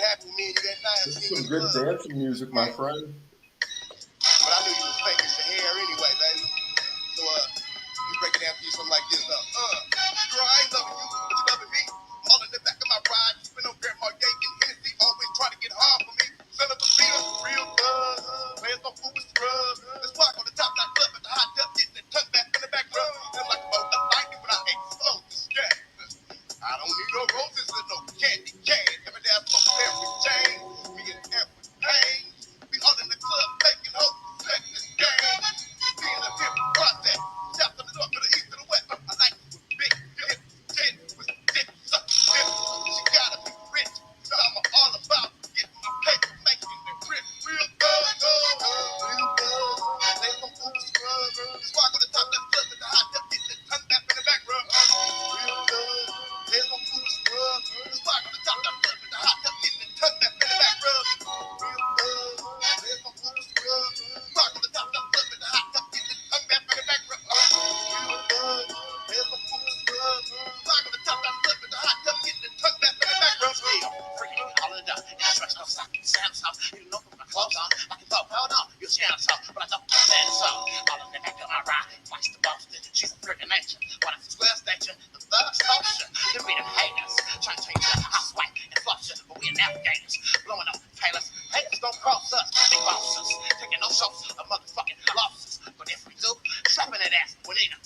happy with me and you that night. This is some good dancing music, my friend. But I knew you was faking your hair anyway, baby. So, we break it down for you something like this, girl, I ain't loving you, but you loving me. All in the back of my ride, you spin on Grandma Gay and Hennessy, always trying to get hard for me. Son of a beater, real thug, playing some food with scrub. This walk on the top, like club at the hot tub, getting the tongue back in the back rub. I'm like a boat, I like it when I explode the sky. I don't need no roses and no candy cane. Every day I smoke every chain, me and every pain. We all in the club, making hope, setting this game. Being a pimp process, south to the north, to the east, to the west. I like it with big dip, tin with dip, suck dip. She gotta be rich, so I'm all about getting my paper, making it rip. Real good, real good. They some food scrub. Squawk on the top, that's club at the hot tub, getting the tongue back in the back rub. Real good. They some food scrub. Squawk on the top, that's club at the hot tub, getting the tongue back in the back rub. Real good. They some food scrub. Squawk on the top, that's club at the hot tub, getting the tongue back in the back rub. Real good. They some food scrub. Squawk on the top, that's club at the hot tub, getting the tongue back in the back rub. Freaking all of the done. And I stretch no sock in Sam's house. You know, put my clothes on. I can talk, hold on. You're Sam's house, but I don't understand the song. All in the back of my ride. Twice to Boston. She's a freaking nature. When I 12 station, the thug social. Them be them haters. Trying to change the housewife and flush it. But we are navigators. Blowing up tailors. Haters don't cross us. They bosses. Taking no shows of motherfucking losses. But if we do, slapping that ass. We need a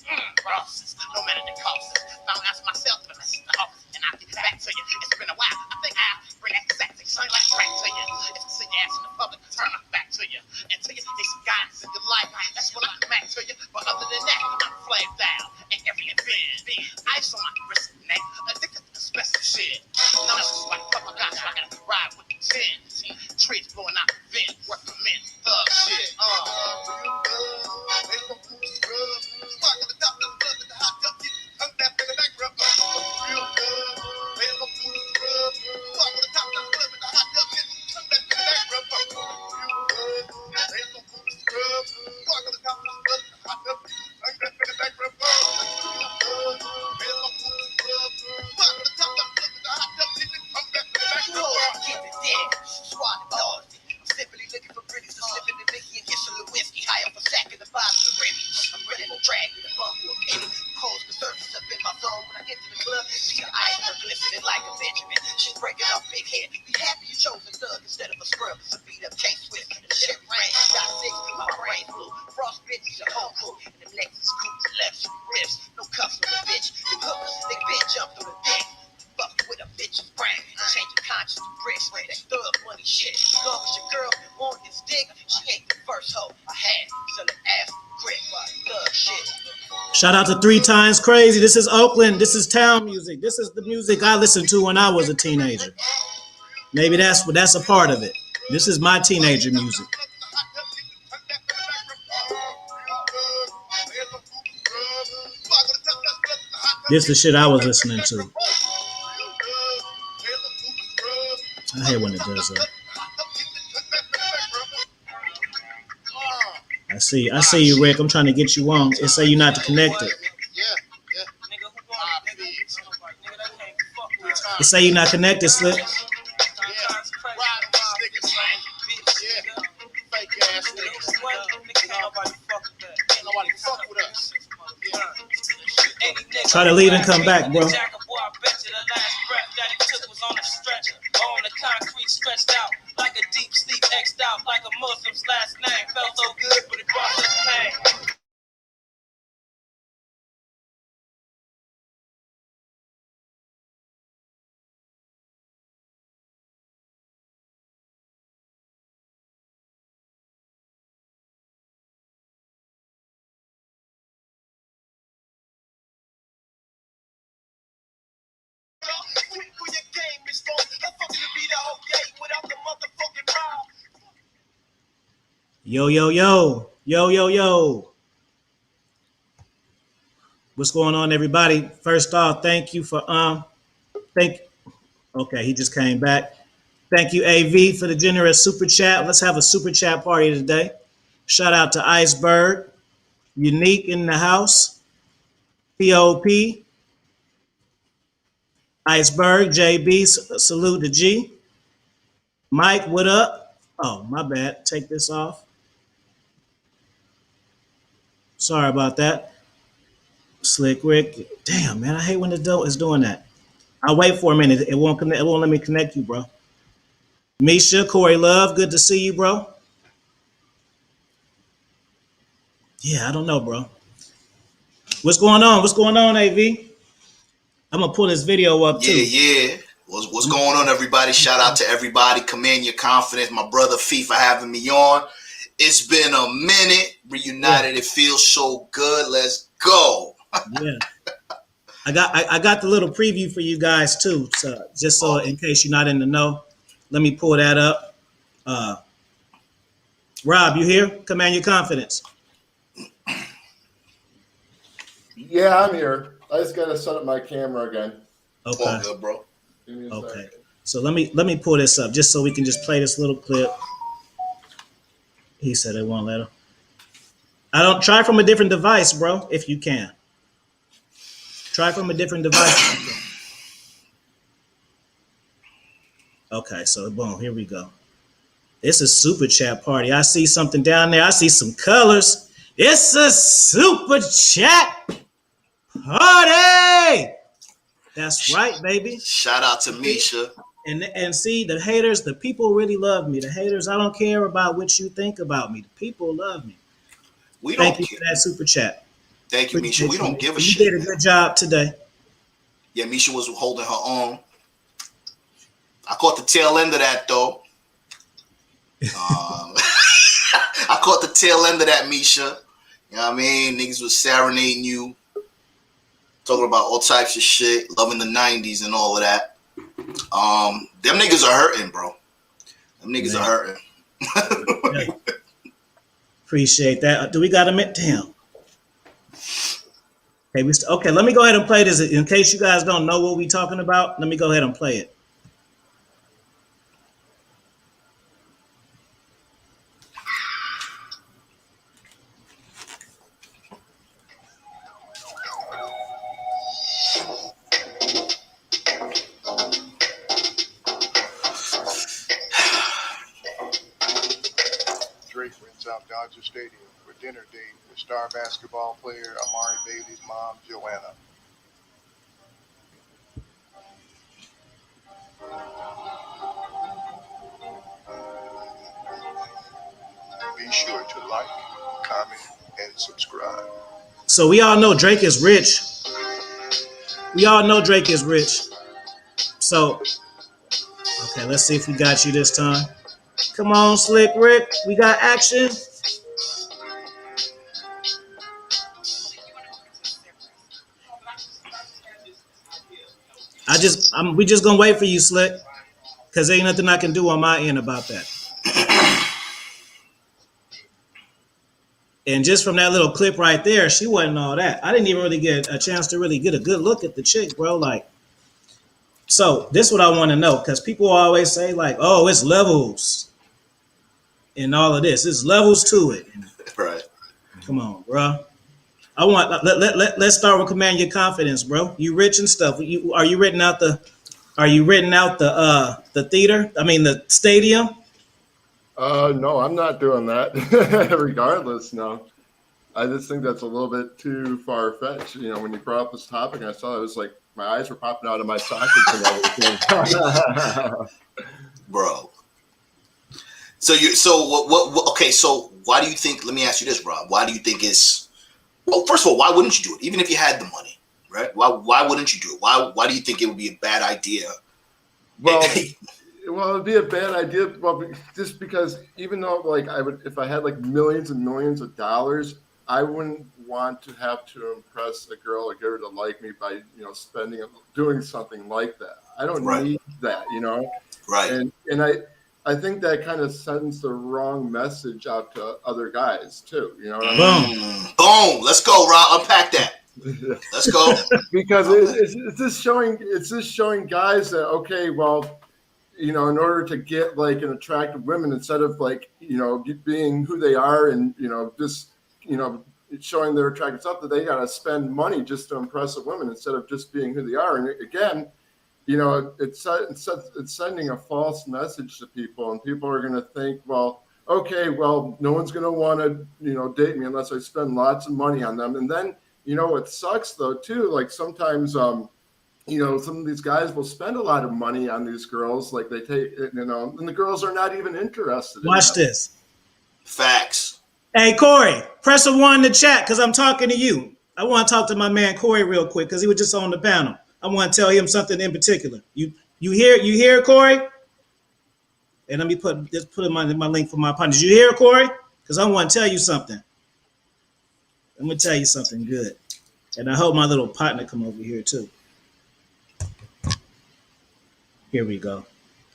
crosses. No matter the costs. Don't ask myself if it's the office. And I'll get back to you. It's been a while. I think I'll bring that exact thing. Something like crack to you. If you see your ass in the public, turn my back to you. Until you need some guidance in your life. That's when I come back to you. But other than that, I'm flamed down. And every event. Ice on my wrist and neck. Addicted to special shit. None of us like fuck my gosh. I gotta ride with the 10. Trees blowing out the vent. Work for men. Thug shit. Real good. They some food scrub. Spark on the top of the club at the hot tub. Get tongue back in the back rub. Real good. They some food scrub. Spark on the top of the club at the hot tub. Get tongue back in the back rub. Real good. They some food scrub. Spark on the top of the club at the hot tub. Tongue back in the back rub. Real good. They some food scrub. Spark on the top of the club at the hot tub. Get tongue back in the back rub. Keep it dead. Swat it all. I'm simply looking for pretties to slip in the Mickey and get some Lewinsky. High up a sack in the bottom of the Remy. I'm ready to drag you the bump for a penny. Cold the surface up in my zone. When I get to the club, see the eyes are glistening like a Benjamin. She's breaking off big head. Be happy you chose a thug instead of a scrub. It's a beat up K-Swift. And the shit rain. Got 6, my brain blue. Frost bitch, your whole crew. And the Lexus coupe, left some ribs. No cuffs on the bitch. The hookers, they been jumped on the dick. Fuck with a bitch's brain. Change your conscience to bricks. That thug money shit. As long as your girl want this dick, she ain't the first hoe I had. Selling ass grit. Thug shit. Shout out to 3 Times Crazy. This is Oakland. This is town music. This is the music I listened to when I was a teenager. Maybe that's a part of it. This is my teenager music. This is the shit I was listening to. I hate when it does that. I see you, Rick. I'm trying to get you on. It say you're not connected. It say you're not connected, Slick. Try to leave and come back, bro. On the concrete stretched out like a deep sleep, X'd out like a Muslim's last name. Felt so good, but it brought us pain. Yo, yo, yo. Yo, yo, yo. What's going on, everybody? First off, thank you for okay, he just came back. Thank you, AV, for the generous super chat. Let's have a super chat party today. Shout out to Iceberg, Unique in the house, POP, Iceberg, JB, salute to G. Mike, what up? Oh, my bad. Take this off. Sorry about that. Slick Rick. Damn, man, I hate when the dope is doing that. I'll wait for a minute. It won't connect. It won't let me connect you, bro. Misha, Corey Love, good to see you, bro. Yeah, I don't know, bro. What's going on? What's going on, AV? I'm gonna pull this video up too. Yeah. What's going on, everybody? Shout out to everybody. Command your confidence. My brother Fee for having me on. It's been a minute. Reunited. Yeah. It feels so good. Let's go. Yeah. I got the little preview for you guys too. So just so in case you're not in the know, let me pull that up. Rob, you here? Command your confidence. Yeah, I'm here. I just gotta set up my camera again. Okay. All good, bro. Okay. Second. So let me pull this up just so we can just play this little clip. He said it won't let him. I don't try from a different device, bro, if you can. Try from a different device. Okay, so boom, here we go. It's a super chat party. I see something down there. I see some colors. It's a super chat party. That's right, baby. Shout out to Misha. And see, the haters, the people really love me. The haters, I don't care about what you think about me. The people love me. Thank you for that super chat. Thank you, Misha. We don't give a shit. You did a good job today. Yeah, Misha was holding her own. I caught the tail end of that, though. I caught the tail end of that, Misha. You know what I mean? Niggas was serenading you, talking about all types of shit, loving the 90s and all of that. Them niggas are hurting, bro. Them niggas are hurting. Yeah. Appreciate that. Do we got a minute? Damn. Okay, let me go ahead and play this. In case you guys don't know what we're talking about, let me go ahead and play it. Dodger Stadium for dinner date with star basketball player Amari Bailey's mom, Joanna. Be sure to like, comment, and subscribe. So we all know Drake is rich. We all know Drake is rich. So, okay, let's see if we got you this time. Come on, Slick Rick. We got action. We just gonna wait for you, Slick, because there ain't nothing I can do on my end about that. And just from that little clip right there, she wasn't all that. I didn't even really get a chance to really get a good look at the chick, bro. Like, so this is what I want to know, because people always say like, oh, it's levels and all of this. It's levels to it. Right. Come on, bro. Let's start with command your confidence, bro. You rich and stuff. Are you renting out the theater? I mean the stadium? No, I'm not doing that. Regardless, no. I just think that's a little bit too far-fetched. You know, when you brought up this topic, I saw it was like my eyes were popping out of my sockets and everything. Bro. So what okay, so why do you think, let me ask you this, Rob. Why do you think it's, well, first of all, why wouldn't you do it? Even if you had the money, right? Why wouldn't you do it? Why do you think it would be a bad idea? Well, it'd be a bad idea. Well, just because even though like if I had like millions and millions of dollars, I wouldn't want to have to impress a girl or get her to like me by, doing something like that. I don't need that, Right. And I think that kind of sends the wrong message out to other guys too. You know what I mean? Boom. Let's go, Rob. Unpack that. Let's go. Because it's just showing guys that, okay, well, in order to get like an attractive women, instead of like, being who they are and, just, showing their attractive stuff, that they got to spend money just to impress a woman instead of just being who they are. And again, you know, it's sending a false message to people, and people are going to think, well, okay, well, no one's going to want to, you know, date me unless I spend lots of money on them. And then, you know, it sucks though too. Like sometimes, you know, some of these guys will spend a lot of money on these girls. Like they take, you know, and the girls are not even interested. Watch this. Facts. Hey, Corey, press a 1 in the chat because I'm talking to you. I want to talk to my man Corey real quick because he was just on the panel. I want to tell him something in particular. You hear Corey? And let me put in my link for my partner. Did you hear Corey? Because I want to tell you something. I'm gonna tell you something good. And I hope my little partner come over here too. Here we go.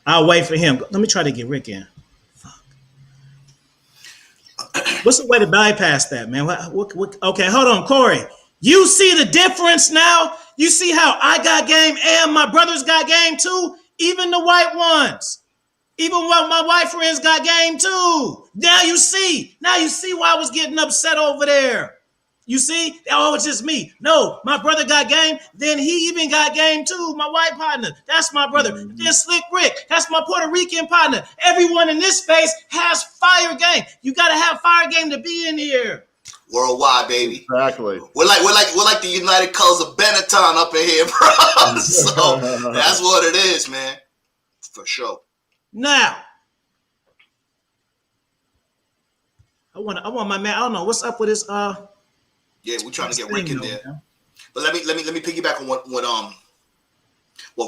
I'll wait for him. Let me try to get Rick in. Fuck. What's the way to bypass that, man? What? Okay, hold on, Corey. You see the difference now? You see how I got game and my brothers got game too? Even the white ones. Even what my white friends got game too. Now you see why I was getting upset over there. You see? Oh, it's just me. No, my brother got game. Then he even got game too. My white partner. That's my brother. Then Slick Rick. That's my Puerto Rican partner. Everyone in this space has fire game. You got to have fire game to be in here. Worldwide, baby. Exactly. We're like the United Colors of Benetton up in here, bro. So that's what it is, man. For sure. Now, I want my man. I don't know what's up with this. Yeah, we're trying to get Rick in there. Man. But let me piggyback on what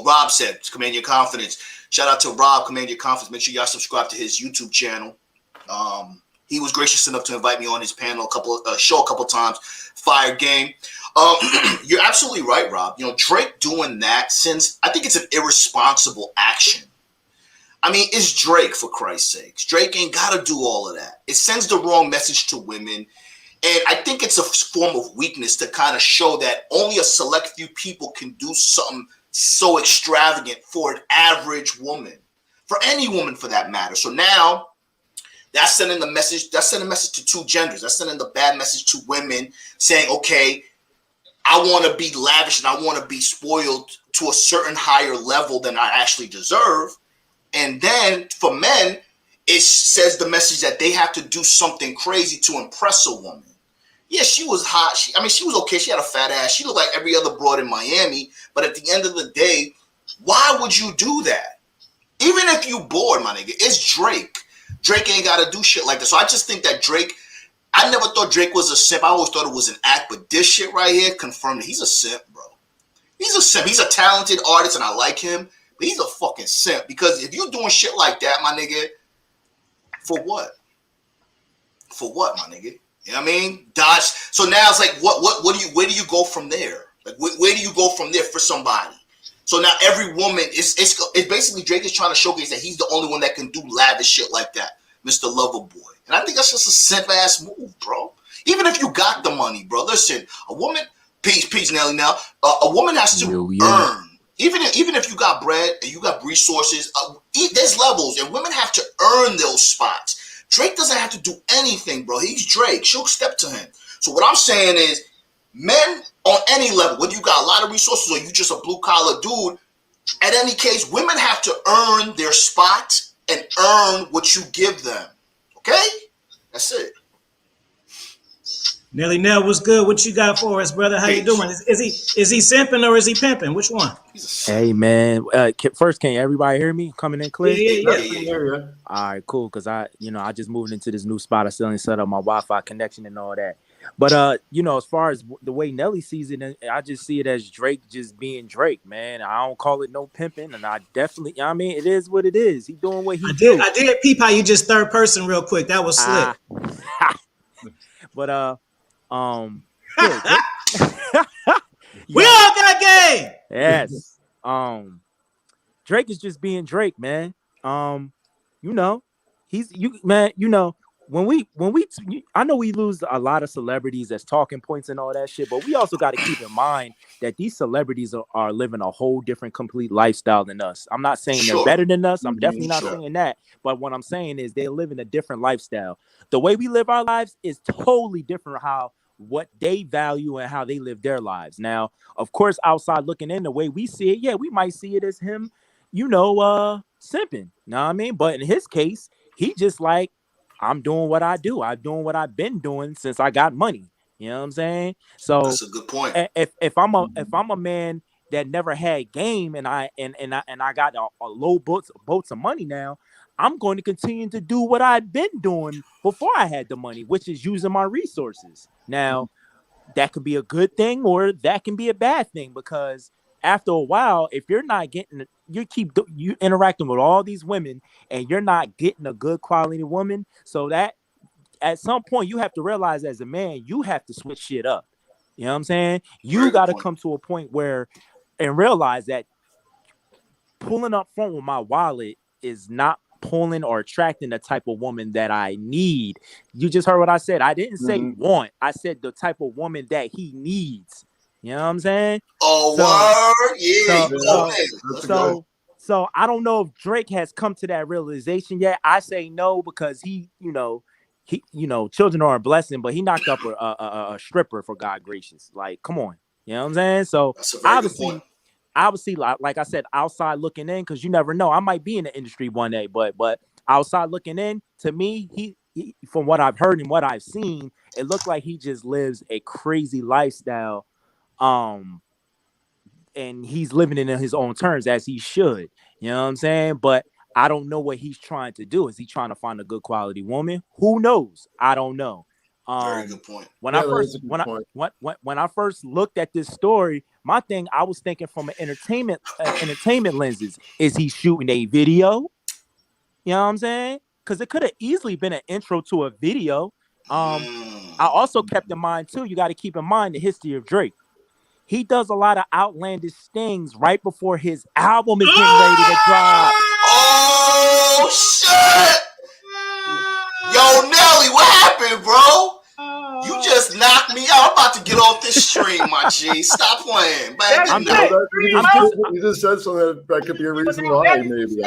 Rob said. Command Your Confidence. Shout out to Rob, Command Your Confidence. Make sure y'all subscribe to his YouTube channel. He was gracious enough to invite me on his panel a couple times. Fire game. You're absolutely right, Rob. You know, Drake doing that I think it's an irresponsible action. I mean, it's Drake, for Christ's sakes. Drake ain't got to do all of that. It sends the wrong message to women. And I think it's a form of weakness to kind of show that only a select few people can do something so extravagant for an average woman, for any woman for that matter. So now that's sending the message. That's sending a message to two genders. That's sending the bad message to women saying, okay, I want to be lavish and I want to be spoiled to a certain higher level than I actually deserve. And then for men, it says the message that they have to do something crazy to impress a woman. Yeah, she was hot. She was okay. She had a fat ass. She looked like every other broad in Miami. But at the end of the day, why would you do that? Even if you bored, my nigga, it's Drake. Drake ain't got to do shit like that. So I just think that Drake, I never thought Drake was a simp. I always thought it was an act. But this shit right here confirmed that he's a simp, bro. He's a simp. He's a talented artist, and I like him. But he's a fucking simp. Because if you're doing shit like that, my nigga, for what? For what, my nigga? You know what I mean? Dodge. So now it's like, where do you go from there? Like, where do you go from there for somebody? So now every woman it's basically Drake is trying to showcase that he's the only one that can do lavish shit like that, Mr. Loverboy. And I think that's just a simp ass move, bro. Even if you got the money, bro. Listen, a woman, peace, Nelly. Now, a woman has to earn. Even if you got bread and you got resources, there's levels, and women have to earn those spots. Drake doesn't have to do anything, bro. He's Drake. She'll step to him. So what I'm saying is, men on any level, whether you got a lot of resources or you just a blue-collar dude, at any case, women have to earn their spot and earn what you give them. Okay? That's it. Nelly Nell, what's good? What you got for us, brother? How you doing? Is he simping or is he pimping? Which one? Hey, man. First, can everybody hear me? Coming in clear? Yeah. All right, cool. Because I just moved into this new spot. I still ain't set up my Wi-Fi connection and all that. But as far as the way Nelly sees it, I just see it as Drake just being Drake, man. I don't call it no pimping, and I definitely, it is what it is. He doing what he do. I did peep how you just third person real quick. That was slick. But we all got game. Yes. Drake is just being Drake, man. When we I know we lose a lot of celebrities as talking points and all that shit, but we also got to keep in mind that these celebrities are living a whole different complete lifestyle than us. I'm not saying they're better than us. I'm definitely not saying that. But what I'm saying is they're living a different lifestyle. The way we live our lives is totally different how what they value and how they live their lives. Now, of course, outside looking in, the way we see it, yeah, we might see it as him, simping. Know what I mean? But in his case, he just like, I'm doing what I do. I'm doing what I've been doing since I got money. You know what I'm saying? So That's a good point. if I'm a man that never had game and I got a low boats of money now, I'm going to continue to do what I've been doing before I had the money, which is using my resources. Now, that could be a good thing or that can be a bad thing, because after a while, if you're not getting, you interacting with all these women and you're not getting a good quality woman, so that at some point you have to realize as a man, you have to switch shit up. You know what I'm saying? Very You good got to point. come to a point where and realize that pulling up front with my wallet is not pulling or attracting the type of woman that I need. You just heard what I said. I didn't say want. I said the type of woman that he needs. You know what I'm saying? Oh, word? Yeah, you go in. So I don't know if Drake has come to that realization yet. I say no, because children are a blessing, but he knocked up a stripper, for God gracious. Like, come on. You know what I'm saying? So That's a very good point. obviously, like I said, outside looking in, because you never know. I might be in the industry one day, but outside looking in, to me, he from what I've heard and what I've seen, it looked like he just lives a crazy lifestyle. And he's living it in his own terms, as he should. You know what I'm saying? But I don't know what he's trying to do. Is he trying to find a good quality woman? Who knows? I don't know. Very good point. When I first looked at this story, my thing, I was thinking from an entertainment lenses. Is he shooting a video? You know what I'm saying? Because it could have easily been an intro to a video. I also kept in mind too, you got to keep in mind the history of Drake. He does a lot of outlandish things right before his album is getting ready to drop. Oh shit! Yo, Nelly, what happened, bro? You just knocked me out. I'm about to get off this stream, my G. Stop playing. You just said something that could be a reason why, maybe.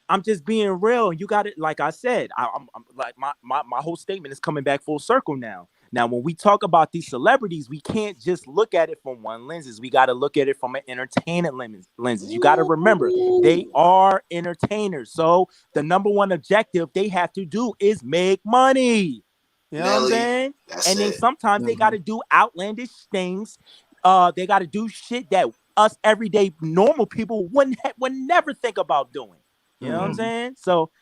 I'm just being real. You got it. Like I said, I'm like my whole statement is coming back full circle now. Now, when we talk about these celebrities, we can't just look at it from one lenses. We got to look at it from an entertainment lenses. You got to remember, they are entertainers. So the number one objective they have to do is make money. You know what I'm saying? And then sometimes they got to do outlandish things. They got to do shit that us everyday normal people would never think about doing. You know what I'm saying? So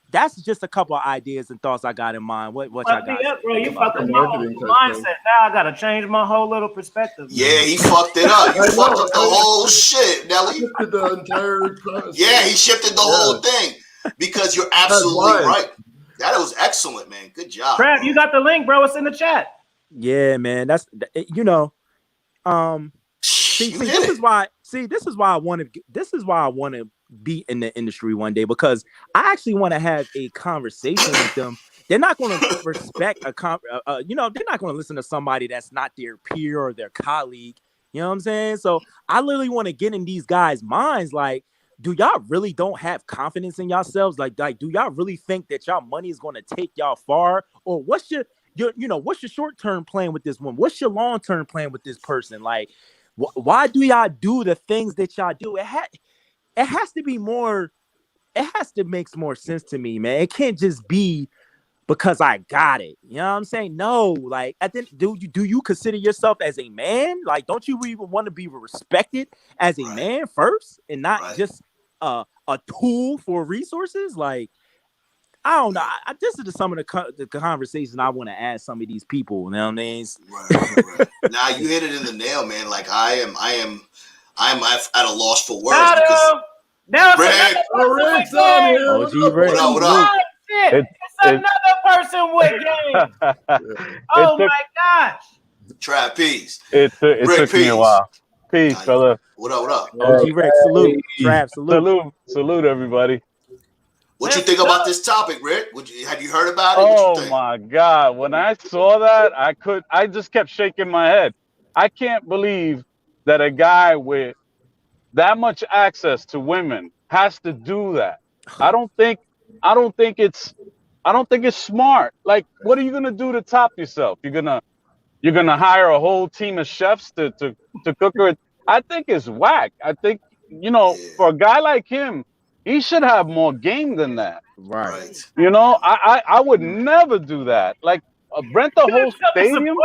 that's just a couple of ideas and thoughts I got in mind. What y'all got? Bro, you fucked up my whole mindset. Now I gotta change my whole little perspective. Yeah, he fucked it up. You fucked up the whole shit, Nelly. The entire premise. Yeah, he shifted the whole thing, because you're absolutely right. That was excellent, man. Good job. Trav, you got the link, bro. It's in the chat. Yeah, man. That's this is why I want to be in the industry one day, because I actually want to have a conversation with them. They're not going to respect they're not going to listen to somebody that's not their peer or their colleague. You know what I'm saying? So I literally want to get in these guys' minds. Like, do y'all really don't have confidence in yourselves? Like, do y'all really think that y'all money is going to take y'all far? Or what's your short-term plan with this one? What's your long-term plan with this person? Like, why do y'all do the things that y'all do? It has to be more. It has to make more sense to me, man. It can't just be because I got it. You know what I'm saying? No, like, do you consider yourself as a man? Like, don't you even want to be respected as a man first, and not just a tool for resources? Like, I don't know. This is some of the conversation I want to ask some of these people. You know what I mean? Right. Now you hit it in the nail, man. Like, I am at a loss for words, because Rick. What up? It's another person with game. Oh my gosh. Trapeze. It took me a while. Peace, fella. What up? OG Rick, salute. Trav, salute. Salute, everybody. What you think about this topic, Rick? Have you heard about it? Oh my God. When I saw that, I just kept shaking my head. I can't believe that a guy with that much access to women has to do that. I don't think it's I don't think it's smart. Like, what are you gonna do to top yourself? You're gonna hire a whole team of chefs to cook her. I think it's whack. I think, you know, for a guy like him, he should have more game than that. Right. You know, I would never do that. Like, rent the whole stadium.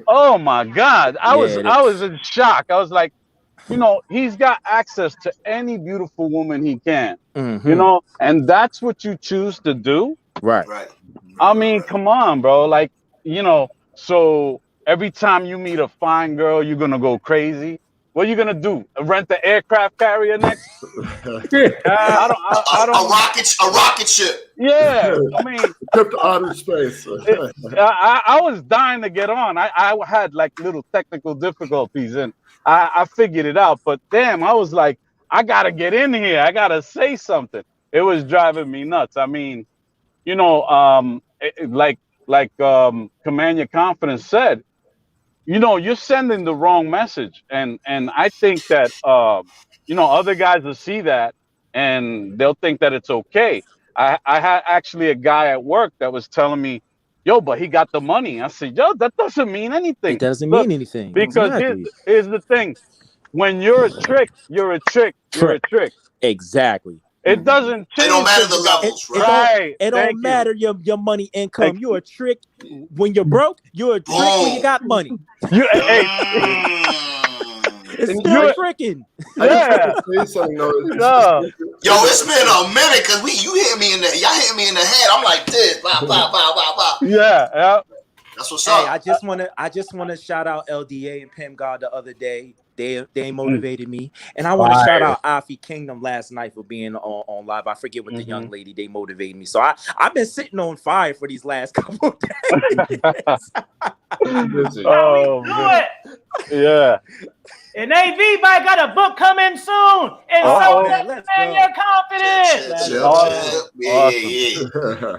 Oh my God, I was in shock. I was like, you know, he's got access to any beautiful woman he can. You know, and that's what you choose to do. Right. I mean, come on, bro. Like, you know, so every time you meet a fine girl, you're gonna go crazy. What are you gonna do? Rent the aircraft carrier next? I don't. A rocket ship. Yeah, I mean, trip to outer space. I was dying to get on. I had like little technical difficulties, and I figured it out. But damn, I was like, I gotta get in here. I gotta say something. It was driving me nuts. I mean, you know, like Command Your Confidence said, you know, you're sending the wrong message, and I think that you know, other guys will see that and they'll think that it's okay. I had actually a guy at work that was telling me, yo, but he got the money. I said, yo, that doesn't mean anything. It doesn't mean anything. Because here's the thing. When you're a trick, you're a trick. You're a trick. Exactly. It doesn't change. It don't matter the levels, right? It don't matter your money income. You're a trick when you're broke. You're a trick when you got money. It's still tricking. Yeah. Yo, it's been a minute because y'all hit me in the head. I'm like this. Blah, blah, blah, blah, blah. Yeah. That's what's up. I just wanna shout out LDA and Pim God the other day. They motivated me, and I want to shout out Afi Kingdom last night for being on live. I forget what the young lady, they motivated me. So I've been sitting on fire for these last couple of days. Oh man. Yeah. And AV might got a book coming soon. And so man, your confidence. Awesome. Yeah.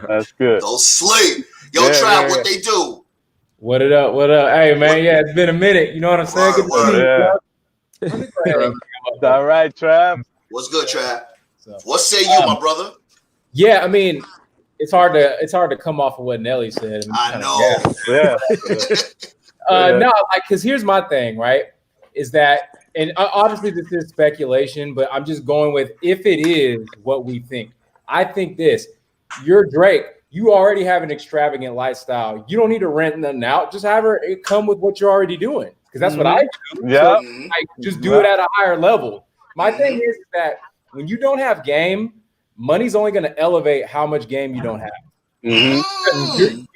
That's good. Go sleep. Yo, Trav, what they do? What it up? What up? Hey man, yeah, it's been a minute. You know what I'm saying? Good to see you. All right, Trav. What's good, Trav? What say you, my brother? Yeah, I mean, it's hard to come off of what Nelly said. I know. Yeah. No, like, because here's my thing, right? Is that, and obviously this is speculation, but I'm just going with if it is what we think. I think this. You're Drake. You already have an extravagant lifestyle. You don't need to rent nothing out. Just have her come with what you're already doing. Because that's what I do. Yeah. So, just do it at a higher level. My thing is that when you don't have game, money's only going to elevate how much game you don't have. You're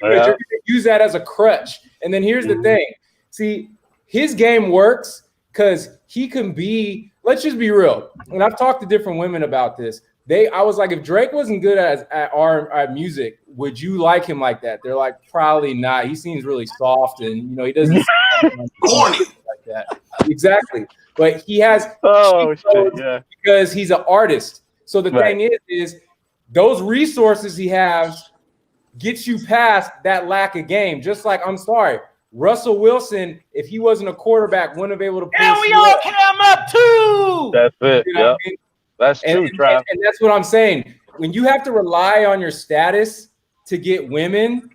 going to use that as a crutch. And then here's the thing. See, his game works because he can be, let's just be real. And I've talked to different women about this. I was like, if Drake wasn't good at music, would you like him like that? They're like, probably not. He seems really soft, and you know, he doesn't corny like that. Exactly. But he has because he's an artist. So the thing is those resources he has gets you past that lack of game. Just like, I'm sorry, Russell Wilson, if he wasn't a quarterback, wouldn't have been able to pull. And we all came up too. That's it. You know what I mean? That's true, Trav. And that's what I'm saying. When you have to rely on your status to get women,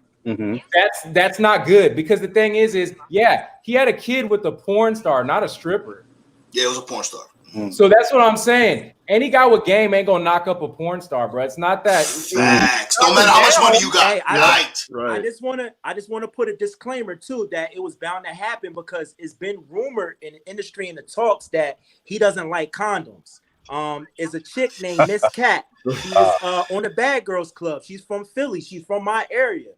that's not good. Because the thing is he had a kid with a porn star, not a stripper. Yeah, it was a porn star. So that's what I'm saying. Any guy with game ain't gonna knock up a porn star, bro. It's not that. Facts. No matter how much money you got. I just want to put a disclaimer too that it was bound to happen because it's been rumored in the industry and the talks that he doesn't like condoms. Is a chick named Miss Cat. She's on the Bad Girls Club. She's from Philly. She's from my area.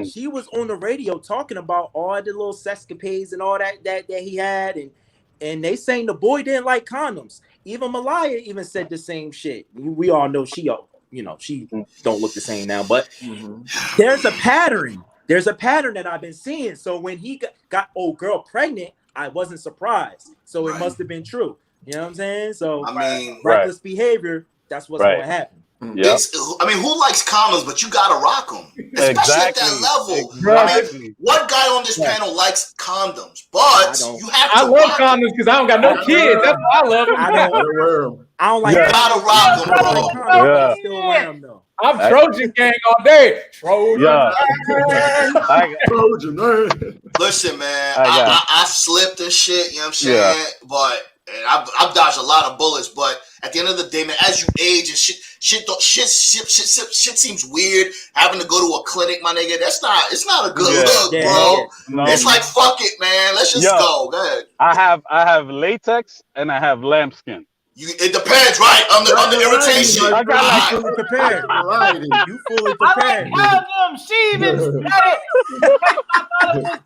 She was on the radio talking about all the little sescapades and all that he had, and they saying the boy didn't like condoms. Even Malaya even said the same shit. We all know she don't look the same now, but there's a pattern. There's a pattern that I've been seeing. So when he got old girl pregnant, I wasn't surprised. So it must have been true. You know what I'm saying? So I mean, reckless behavior, that's what's going to happen. Yeah. I mean, who likes condoms, but you got to rock them, especially at that level. I mean, what guy on this panel likes condoms? But you have to. I love condoms because I don't got no kids. That's why I love them. I don't like. You got to rock them, bro. I still wear them though. I'm Trojan gang all day. Trojan. Trojan, man. Listen, man, I've slipped and shit, you know what I'm saying? Yeah. But I've dodged a lot of bullets, but at the end of the day, man, as you age and shit seems weird. Having to go to a clinic, my nigga, it's not a good look, bro. Yeah. No, it's like, fuck it, man. Let's just go. Go ahead. I have latex and I have lambskin. It depends, right? On the irritation. I got like fully prepared. You fully prepared. She even said it.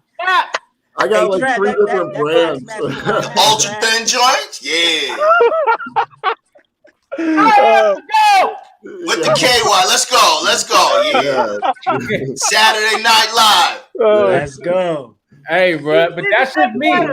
I got like 3 different brands. Ultra thin joints? Yeah. Go! With the KY, let's go. Yeah. Saturday Night Live. Let's go. Hey, bro, but that's just me. And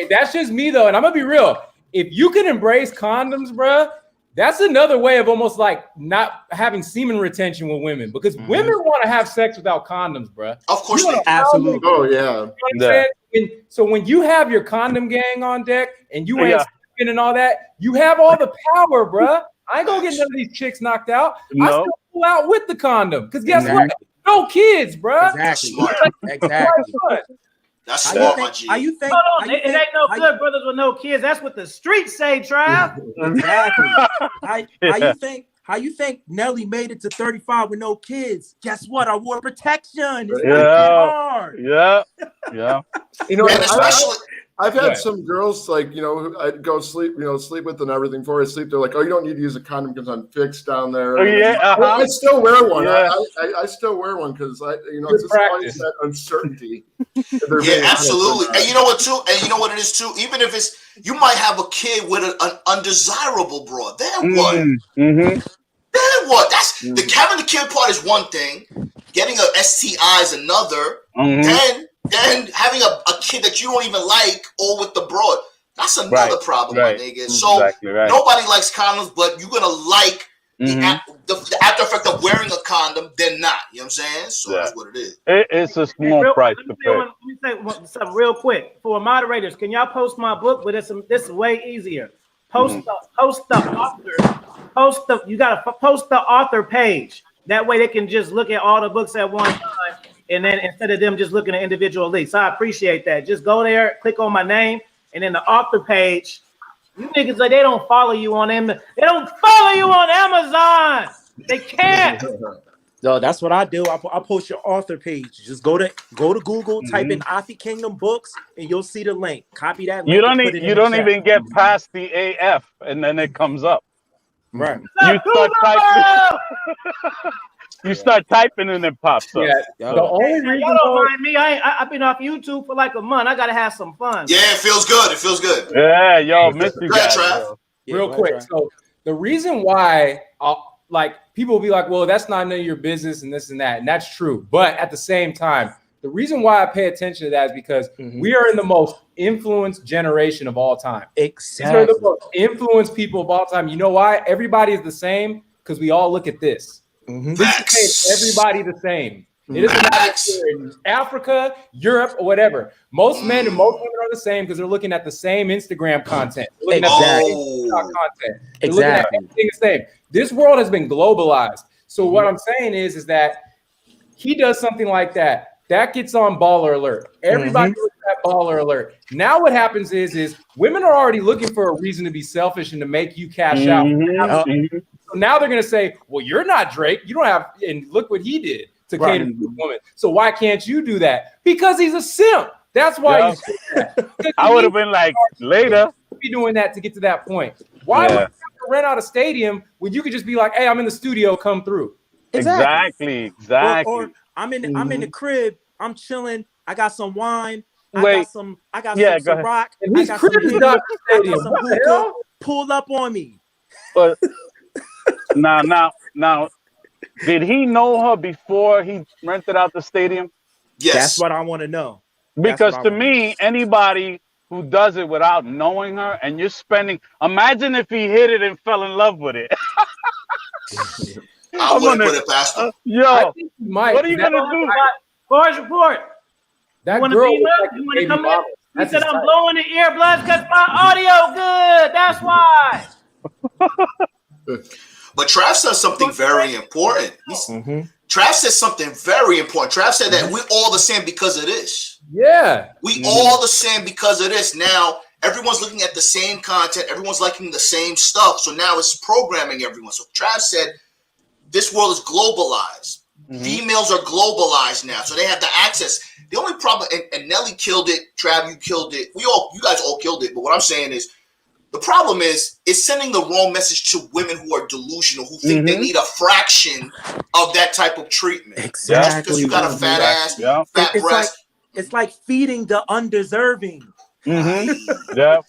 that's just me, though. And I'm gonna be real. If you can embrace condoms, bro, that's another way of almost like not having semen retention with women, because women want to have sex without condoms, bro. Of course, absolutely. Oh yeah. You know what I'm saying? So when you have your condom gang on deck and you ain't sleeping and all that, you have all the power, bro. I ain't gonna get none of these chicks knocked out. I still pull out with the condom, because guess what? No kids, bro. Exactly. That's smart, my G. Hold on, it ain't no good brothers with no kids. That's what the streets say, Trav. Exactly. How you think Nelly made it to 35 with no kids? Guess what? I wore protection. It's hard. Yeah. You know, I've had some girls, like, you know, I'd go sleep with and everything. Before I sleep, they're like, "Oh, you don't need to use a condom because I'm fixed down there." I still wear one. Yeah. I still wear one because it's just always that uncertainty. Yeah, absolutely. And you know what too? And you know what it is too? Even if you might have a kid with an undesirable broad. Then what? Then what? That's having the kid part is one thing. Getting a STI is another. Then having a kid that you don't even like, or with the broad, that's another problem, my nigga. So nobody likes condoms, but you're gonna like the after effect of wearing a condom, then not. You know what I'm saying? So that's what it is. It's a small price to pay. Let me say something real quick for moderators. Can y'all post my book? But this is way easier. You gotta post the author page. That way they can just look at all the books at one time. And then instead of them just looking at individual links, I appreciate that. Just go there, click on my name, and then the author page. You niggas, like, they don't follow you on them. They don't follow you on Amazon. They can't. No, that's what I do. I post your author page. Just go to Google, type in Afi Kingdom Books, and you'll see the link. Copy that link. You don't even get past the AF, and then it comes up. Right. You start typing and it pops up. Yeah. The only reason y'all don't mind me, I've been off YouTube for like a month. I gotta have some fun. Yeah, it feels good. Yeah, yo, missed you guys. Real quick. So the reason why, people will be like, well, that's not none of your business and this and that, and that's true. But at the same time, the reason why I pay attention to that is because we are in the most influenced generation of all time. Exactly. These are the most influenced people of all time. You know why? Everybody is the same because we all look at this. This makes everybody the same. It doesn't matter if you're in Africa, Europe, or whatever. Most men and most women are the same because they're looking at the same Instagram content. They're looking at the same TikTok content. They're looking at everything the same. This world has been globalized. So what I'm saying is that he does something like that. That gets on Baller Alert. Everybody looks at Baller Alert. Now what happens is women are already looking for a reason to be selfish and to make you cash out. So now they're going to say, well, you're not Drake. You don't have, and look what he did to cater to the woman. So why can't you do that? Because he's a simp. That's why he's doing that. I would have been like, later. Be doing that to get to that point. Why would you have to rent out a stadium when you could just be like, hey, I'm in the studio, come through? Exactly. Or I'm in the crib, I'm chilling, I got some wine, I got some rock, and his crib is not the stadium. Some hookah, pull up on me. But now, did he know her before he rented out the stadium? Yes. That's what I want to know. Because to me, anybody who does it without knowing her and you're spending, imagine if he hit it and fell in love with it. I wouldn't put it past him. Yo, what are you going to do? Boys report. That girl girl you want to come in? He said, I'm blowing the earbloods because my audio good. That's why. But Trav says something very important. Trav says something very important. Trav said that we're all the same because of this. Yeah. We all the same because of this. Now, everyone's looking at the same content. Everyone's liking the same stuff. So now it's programming everyone. So Trav said, this world is globalized. Females are globalized now. So they have the access. The only problem, and Nelly killed it. Trav, you killed it. You guys all killed it. But what I'm saying is, the problem is, it's sending the wrong message to women who are delusional, who think they need a fraction of that type of treatment. Exactly. Just because you got a fat ass, fat breast. It's like feeding the undeserving. Yeah.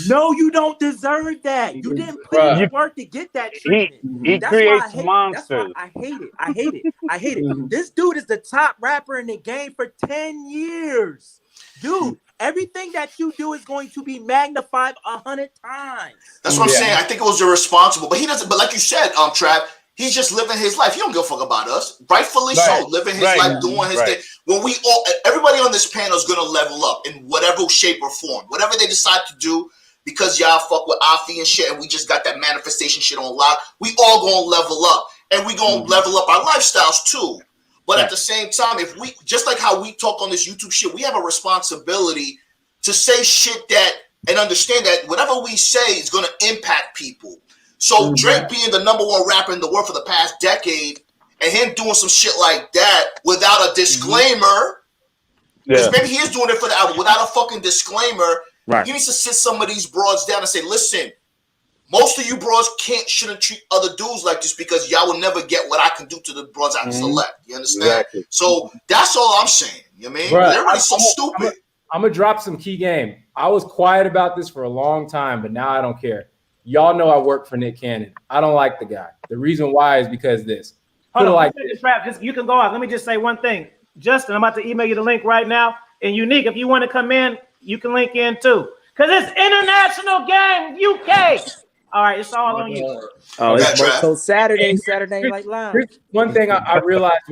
No, you don't deserve that. You didn't put in work to get that treatment. He creates monsters. That's why I hate it. This dude is the top rapper in the game for 10 years. Dude, everything that you do is going to be magnified 100 times. That's what I'm saying. I think it was irresponsible. But he doesn't, but like you said, Trav, he's just living his life. He don't give a fuck about us. Rightfully so. Living his life, doing his thing. When we all, everybody on this panel is going to level up in whatever shape or form. Whatever they decide to do, because y'all fuck with Afi and shit, and we just got that manifestation shit on lock, we all going to level up. And we going to level up our lifestyles too. But at the same time, if we, just like how we talk on this YouTube shit, we have a responsibility to say shit that, and understand that whatever we say is going to impact people. So Drake being the #1 rapper in the world for the past decade, and him doing some shit like that without a disclaimer, because maybe he is doing it for the album, without a fucking disclaimer, he needs to sit some of these broads down and say, listen, most of you broads shouldn't treat other dudes like this, because y'all will never get what I can do to the broads I select. You understand? Exactly. So that's all I'm saying. You know what I mean? Bruh, Everybody's so stupid. I'm going to drop some key game. I was quiet about this for a long time, but now I don't care. Y'all know I work for Nick Cannon. I don't like the guy. The reason why is because this. Hold on, you can go out. Let me just say one thing. Justin, I'm about to email you the link right now. And Unique, if you want to come in, you can link in too. Because it's international game, UK. All right, it's all on you. Oh, it's so Saturday Night Live. Here's one thing I realized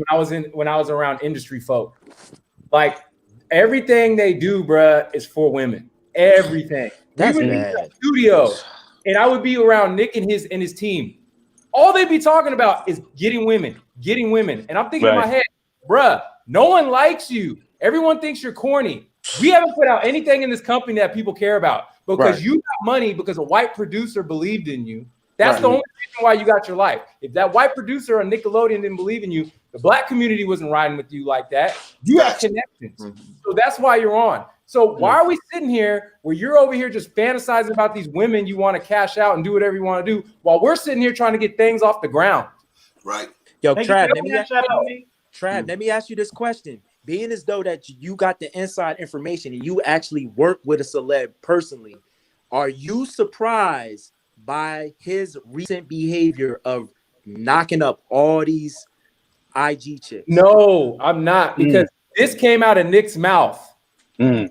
when I was around industry folk. Like, everything they do, bruh, is for women. Everything. That's we would bad. be in the studio, and I would be around Nick and his team. All they'd be talking about is getting women. And I'm thinking in my head, bruh, no one likes you. Everyone thinks you're corny. We haven't put out anything in this company that people care about, because you got money because a white producer believed in you. That's the only reason why you got your life. If that white producer on Nickelodeon didn't believe in you, the black community wasn't riding with you like that. You have connections. So that's why you're on. So why are we sitting here where you're over here just fantasizing about these women you want to cash out and do whatever you want to do, while we're sitting here trying to get things off the ground? Right. Yo, Trav, let me ask you this question. Being as though that you got the inside information and you actually work with a celeb personally, are you surprised by his recent behavior of knocking up all these IG chicks? No, I'm not, because this came out of Nick's mouth. This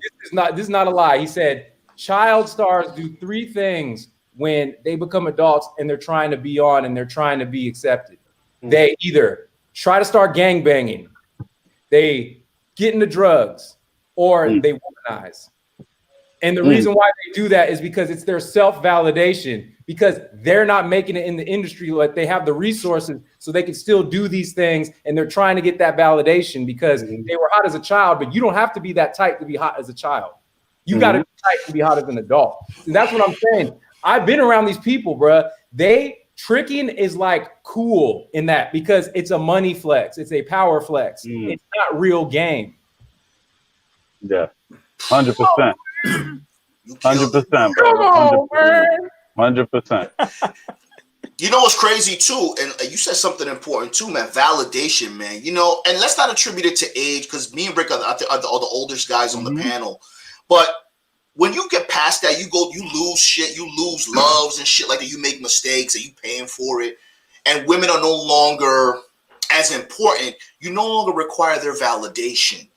is not a lie. He said child stars do 3 things when they become adults and they're trying to be on and they're trying to be accepted. They either try to start gangbanging, they get into drugs, or they womanize. And the reason why they do that is because it's their self-validation, because they're not making it in the industry. Like, they have the resources so they can still do these things, and they're trying to get that validation because they were hot as a child, but you don't have to be that tight to be hot as a child. You got to be tight to be hot as an adult. And that's what I'm saying. I've been around these people, bruh. Tricking is like cool in that, because it's a money flex. It's a power flex. It's not real game. Yeah, 100%. 100%. Come on, man. 100%. You know what's crazy too, and you said something important too, man. Validation, man. You know, and let's not attribute it to age, because me and Rick are the oldest guys on the panel. But when you get past that, you lose shit, you lose loves and shit like that. You make mistakes and you paying for it, and women are no longer as important. You no longer require their validation,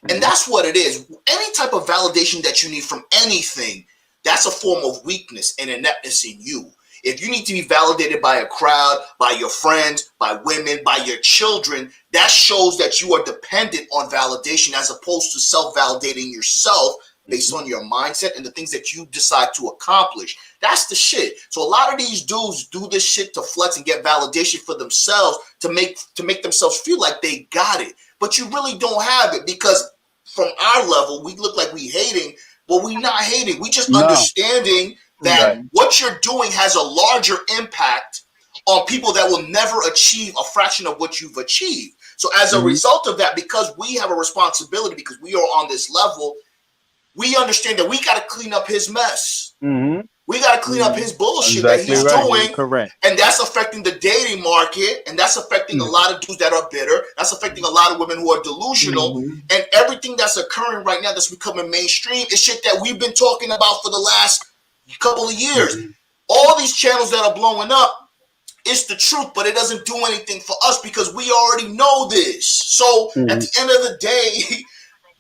and that's what it is. Any type of validation that you need from anything, that's a form of weakness and ineptness in you. If you need to be validated by a crowd, by your friends, by women, by your children, that shows that you are dependent on validation as opposed to self-validating yourself based on your mindset and the things that you decide to accomplish. That's the shit. So a lot of these dudes do this shit to flex and get validation for themselves, to make themselves feel like they got it. But you really don't have it, because from our level, we look like we hating, but we not hating. We just understanding that what you're doing has a larger impact on people that will never achieve a fraction of what you've achieved. So as a result of that, because we have a responsibility, because we are on this level, we understand that we got to clean up his mess. We got to clean up his bullshit that he's doing. Correct. And that's affecting the dating market. And that's affecting a lot of dudes that are bitter. That's affecting a lot of women who are delusional. And everything that's occurring right now that's becoming mainstream is shit that we've been talking about for the last couple of years. All these channels that are blowing up, it's the truth, but it doesn't do anything for us because we already know this. So at the end of the day,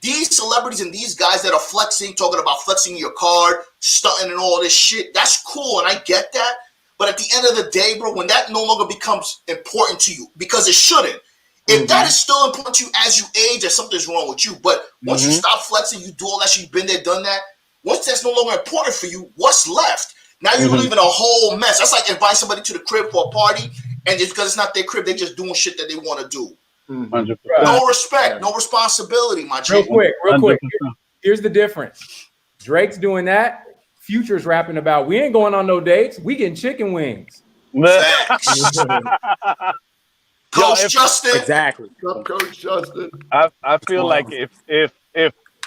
these celebrities and these guys that are flexing, talking about flexing your card, stunting and all this shit, that's cool, and I get that. But at the end of the day, bro, when that no longer becomes important to you, because it shouldn't, if that is still important to you as you age, there's something's wrong with you. But once you stop flexing, you do all that shit, you've been there, done that, once that's no longer important for you, what's left? Now you're living a whole mess. That's like inviting somebody to the crib for a party, and just because it's not their crib, they're just doing shit that they want to do. 100%. No respect, no responsibility, my G. Real quick. Here's the difference. Drake's doing that. Future's rapping about, we ain't going on no dates. We getting chicken wings. Coach Justin. Exactly. Coach Justin. I feel like if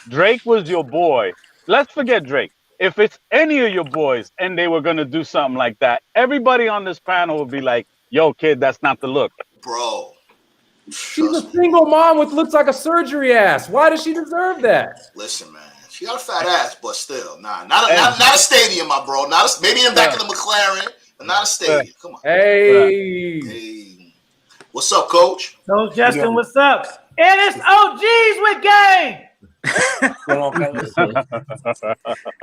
Drake was your boy, let's forget Drake. If it's any of your boys and they were gonna do something like that, everybody on this panel would be like, "Yo, kid, that's not the look, bro." She's a single mom with looks like a surgery ass. Why does she deserve that? Listen, man, she got a fat ass, but still, not a stadium, my bro. Maybe in the back of the McLaren, but not a stadium. Come on. Hey. What's up, Coach? So Justin, what's up? And it's OGs with game.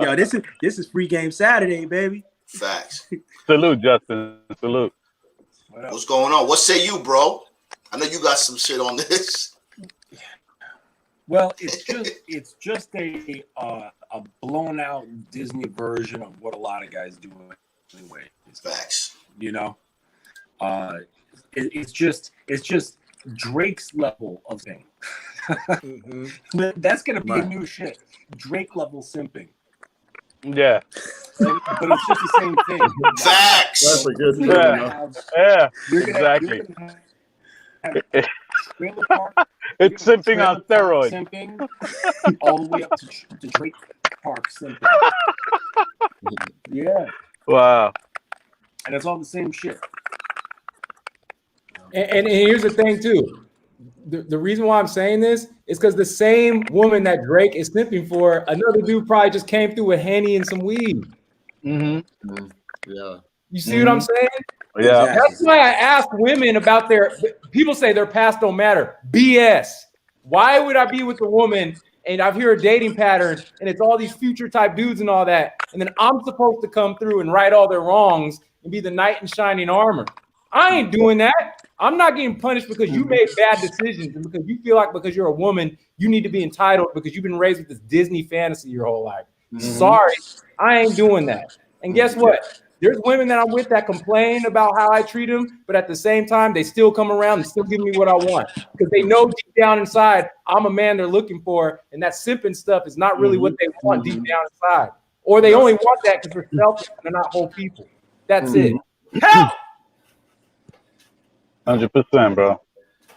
Yo, this is free game Saturday, baby. Facts. Salute, Justin. Salute. What's going on? What say you, bro? I know you got some shit on this. Well, it's just a blown out Disney version of what a lot of guys do anyway. Facts. You know, it's just Drake's level of thing. That's gonna be a new shit. Drake level simping. Yeah. But it's just the same thing. Facts. That's a good thing. Yeah. Exactly. It's simping on steroids. Simping all the way up to Drake Park simping. Yeah. Wow. And it's all the same shit. And here's the thing too. The reason why I'm saying this is because the same woman that Drake is simping for, another dude probably just came through with Henny and some weed. Yeah. You see what I'm saying? Yeah. That's why I ask women about people say their past don't matter. BS. Why would I be with a woman and I hear a dating pattern and it's all these future type dudes and all that, and then I'm supposed to come through and right all their wrongs and be the knight in shining armor? I ain't doing that. I'm not getting punished because you made bad decisions and because you feel like because you're a woman, you need to be entitled because you've been raised with this Disney fantasy your whole life. Sorry, I ain't doing that. And guess what? There's women that I'm with that complain about how I treat them, but at the same time, they still come around and still give me what I want because they know deep down inside I'm a man they're looking for, and that simping stuff is not really what they want deep down inside. Or they only want that because they're selfish and they're not whole people. That's it. Help! 100%, bro.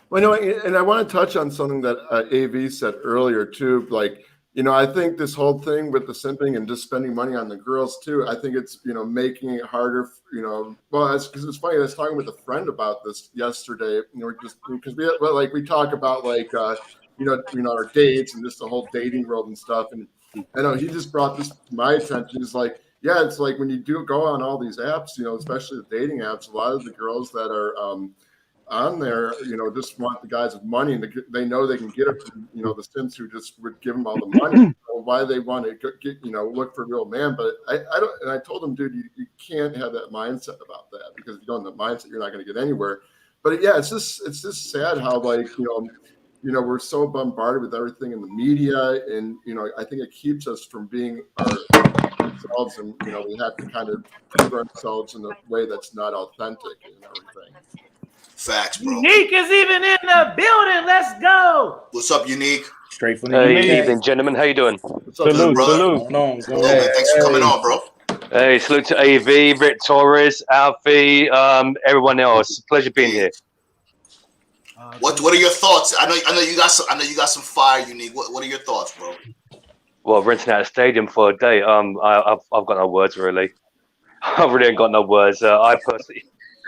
Well, no, and I want to touch on something that AV said earlier too. Like, I think this whole thing with the simping and just spending money on the girls too, I think it's, making it harder, well, because it's funny, I was talking with a friend about this yesterday, just because we talk about our dates and just the whole dating world and stuff. And I know he just brought this to my attention. He's like, yeah, it's like when you do go on all these apps, especially the dating apps, a lot of the girls that are, on there, just want the guys with money, and they know they can get it from, the simps who just would give them all the money. So why they want to get, look for a real man. But I don't, and I told him, dude, you can't have that mindset about that, because if you don't have that mindset, you're not going to get anywhere. But yeah, it's just sad how you know, we're so bombarded with everything in the media, and you know, I think it keeps us from being ourselves, and you know, we have to kind of prove ourselves in a way that's not authentic and everything. Facts, bro. Unique is even in the building. Let's go. What's up, Unique? Straight from the Hey, evening, gentlemen. How you doing? What's up, Salute, brother? salute. Going on, going Yo, on. man, thanks for coming on, bro. Hey, salute to AV, Rick Torres, Alfie, everyone else. Pleasure being here. What are your thoughts? I know you got some fire, Unique. What are your thoughts, bro? Well, renting out a stadium for a day. I've got no words really. I really ain't got no words. I personally,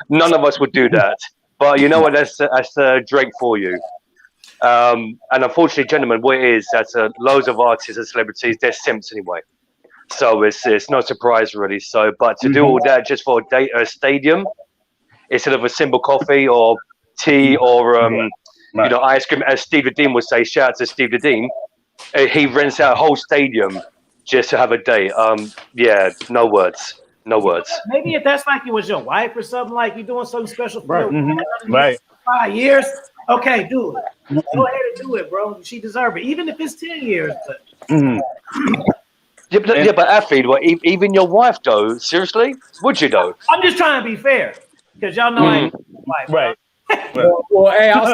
none of us would do that. But you know what? That's Drake for you. And unfortunately, gentlemen, what it is that loads of artists and celebrities, they're simps anyway. So it's no surprise really. So, but to do all that just for a stadium instead of a simple coffee or tea or you know, ice cream, as Steve the Dean would say. Shout out to Steve the Dean. He rents out a whole stadium just to have a day. Yeah, no words. No words. Maybe if that's like it was your wife or something, like you're doing something special for Right. your Right. 5 years. Okay, do it. Go ahead and do it, bro. She deserves it, even if it's 10 years. But Yeah, but Afi, what, even your wife though? Seriously, would you though? I'm just trying to be fair because y'all know I ain't wife. Right. Well, hey, I'll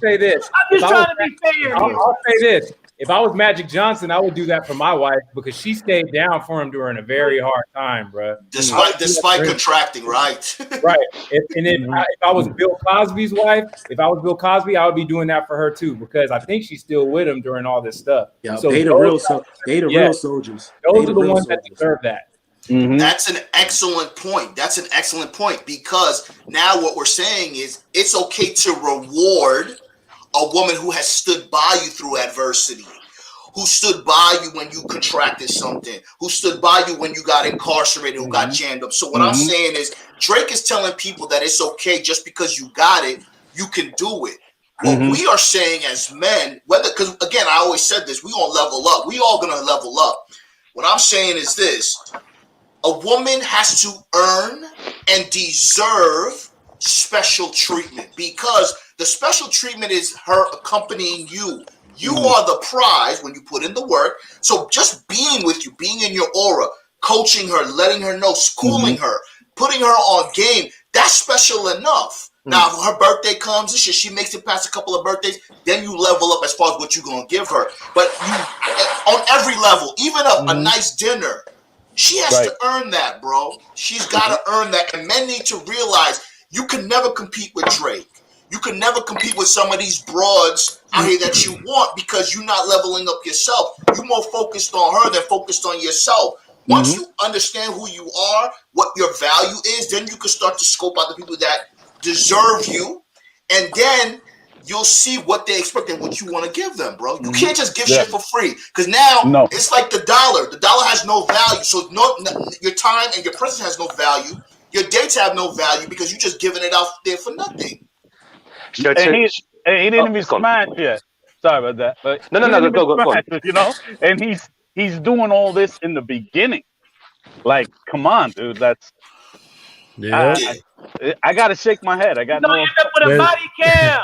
say this. I'm just trying to be fair. I'll say this. If I was Magic Johnson, I would do that for my wife because she stayed down for him during a very hard time, bro. Despite contracting, right? Right. If I was Bill Cosby's wife, if I was Bill Cosby, I would be doing that for her too because I think she's still with him during all this stuff. Yeah, so they the real soldiers. Those are the ones that deserve that. Mm-hmm. That's an excellent point. That's an excellent point because now what we're saying is it's okay to reward a woman who has stood by you through adversity, who stood by you when you contracted something, who stood by you when you got incarcerated, who got jammed up. So what I'm saying is Drake is telling people that it's okay just because you got it, you can do it. What we are saying as men, because again, I always said this, we gonna level up. We all gonna level up. What I'm saying is this: a woman has to earn and deserve special treatment because the special treatment is her accompanying you. You are the prize when you put in the work. So just being with you, being in your aura, coaching her, letting her know, schooling her, putting her on game, that's special enough. Now, if her birthday comes and she makes it past a couple of birthdays, then you level up as far as what you're going to give her. But you, on every level, even a nice dinner, she has to earn that, bro. She's got to earn that. And men need to realize you can never compete with Drake. You can never compete with some of these broads out here that you want because you're not leveling up yourself. You're more focused on her than focused on yourself. Once you understand who you are, what your value is, then you can start to scope out the people that deserve you. And then you'll see what they expect and what you want to give them, bro. You can't just give shit for free because now it's like the dollar. The dollar has no value. So your time and your presence has no value. Your dates have no value because you're just giving it out there for nothing. And he didn't even smash yet. Sorry about that. But No, go. You know, and he's doing all this in the beginning. Like, come on, dude. That's I gotta shake my head. I got no. End up with a body cam.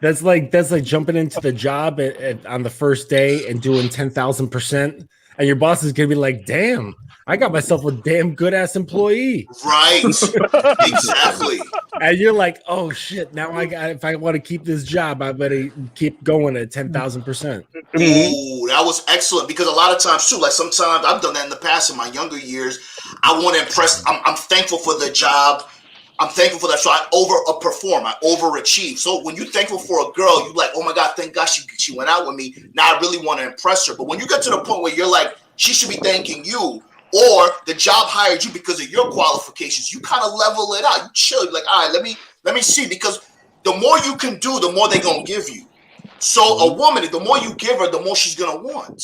That's like jumping into the job on the first day and doing 10,000%, and your boss is gonna be like, "Damn, I got myself a damn good ass employee." Right. Exactly. And you're like, "Oh shit! Now if I want to keep this job, I better keep going at 10,000%." Ooh, that was excellent because a lot of times too, like sometimes I've done that in the past in my younger years. I want to impress. I'm thankful for the job. I'm thankful for that. So I overperform. I overachieve. So when you're thankful for a girl, you're like, oh my God, thank God she went out with me. Now I really want to impress her. But when you get to the point where you're like, she should be thanking you, or the job hired you because of your qualifications, you kind of level it out. You chill. You're like, all right, let me see. Because the more you can do, the more they're going to give you. So a woman, the more you give her, the more she's going to want.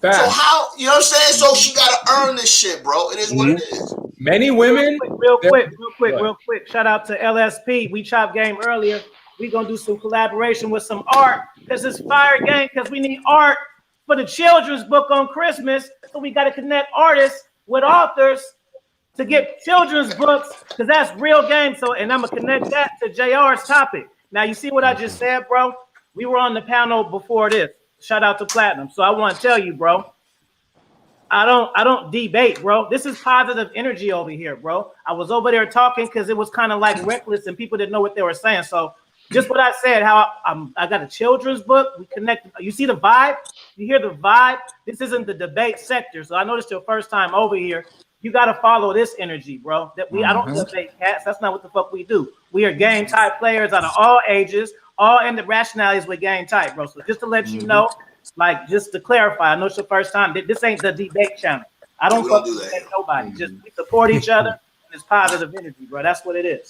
So how, you know what I'm saying? So she got to earn this shit, bro. It is what it is. Many women. Real quick. Shout out to LSP. We chopped game earlier. We gonna do some collaboration with some art because it's fire game because we need art for the children's book on Christmas. So we got to connect artists with authors to get children's books because that's real game. So, and I'm gonna connect that to JR's topic. Now you see what I just said, bro? we were on the panel before this. Shout out to Platinum. So I want to tell you, bro, I don't debate, bro. This is positive energy over here, bro. I was over there talking because it was kind of like reckless and people didn't know what they were saying. So just what I said, how I got a children's book. We connected. You see the vibe? You hear the vibe? This isn't the debate sector. So I noticed your first time over here. You got to follow this energy, bro. That I don't debate cats. That's not what the fuck we do. We are game type players out of all ages, all in the rationalities with game type, bro. So just to let you know, like just to clarify, I know it's your first time. This ain't the debate channel. I don't fuck with nobody. Just we support each other and it's positive energy, bro. That's what it is.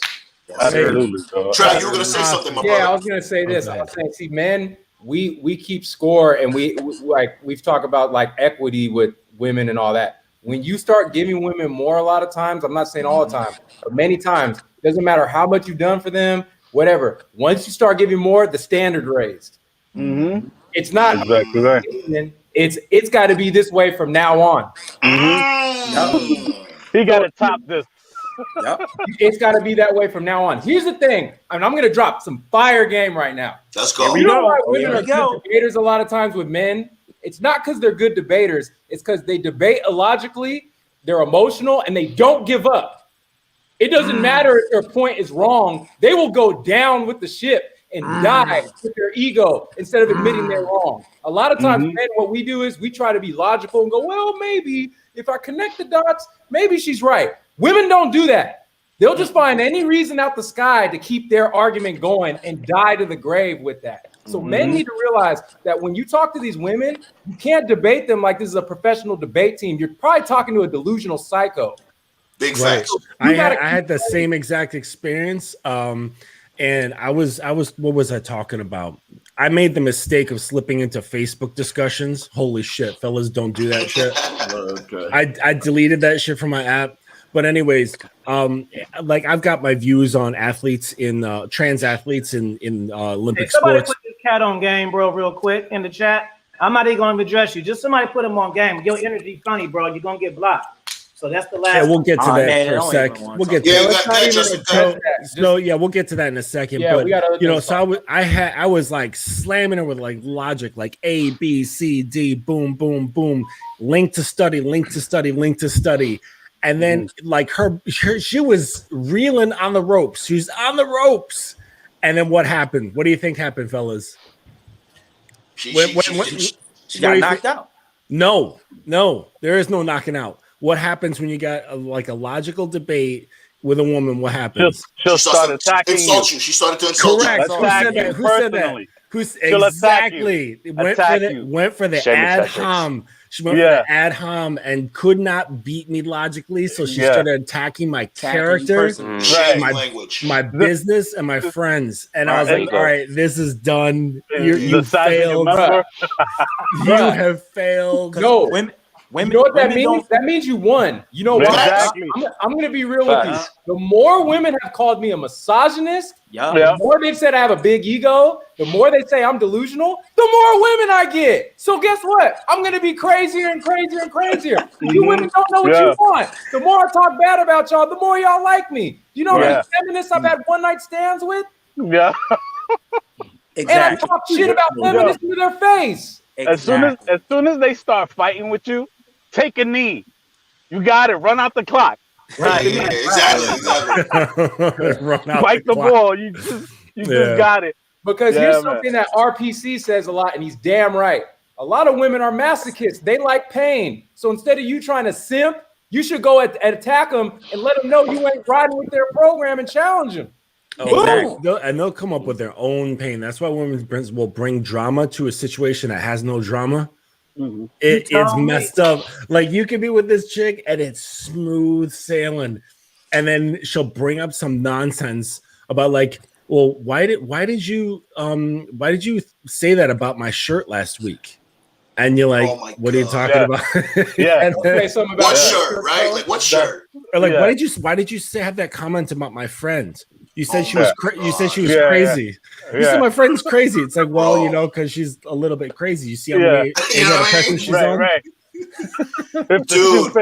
Absolutely. Trey, you were gonna say something, my brother. I was gonna say this. I was saying, see, men, we keep score, and we've talked about like equity with women and all that. When you start giving women more, a lot of times, I'm not saying all the time, but many times, doesn't matter how much you've done for them, whatever. Once you start giving more, the standard raised. It's not exactly right. It's got to be this way from now on. He got to top this. It's got to be that way from now on. Here's the thing. I'm going to drop some fire game right now. Let's go. You know why women are good debaters a lot of times with men? It's not because they're good debaters. It's because they debate illogically, they're emotional, and they don't give up. It doesn't matter if their point is wrong. They will go down with the ship and die with their ego instead of admitting they're wrong. A lot of times, men, what we do is we try to be logical and go, well, maybe if I connect the dots, maybe she's right. Women don't do that. They'll just find any reason out the sky to keep their argument going and die to the grave with that. So men need to realize that when you talk to these women, you can't debate them like this is a professional debate team. You're probably talking to a delusional psycho. Big facts. I had the same exact experience. And I was what was I talking about? I made the mistake of slipping into Facebook discussions. Holy shit, fellas, don't do that shit. Okay. I deleted that shit from my app. But anyways, like I've got my views on athletes in trans athletes in Olympic somebody sports. put this cat on game, bro, real quick in the chat. I'm not even going to address you. Just somebody put him on game. Your energy funny, bro. You're going to get blocked. So that's the last. Yeah, we'll get to that for a sec. We'll get to we'll get to that in a second. Yeah, but we got you know, so I was like slamming it with like logic, like A, B, C, D, boom, boom, boom, link to study, link to study, link to study. And then like she was reeling on the ropes. She was on the ropes. And then what happened? What do you think happened, fellas? She got knocked out. No, there is no knocking out. What happens when you got a logical debate with a woman? What happens? She'll start attacking you. She started to insult Correct. you. Who said that? Exactly. Went for the ad hom. She went for the ad hom and could not beat me logically, so she started attacking my character, my business, and my friends. And I was like, "All right, this is done. You failed. You have failed." No, women. You know what that means? That means you won. You know what? Exactly. I'm going to be real with you. The more women have called me a misogynist, the more they've said I have a big ego, the more they say I'm delusional, the more women I get. So guess what? I'm going to be crazier and crazier and crazier. You women don't know what you want. The more I talk bad about y'all, the more y'all like me. You know how many feminists I've had one night stands with? Yeah. Exactly. And I talk shit about feminists to their face. Exactly. As soon as they start fighting with you, take a knee. You got it. Run out the clock. Right. Exactly. Fight the ball. You just got it. Because here's something that RPC says a lot, and he's damn right. A lot of women are masochists. They like pain. So instead of you trying to simp, you should go and attack them and let them know you ain't riding with their program and challenge them. Exactly. They'll come up with their own pain. That's why women will bring drama to a situation that has no drama. It is messed up. Like you can be with this chick and it's smooth sailing, and then she'll bring up some nonsense about like, well, why did you say that about my shirt last week? And you're like, what are you talking about? Yeah. What shirt, right? Like what shirt? Or like, why did you have that comment about my friend? You said she was crazy. You said my friend's crazy. It's like, well, because she's a little bit crazy. You see how many antidepressants she's on? Right. Dude,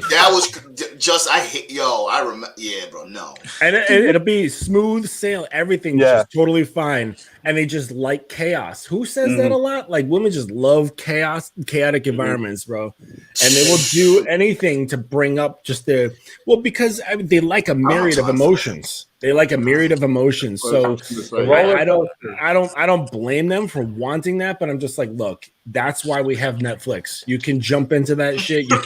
that was just I remember. Yeah, bro. No, and it'll be smooth sail. Everything's just totally fine, and they just like chaos. Who says that a lot? Like women just love chaotic environments, bro, and they will do anything to bring up just their because they like a myriad of emotions. They like a myriad of emotions. So I don't blame them for wanting that, but I'm just like, look, that's why we have Netflix. You can jump into that shit. You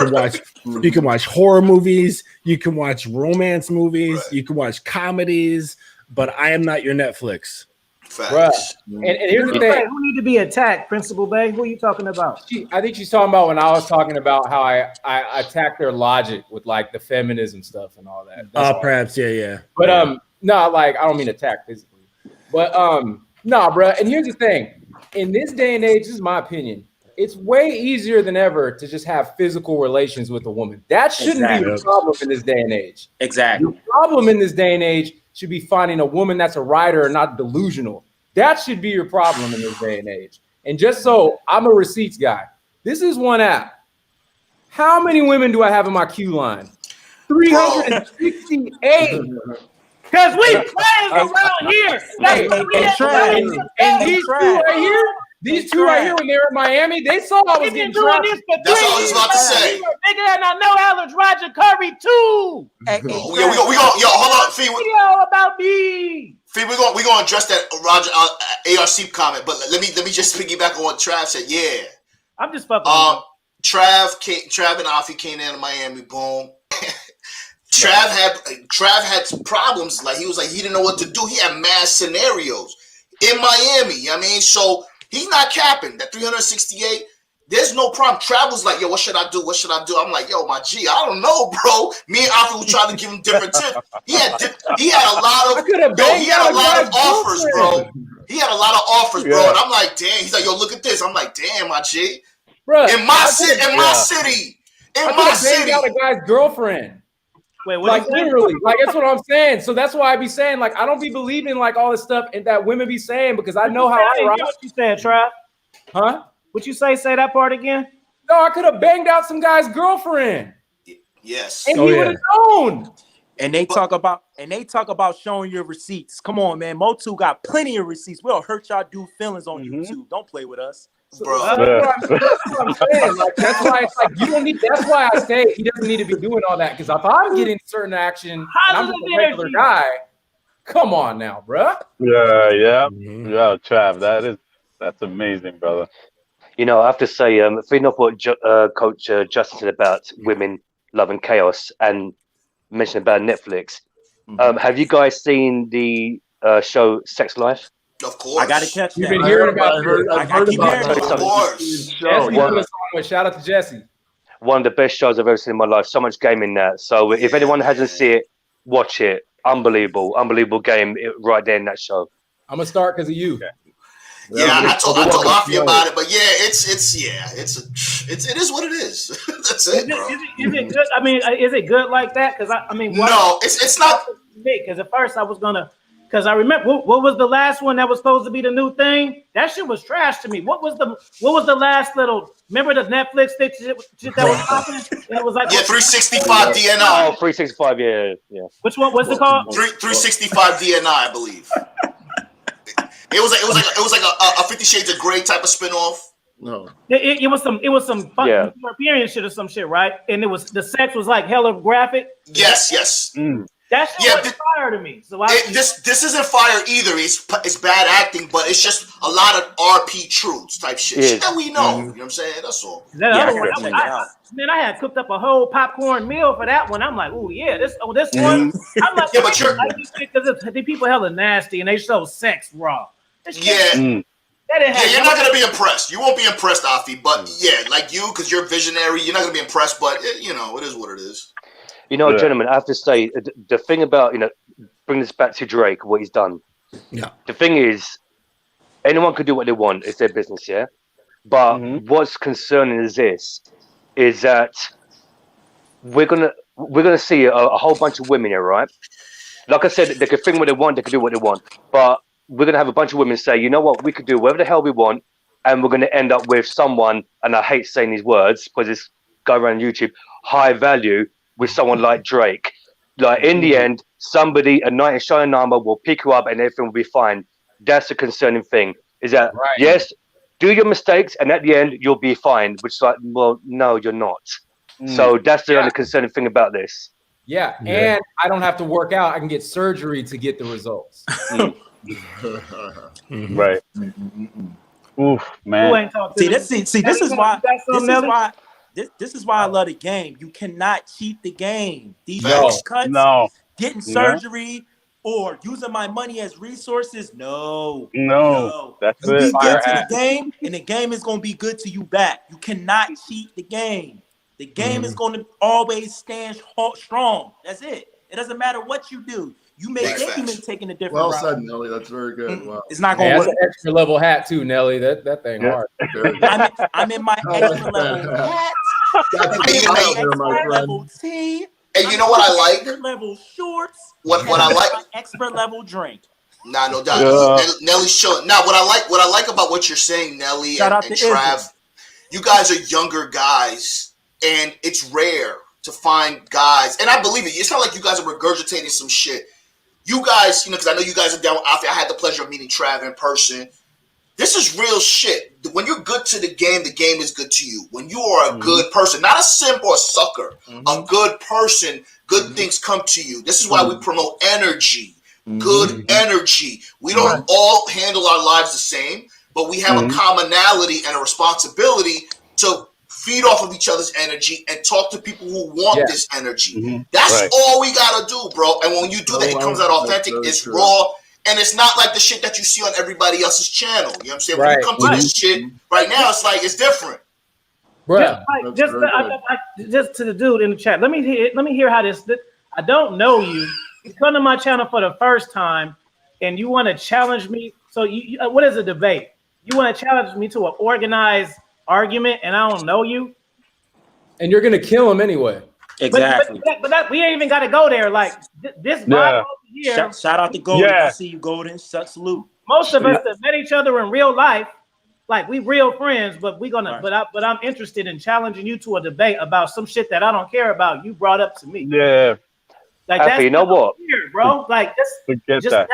can watch horror movies, you can watch romance movies, you can watch comedies, but I am not your Netflix. Facts. And here's the thing. Who need to be attacked, Principal Bay? Who are you talking about? I think she's talking about when I was talking about how I attacked their logic with like the feminism stuff and all that. Perhaps, yeah. But no, like I don't mean attack physically. But no, bro. And here's the thing. In this day and age, this is my opinion. It's way easier than ever to just have physical relations with a woman. That shouldn't be the problem in this day and age. Exactly. The problem in this day and age should be finding a woman that's a writer and not delusional. That should be your problem in this day and age. And just so I'm a receipts guy, this is one app. How many women do I have in my queue line? 368. Because we players around here. And these two right here, when they were in Miami, they saw I was getting doing this for 3 years. That's what I was about to say. Nigga, and I know Alex Roger Curry too. We gonna hold on, Fee. Video about me. Fee, we gonna address that Roger ARC comment, but let me just piggyback on what Trav said. Yeah, I'm just fucking. Trav and Afi came down to Miami. Boom. Trav had some problems. Like he was like he didn't know what to do. He had mass scenarios in Miami. I mean, so he's not capping that 368. There's no problem. Trav was like, yo, what should I do? What should I do? I'm like, yo, my G, I don't know, bro. Me and Afi were trying to give him different tips. He had a lot of offers, bro. He had a lot of offers, bro. And I'm like, damn. He's like, yo, look at this. I'm like, damn, my G. Bro, in my city. Out a guy's girlfriend. Wait, what? Like literally, like that's what I'm saying. So that's why I be saying, like, I don't be believing like all this stuff and that women be saying because I know how I rock. What you saying, Trav? Huh? What you say? Say that part again. No, I could have banged out some guy's girlfriend. Yes. And he would have known. And they talk about showing your receipts. Come on, man. Motu got plenty of receipts. We'll hurt y'all dude feelings on YouTube. Don't play with us. Bro. That's what I'm saying. Like, that's why it's like you don't need. That's why I say he doesn't need to be doing all that. Because if I'm getting certain action, and I'm just a regular guy. Come on now, bro. Yeah, Trav. That's amazing, brother. You know, I have to say, feeding off what Coach Justin said about women loving chaos and mentioned about Netflix. Have you guys seen the show Sex Life? Of course. I gotta catch that. You've been hearing about it. I've heard about it. Of course. Shout out to Jesse. One of the best shows I've ever seen in my life. So much game in that. So if anyone hasn't seen it, watch it. Unbelievable game right there in that show. I'm gonna start because of you. Yeah, I told Afi about it, but yeah, it is what it is. That's it, bro. Is it good? I mean, is it good like that? Because no, it's not. Because at first I was gonna, because I remember what was the last one that was supposed to be the new thing? That shit was trash to me. What was the last little? Remember the Netflix shit that was popping? And it was like 365 DNI. Oh, 365, yeah. Which one? What's it called? 365 DNI, I believe. It was like a 50 Shades of Grey type of spinoff. No, it was some fucking European shit or some shit, right? And it was the sex was like hella graphic. Yes. That shit was fire to me. So this isn't fire either. It's bad acting, but it's just a lot of RP truths type shit. Shit that we know. You know what I'm saying? That's all. Man, I had cooked up a whole popcorn meal for that one. I'm like, oh yeah, this one. I'm like, yeah, but because the people hella nasty and they show sex raw. Yeah, you're not gonna be impressed. You won't be impressed, Afi. But yeah, like you, because you're visionary, you're not gonna be impressed. But it is what it is. You know, gentlemen, I have to say the thing about bring this back to Drake, what he's done. Yeah. The thing is, anyone could do what they want. It's their business, yeah. But what's concerning is that we're gonna see a whole bunch of women here, right? Like I said, they can think what they want, they can do what they want, but we're going to have a bunch of women say, you know what, we could do whatever the hell we want, and we're going to end up with someone, and I hate saying these words because it's go around YouTube, high value with someone like Drake. Like in the end, somebody, a knight in shining armor will pick you up and everything will be fine. That's the concerning thing. Is that yes, do your mistakes, and at the end you'll be fine. Which is like, well, no, you're not. So that's the only concerning thing about this. Yeah, and I don't have to work out. I can get surgery to get the results. Right. Oof, man. Who ain't talking to me? See, this is why. Nelly? This is why I love the game. You cannot cheat the game. These cuts, getting surgery, or using my money as resources. No. That's you it. be good to the game, and the game is going to be good to you back. You cannot cheat the game. The game is going to always stand strong. That's it. It doesn't matter what you do. You may think you may taking a different route. Well said, Nelly. That's very good. Wow. It's not going to work. That's an extra level hat too, Nelly. That thing hard. I'm in my extra level hat. I'm in my extra level tee. And you know what I like? Expert level shorts. What I like? My expert level drink. Nah, no doubt. Nelly's chilling. Now, what I like about what you're saying, Nelly and Trav, you guys are younger guys, and it's rare to find guys. And I believe it. It's not like you guys are regurgitating some shit. You guys, because I know you guys are down with Afi. I had the pleasure of meeting Trav in person. This is real shit. When you're good to the game is good to you. When you are a good person, not a simp or a sucker, a good person, good things come to you. This is why we promote energy, good energy. We don't all handle our lives the same, but we have a commonality and a responsibility to feed off of each other's energy and talk to people who want this energy. That's all we gotta do, bro. And when you do that, it comes out authentic. It's raw. And it's not like the shit that you see on everybody else's channel. You know what I'm saying? When you come to this shit right now, it's like it's different. Just to the dude in the chat. Let me hear how this. I don't know you. You come to my channel for the first time, and you want to challenge me. So you what is a debate? You want to challenge me to an organized argument, and I don't know you. And you're gonna kill him anyway. Exactly. But we ain't even got to go there. Like this vibe over here. Shout out to Golden. I see you, Golden. Salute. Most of us that met each other in real life, like we real friends, but we gonna. But I'm interested in challenging you to a debate about some shit that I don't care about. You brought up to me. Yeah. Like that's you know what, weird, bro. Like that's kind of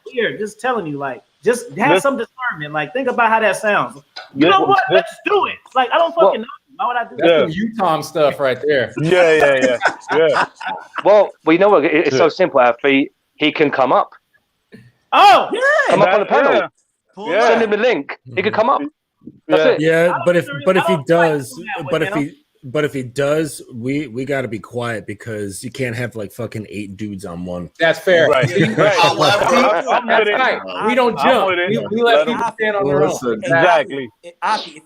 weird. Just telling you, like, just have some discernment. Like, think about how that sounds. You know what? Let's do it. Like, I don't fucking know. Why would I do that? That's some Utah stuff right there. Yeah. Well, you know what? It's so simple, Alfie. He can come up. Oh, yeah. Come up on the panel. Send him the link. He can come up. That's it. Yeah, but if he does, we got to be quiet because you can't have like fucking 8 dudes on one. That's fair. Right. That's right. We don't jump. We let people stand on their own. Exactly.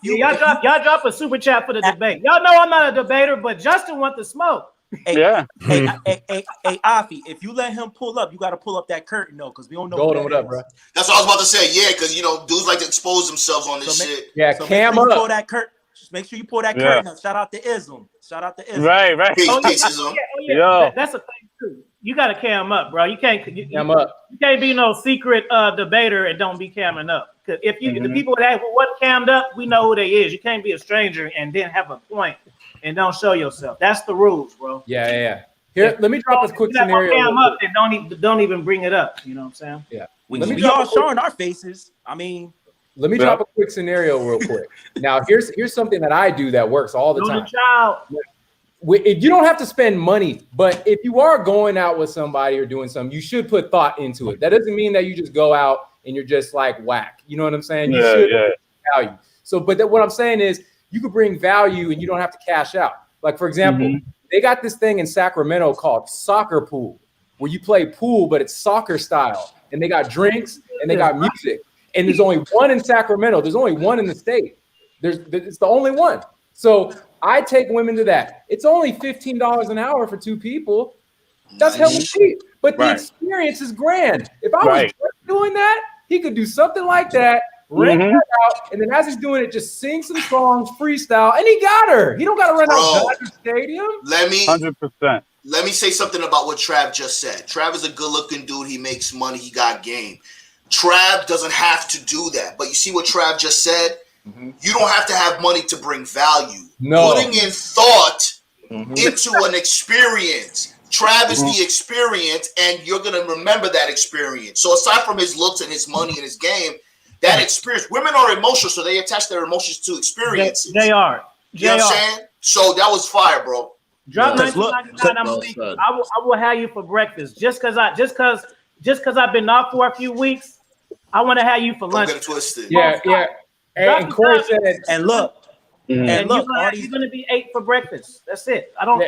Y'all drop a super chat for the debate. Y'all know I'm not a debater, but Justin wants the smoke. Hey, Afi, if you let him pull up, you got to pull up that curtain, though, because we don't know. Golden, what up, bro? That's what I was about to say. Yeah, because dudes like to expose themselves on this shit. Yeah, so cam up. Pull that curtain. Just make sure you pull that curtain up. Shout out to Islam. Right. That's a thing too. You got to cam up, bro. You can't cam up. You can't be no secret debater and don't be camming up. Because if the people that wasn't cammed up, we know who they is. You can't be a stranger and then have a point and don't show yourself. That's the rules, bro. Yeah. Here, let me drop a quick scenario. Cam up and don't even bring it up. You know what I'm saying? Yeah. We all showing our faces. I mean. Let me drop a quick scenario real quick. Now, here's something that I do that works all the time. You don't have to spend money, but if you are going out with somebody or doing something, you should put thought into it. That doesn't mean that you just go out and you're just like whack. You know what I'm saying? You should bring value. So, but what I'm saying is you could bring value and you don't have to cash out. Like, for example, they got this thing in Sacramento called soccer pool, where you play pool, but it's soccer style. And they got drinks and they got music. And there's only one in Sacramento. There's only one in the state. It's the only one. So I take women to that. It's only $15 an hour for 2 people. That's hella cheap. But the experience is grand. If I was doing that, he could do something like that, rent that out, and then as he's doing it, just sing some songs, freestyle, and he got her. He don't got to run out Dodger Stadium. 100%. Let me say something about what Trav just said. Trav is a good-looking dude. He makes money. He got game. Trav doesn't have to do that. But you see what Trav just said? You don't have to have money to bring value. No. Putting in thought into an experience. Trav is the experience, and you're going to remember that experience. So aside from his looks and his money and his game, that experience, women are emotional, so they attach their emotions to experiences. They are. You know what I'm saying? So that was fire, bro. Drop Yeah. 1999. I'm leaving. I will have you for breakfast. Just cause I've been off for a few weeks. I want to have you for lunch. Don't get it twisted. Yeah. And Corey said, and look, and look, you're gonna be 8 for breakfast. That's it. I don't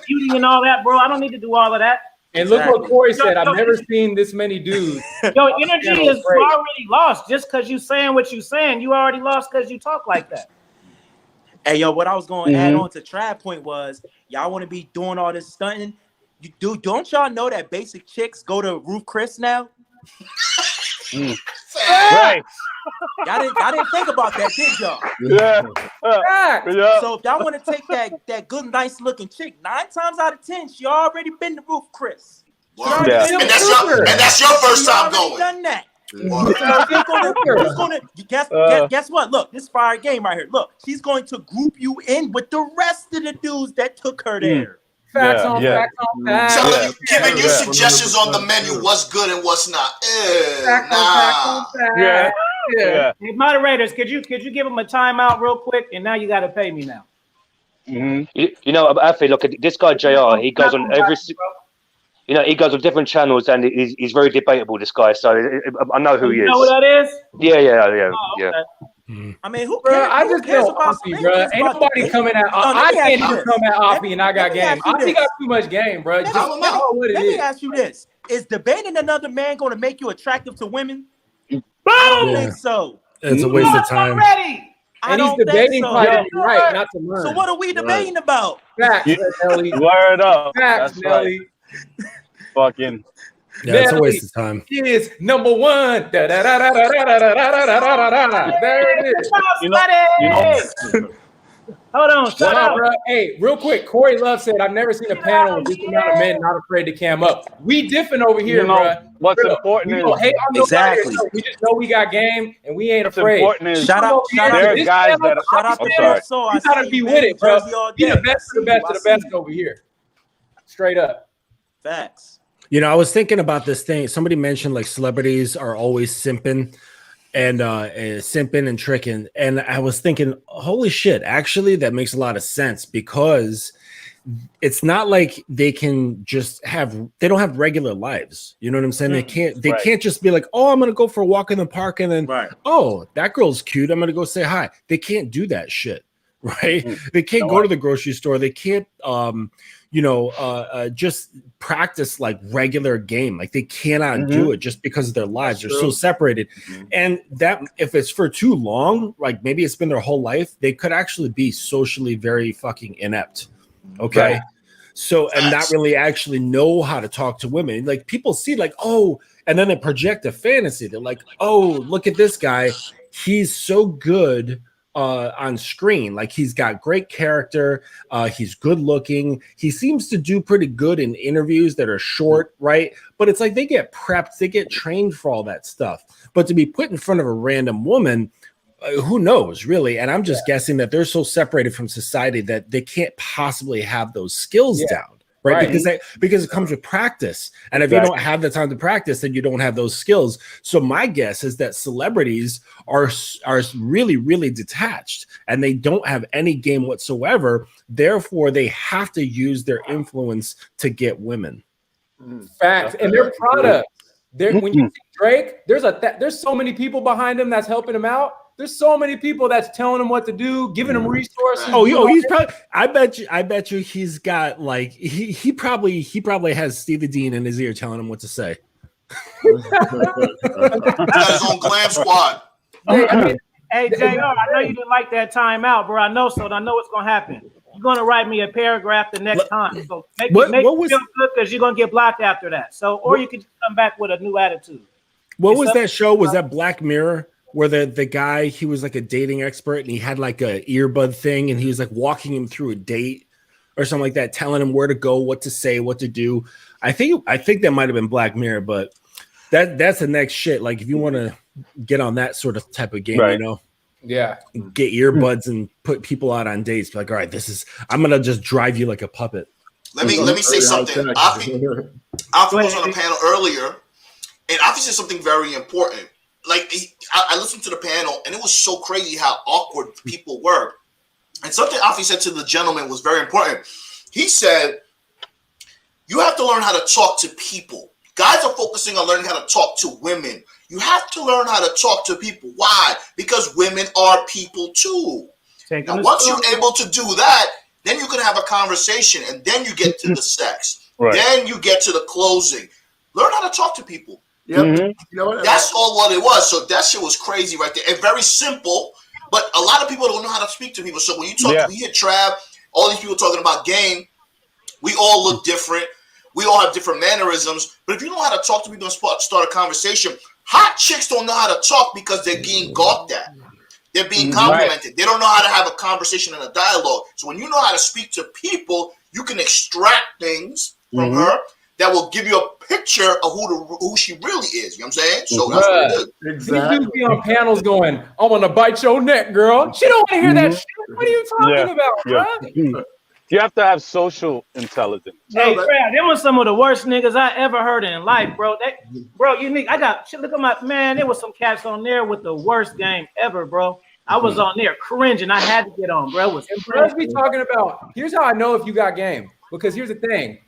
beauty and all that, bro. I don't need to do all of that. And look what Corey said. I've never seen this many dudes. Your energy is already lost just because you saying what you saying. You already lost because you talk like that. Hey, yo, what I was going to add on to Trav point was, y'all want to be doing all this stunting. Don't y'all know that basic chicks go to Ruth Chris now? Right. Y'all didn't think about that, did y'all? Yeah. So if y'all want to take that good, nice looking chick, 9 times out of 10, she already been to Ruth Chris. Wow. And that's your first time going. Done that. Wow. Guess what? Look, this fire game right here. Look, she's going to group you in with the rest of the dudes that took her there. Facts on facts. Giving you suggestions on the menu, what's good and what's not. Yeah. Hey, moderators, could you give them a timeout real quick? And now you got to pay me now. You know, I feel look at this guy JR. He goes on every. You know, he goes on different channels, and he's very debatable. This guy, so I know who he is. You know who that is? Yeah. I mean, who Bro, cares? I just feel Offie, bro. Ain't nobody coming at. I can't even come at Offie, and I got game. Offie got too much game, bro. Let me ask you this: is debating another man going to make you attractive to women? I don't think so. It's a waste of time. And he's debating fighting right, not to learn. So what are we debating about? Facts, Nelly. Word up. Facts, Nelly. Fucking. Yeah, it's a waste of time. Is number one. There it is. You know. Hold on. Shut up. Bro. Hey, real quick. Corey Love said, I've never seen a panel with this amount of men not afraid to cam up. We different over here, bro. What's important is exactly. We just know we got game and we ain't afraid. Shout out there's guys that I'm sorry. You gotta be with it, bro. Be the best of the best over here. Straight up. Facts. You know, I was thinking about this thing. Somebody mentioned like celebrities are always simping and tricking. And I was thinking, holy shit, actually, that makes a lot of sense because it's not like they can just they don't have regular lives. You know what I'm saying? They can't just be like, oh, I'm going to go for a walk in the park and then, oh, that girl's cute. I'm going to go say hi. They can't do that shit. Right. They can't go to the grocery store. They can't, just practice like regular game. Like they cannot do it just because of their lives. They're so separated. And that if it's for too long, like maybe it's been their whole life, they could actually be socially very fucking inept. Okay. Right. So, and not really actually know how to talk to women. Like people see like, oh, and then they project a fantasy. They're like, oh, look at this guy. He's so good on screen. Like he's got great character. He's good looking. He seems to do pretty good in interviews that are short, right? But it's like they get prepped, they get trained for all that stuff. But to be put in front of a random woman, who knows, really? And I'm just guessing that they're so separated from society that they can't possibly have those skills down. Right. Because it comes with practice. And if you don't have the time to practice, then you don't have those skills. So my guess is that celebrities are really, really detached and they don't have any game whatsoever. Therefore, they have to use their influence to get women. Facts. And their products. When you see Drake, there's so many people behind him that's helping him out. There's so many people that's telling him what to do, giving him resources. He's probably. I bet you he's got like he probably has Stevie Dean in his ear telling him what to say. Got his own glam squad. Hey, JR, I know you didn't like that timeout, bro. I know what's gonna happen. You're gonna write me a paragraph the next time. So make me feel good because you're gonna get blocked after that. So, or you could come back with a new attitude. What was that show? Was that Black Mirror? Where the guy, he was like a dating expert and he had like a earbud thing and he was like walking him through a date or something like that, telling him where to go, what to say, what to do. I think that might have been Black Mirror, but that's the next shit. Like if you want to get on that sort of type of game, you know. Yeah. Get earbuds and put people out on dates. Be like, all right, I'm gonna just drive you like a puppet. Let me say something. Afi was on a panel earlier, and Afi said something very important. Like I listened to the panel, and it was so crazy how awkward people were. And something Afi said to the gentleman was very important. He said, "You have to learn how to talk to people. Guys are focusing on learning how to talk to women. You have to learn how to talk to people. Why? Because women are people too. Now, once you're able to do that, then you can have a conversation, and then you get to the sex. Right. Then you get to the closing. Learn how to talk to people. Yep. You know what? That's all what it was. So that shit was crazy right there, and very simple. But a lot of people don't know how to speak to people. So when you talk, we hit Trav, all these people talking about game. We all look different. We all have different mannerisms. But if you know how to talk to people and start a conversation, hot chicks don't know how to talk because they're being gawked at. They're being complimented. They don't know how to have a conversation and a dialogue. So when you know how to speak to people, you can extract things from her that will give you a picture of who she really is. You know what I'm saying? So that's what it is. Exactly. These dudes be on panels going, I want to bite your neck, girl. She don't want to hear that shit. What are you talking about, bro? You have to have social intelligence. Hey, Brad, them was some of the worst niggas I ever heard in life, bro. Bro, Unique. Look at my man. There was some cats on there with the worst game ever, bro. I was on there cringing. I had to get on, bro. Let's be talking about. Here's how I know if you got game. Because here's the thing,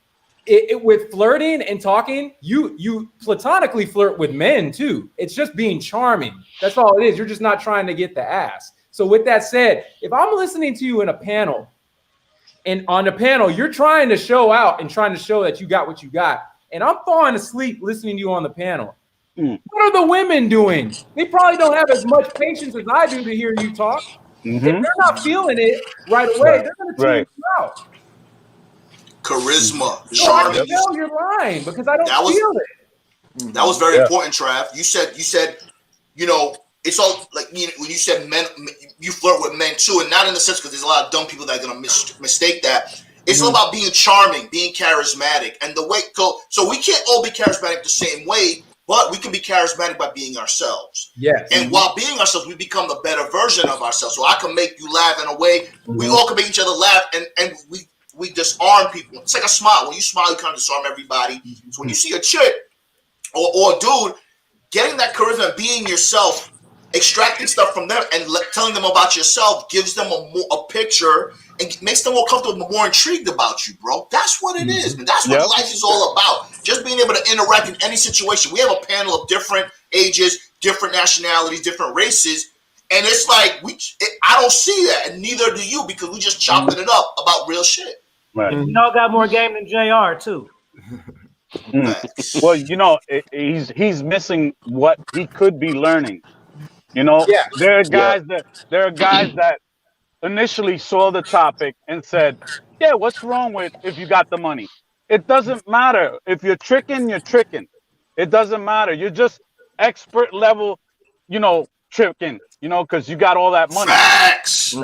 with flirting and talking, you platonically flirt with men too. It's just being charming. That's all it is. You're just not trying to get the ass. So with that said, if I'm listening to you in a panel. And on the panel, you're trying to show out and trying to show that you got what you got. And I'm falling asleep listening to you on the panel. What are the women doing? They probably don't have as much patience as I do to hear you talk. If they're not feeling it right away, they're going to tune you out. Charisma. So I can tell you're lying because I don't feel it. That was very important, Trav. You said, you know, it's all like when you said men, you flirt with men too, and not in the sense because there's a lot of dumb people that are gonna mistake that. It's all about being charming, being charismatic, and the way. So we can't all be charismatic the same way, but we can be charismatic by being ourselves. Yes. And while being ourselves, we become the better version of ourselves. So I can make you laugh in a way. We all can make each other laugh, and we disarm people. It's like a smile. When you smile, you kind of disarm everybody. So when you see a chick or a dude getting that charisma, being yourself. Extracting stuff from them and telling them about yourself gives them a picture and makes them more comfortable, more intrigued about you, bro. That's what it is. And that's what life is all about. Just being able to interact in any situation. We have a panel of different ages, different nationalities, different races. And it's like, I don't see that. And neither do you because we just chopping it up about real shit. Right. Y'all got more game than JR, too. Well, you know, he's missing what he could be learning. You know, there are guys that initially saw the topic and said, "Yeah, what's wrong with if you got the money? It doesn't matter if you're tricking, you're tricking. It doesn't matter. You're just expert level, you know, tricking. You know, because you got all that money." Facts.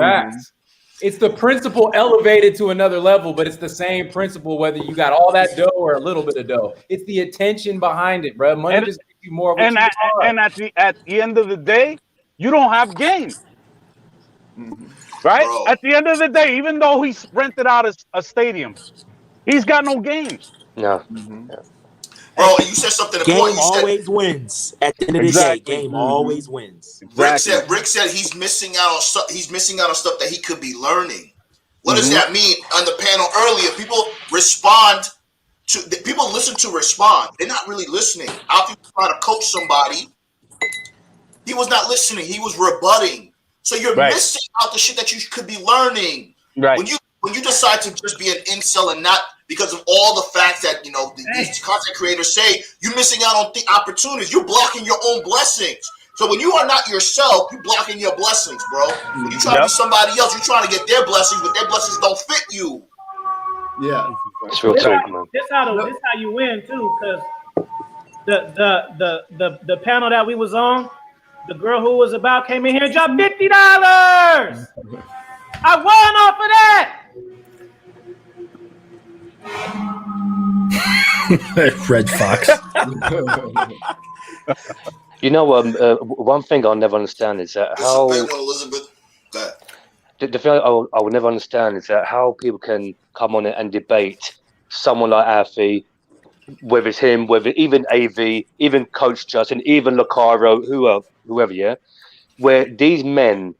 It's the principle elevated to another level, but it's the same principle whether you got all that dough or a little bit of dough. It's the attention behind it, bro. Money just makes you more of what you are. And at the end of the day, you don't have game. Right? Bro. At the end of the day, even though he's rented out a stadium, he's got no game. No. Bro, you said something important. Game always wins. At the end of the day, game always wins. Exactly. Rick said he's missing out on stuff. He's missing out on stuff that he could be learning. What does that mean? On the panel earlier, people listen to respond. They're not really listening. How people trying to coach somebody? He was not listening. He was rebutting. So you're missing out the shit that you could be learning. Right. When you decide to just be an incel and not because of all the facts that these content creators say, you're missing out on the opportunities. You're blocking your own blessings. So when you are not yourself, you're blocking your blessings, bro. When you try to be somebody else, you're trying to get their blessings, but their blessings don't fit you. Yeah. That's real talk, man. This how you win too, because the panel that we was on, the girl who was about came in here and dropped $50. I won off of that. Red Fox. You know, one thing I'll never understand is that how Elizabeth. the thing I will never understand is that how people can come on it and debate someone like Alfie, whether it's him, whether even AV, even Coach Justin, even Lacaro, whoever, yeah, where these men,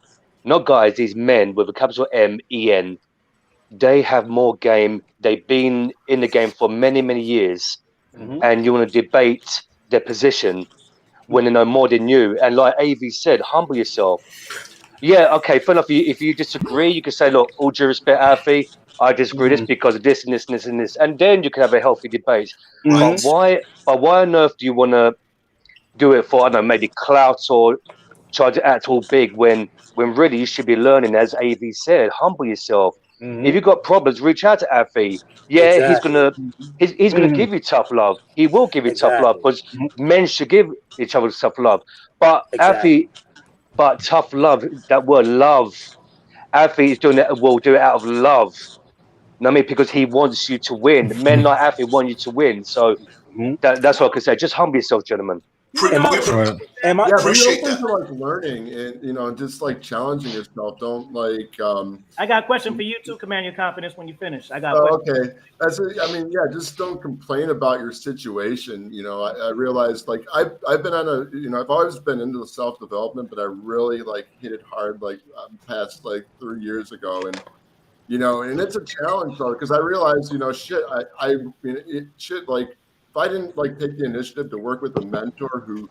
not guys, these men with a capital MEN, they have more game. They've been in the game for many, many years, and you want to debate their position when they know more than you. And like AV said, humble yourself. Yeah, okay, fair enough. If you disagree, you can say, look, all due respect, Alfie, I disagree this because of this and this and this and this. And then you can have a healthy debate. But why on earth do you want to do it for, I don't know, maybe clout or try to act all big when really you should be learning, as AV said, humble yourself. If you've got problems, reach out to Alfie. Yeah, Exactly. he's gonna give you tough love. He will give you tough love Exactly. because men should give each other tough love. But Exactly. Alfie, but tough love, that word love, Alfie is doing it, will do it out of love. You know what I mean? Because he wants you to win. Men like Alfie want you to win. So that's what I can say. Just humble yourself, gentlemen. And my, and my, Yeah, but you're open to like learning and just like challenging yourself. Don't like. I got a question for you too. Command your confidence when you finish. I got. Okay, just don't complain about your situation. I realized like I've been on I've always been into the self development, but I really like hit it hard like past like 3 years ago, and it's a challenge though because I realized like if I didn't like take the initiative to work with a mentor who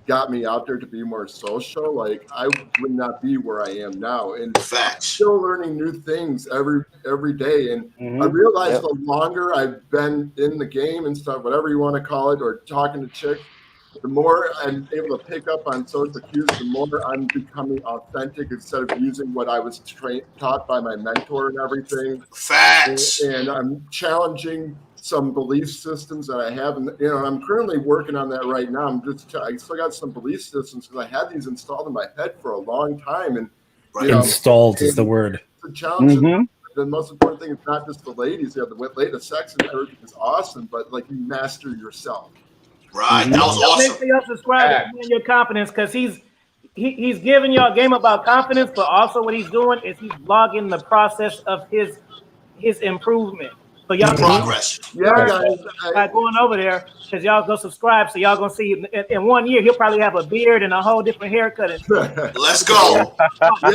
got me out there to be more social, like I would not be where I am now. And still learning new things every day. And I realized the longer I've been in the game and stuff, whatever you want to call it, or talking to chicks, the more I'm able to pick up on social cues, the more I'm becoming authentic instead of using what I was taught by my mentor and everything. And I'm challenging some belief systems that I have, and I'm currently working on that right now. I still got some belief systems because I had these installed in my head for a long time, and installed is the word. It's a challenge. The most important thing is not just the ladies. The latest sex and everything is awesome, but like you master yourself. Right, that was awesome. Make sure y'all subscribe to your confidence because he's giving y'all a game about confidence, but also what he's doing is he's vlogging the process of his improvement. So y'all progress. By going over there because y'all go subscribe, so y'all gonna see in 1 year he'll probably have a beard and a whole different haircut. Let's go. I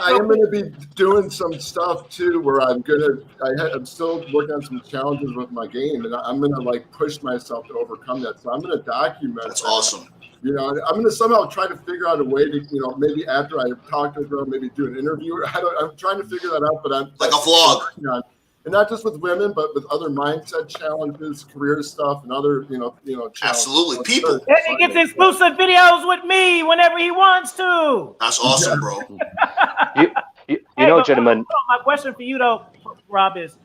am gonna be doing some stuff too, where I'm still working on some challenges with my game, and I'm gonna like push myself to overcome that. So I'm gonna document. That's awesome. I'm going to somehow try to figure out a way to, maybe after I talk to a girl, maybe do an interview. I'm trying to figure that out, but I'm like a vlog. And not just with women, but with other mindset challenges, career stuff, and other, challenges. Absolutely, people. And he gets exclusive videos with me whenever he wants to. That's awesome, bro. Gentlemen. My question for you, though, Rob, is,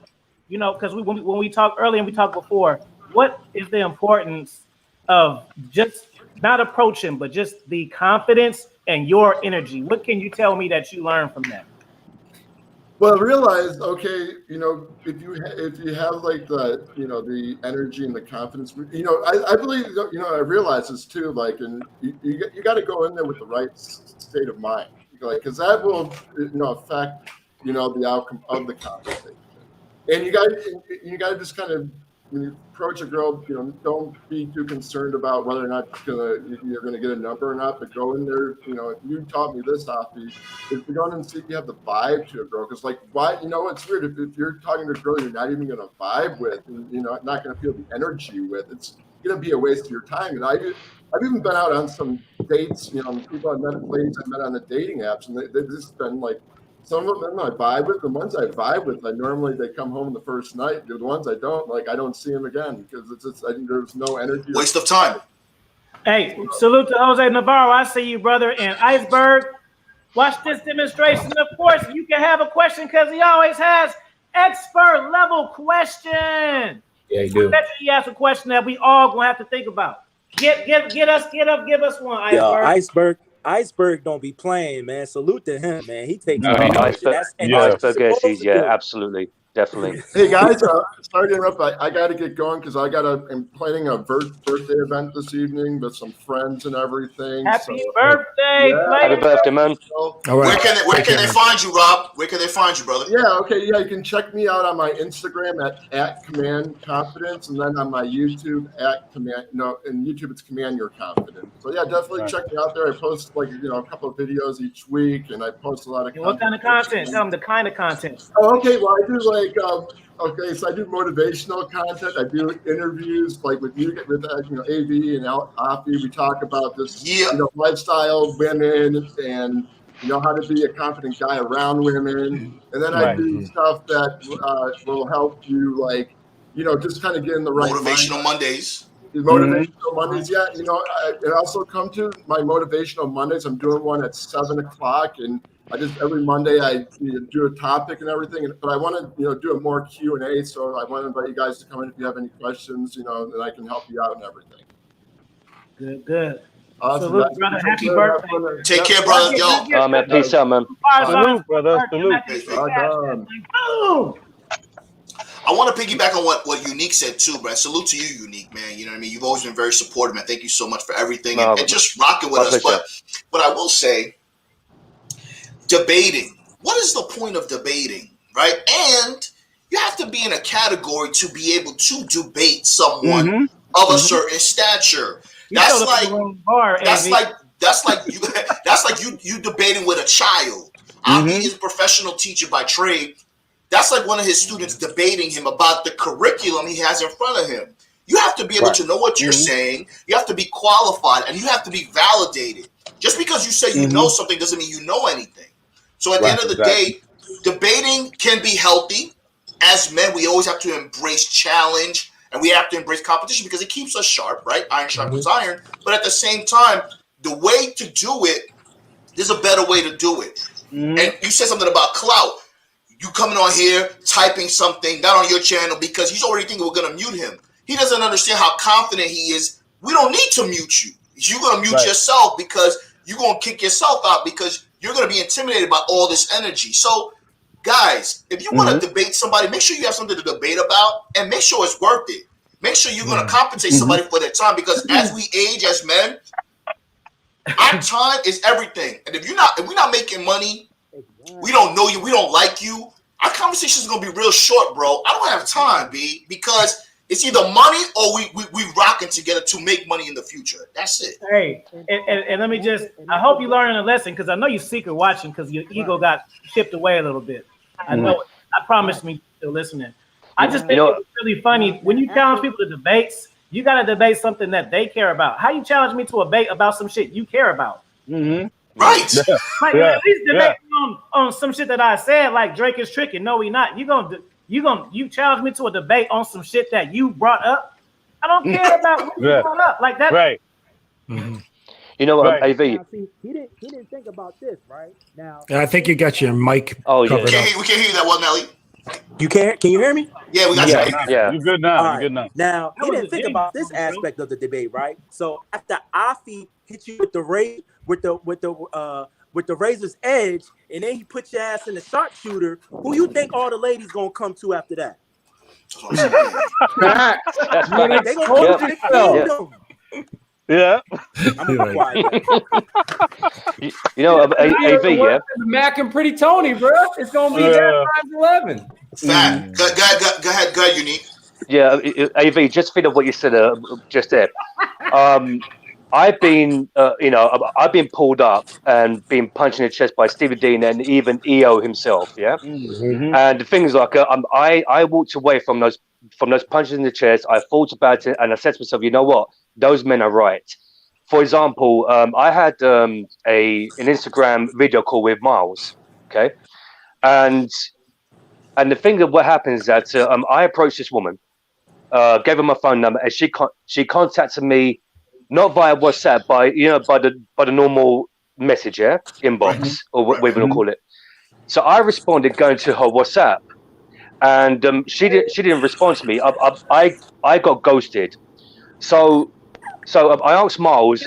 because when we talked earlier and we talked before, what is the importance of just not approaching, but just the confidence and your energy? What can you tell me that you learned from that? Well, realize, okay, if you have like the energy and the confidence, I believe, I realize this too, like, and you got to go in there with the right state of mind, like, because that will, affect, the outcome of the conversation. And you got to just kind of, when you approach a girl, don't be too concerned about whether or not you're gonna get a number or not. But go in there, you taught me this, Hoppy. If you go in and see if you have the vibe to a girl, because like, why? It's weird if you're talking to a girl you're not even gonna vibe with, and not gonna feel the energy with. It's gonna be a waste of your time. And I've even been out on some dates. People I met, ladies I met on the dating apps, and they've just been like. Some of them I vibe with. The ones I vibe with, normally they come home the first night. The ones I don't, like, I don't see them again because it's just there's no energy. Waste of time. Hey, salute to Jose Navarro. I see you, brother. And Iceberg, watch this demonstration. Of course, you can have a question because he always has expert level question. Yeah, he do. I bet you he has a question that we all gonna have to think about. Get up, give us one, Iceberg. Yo, Iceberg don't be playing, man. Salute to him, man. He takes Iceberg is, absolutely. Definitely. Hey guys, sorry to interrupt. I got to get going because I'm planning a birthday event this evening with some friends and everything. Happy birthday, Happy birthday, man. All right. Where can they find you, Rob? Where can they find you, brother? Yeah, okay, yeah, you can check me out on my Instagram at Command Confidence, and then on my YouTube at Command. No, in YouTube it's Command Your Confidence. So yeah, definitely check me out there. I post a couple of videos each week, and I post a lot of. What kind of content? Tell them the kind of content. Oh, okay. Well, I do so I do motivational content. I do interviews like with AV and Afi. We talk about this, lifestyle, women, and how to be a confident guy around women. And then I do stuff that will help you, just kind of get in the right Motivational Mondays. Motivational Mondays, yeah. And also come to my Motivational Mondays. I'm doing one at 7:00, and every Monday I do a topic and everything. But I want to do a more Q&A, so I want to invite you guys to come in if you have any questions, and I can help you out and everything. Good. Awesome. Salute, brother. Happy birthday. Take care, brother. Yo. Man, peace out, man. Salute, brother. Salute. Boom. I want to piggyback on what Unique said too, but salute to you, Unique, man. You know what I mean? You've always been very supportive, man. Thank you so much for everything and just rocking with us. But I will say, debating. What is the point of debating, right? And you have to be in a category to be able to debate someone of a certain stature. That's like you debating with a child. He is a professional teacher by trade. That's like one of his students debating him about the curriculum he has in front of him. You have to be able to know what you're saying. You have to be qualified, and you have to be validated. Just because you say you know something doesn't mean you know anything. So at the end of the day, debating can be healthy. As men, we always have to embrace challenge, and we have to embrace competition because it keeps us sharp, right? Iron sharpens iron. But at the same time, the way to do it, there's a better way to do it. And you said something about clout. You coming on here, typing something, not on your channel, because he's already thinking we're going to mute him. He doesn't understand how confident he is. We don't need to mute you. You're going to mute yourself because you're going to kick yourself out because you're going to be intimidated by all this energy. So, guys, if you want to debate somebody, make sure you have something to debate about and make sure it's worth it. Make sure you're going to compensate somebody for their time because as we age as men, our time is everything. And if we're not making money, we don't know you, we don't like you, our conversation is going to be real short, bro. I don't have time, B, because it's either money or we rocking together to make money in the future. That's it. Hey, and let me I hope you learned a lesson because I know you're secret watching because your ego got chipped away a little bit. I know it. I promise me you're still listening. I just think it's really funny. When you challenge people to debates, you got to debate something that they care about. How you challenge me to a debate about some shit you care about? Right. At least debate on some shit that I said, like Drake is tricking. No, he not. You challenge me to a debate on some shit that you brought up. I don't care about what you brought up. Like that. Right. You know what, AV? Now, see, he didn't think about this, right? Now, I think you got your mic. Oh, yeah. We can't hear you that well, Nelly. You can't? Can you hear me? Yeah, we got you. Yeah. You're good now. All right. You're good now. Now, he didn't think about this aspect of the debate, right? So after Afi hit you with the razor's edge, and then he put your ass in the sharpshooter, who you think all the ladies gonna come to after that? They gonna come to the kingdom. Yeah. I'm gonna be quiet. You know, AV, yeah. Mac and Pretty Tony, bro. It's gonna be that times 11. Fact. Go ahead, Unique. Yeah, AV. Just think of what you said just there. I've been, I've been pulled up and been punched in the chest by Stevie Dean and even EO himself. Yeah, and the thing is, like, I walked away from those punches in the chest. I thought about it and I said to myself, you know what? Those men are right. For example, I had an Instagram video call with Miles. Okay, and the thing that what happens is that I approached this woman, gave her my phone number, and she contacted me. Not via WhatsApp, by the normal message, inbox, or whatever you want to call it. So I responded going to her WhatsApp, and she didn't respond to me. I got ghosted. So I asked Miles,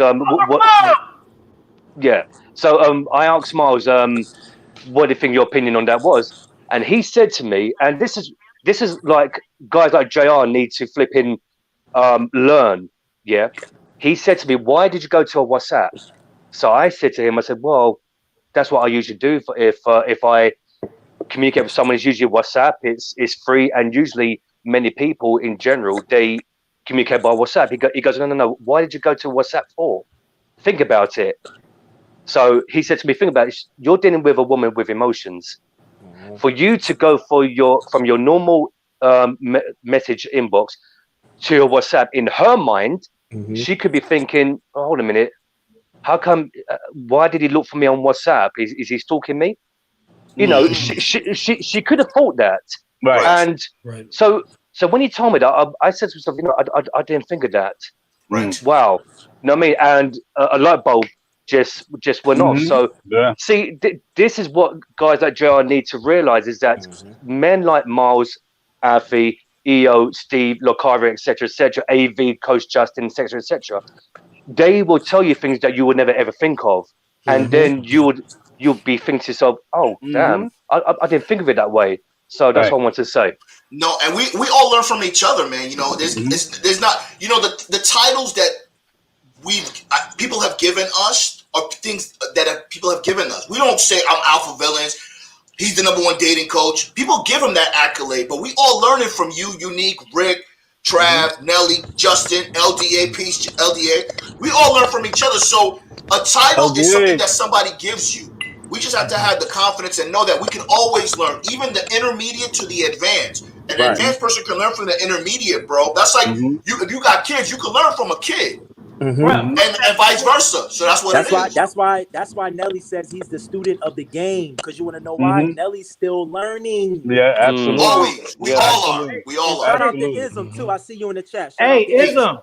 yeah. So I asked Miles, what do you think your opinion on that was? And he said to me, and this is like guys like JR need to flip in learn. Yeah. He said to me, why did you go to a WhatsApp? So I said to him, I said, well, that's what I usually do if I communicate with someone. It's usually WhatsApp. It's free, and usually many people in general they communicate by WhatsApp. He goes, no. Why did you go to WhatsApp for? Think about it. So he said to me, think about it. You're dealing with a woman with emotions. For you to go from your normal message inbox to your WhatsApp, in her mind, she could be thinking, oh, hold a minute. How come? Why did he look for me on WhatsApp? Is he stalking me? You know, she could have thought that, Right. And so when he told me that, I said to myself, you know, I didn't think of that. Right. Wow. You know what I mean? And a light bulb just went off. So see, this is what guys like JR need to realize, is that men like Miles, Alfie, EO, Steve, Locaria, etc., AV, Coach Justin, etc., they will tell you things that you would never ever think of, and then you'll be thinking to yourself, "Oh, damn, I didn't think of it that way." So that's what I want to say. No, and we all learn from each other, man. You know, there's not, you know, the titles that people have given us are things that people have given us. We don't say I'm Alpha Villains. He's the #1 dating coach. People give him that accolade, but we all learn it from you, Unique, Rick, Trav, Nelly, Justin, LDA, Peace, LDA. We all learn from each other. So a title is something that somebody gives you. We just have to have the confidence and know that we can always learn, even the intermediate to the advanced. An advanced person can learn from the intermediate, bro. That's like if you got kids, you can learn from a kid. And vice versa. So that's what it is. That's why Nelly says he's the student of the game, because you want to know why? Nelly's still learning. Yeah, absolutely. Always. We all are. We all are. Shout out to Ism too. I see you in the chat. Hey, Ism,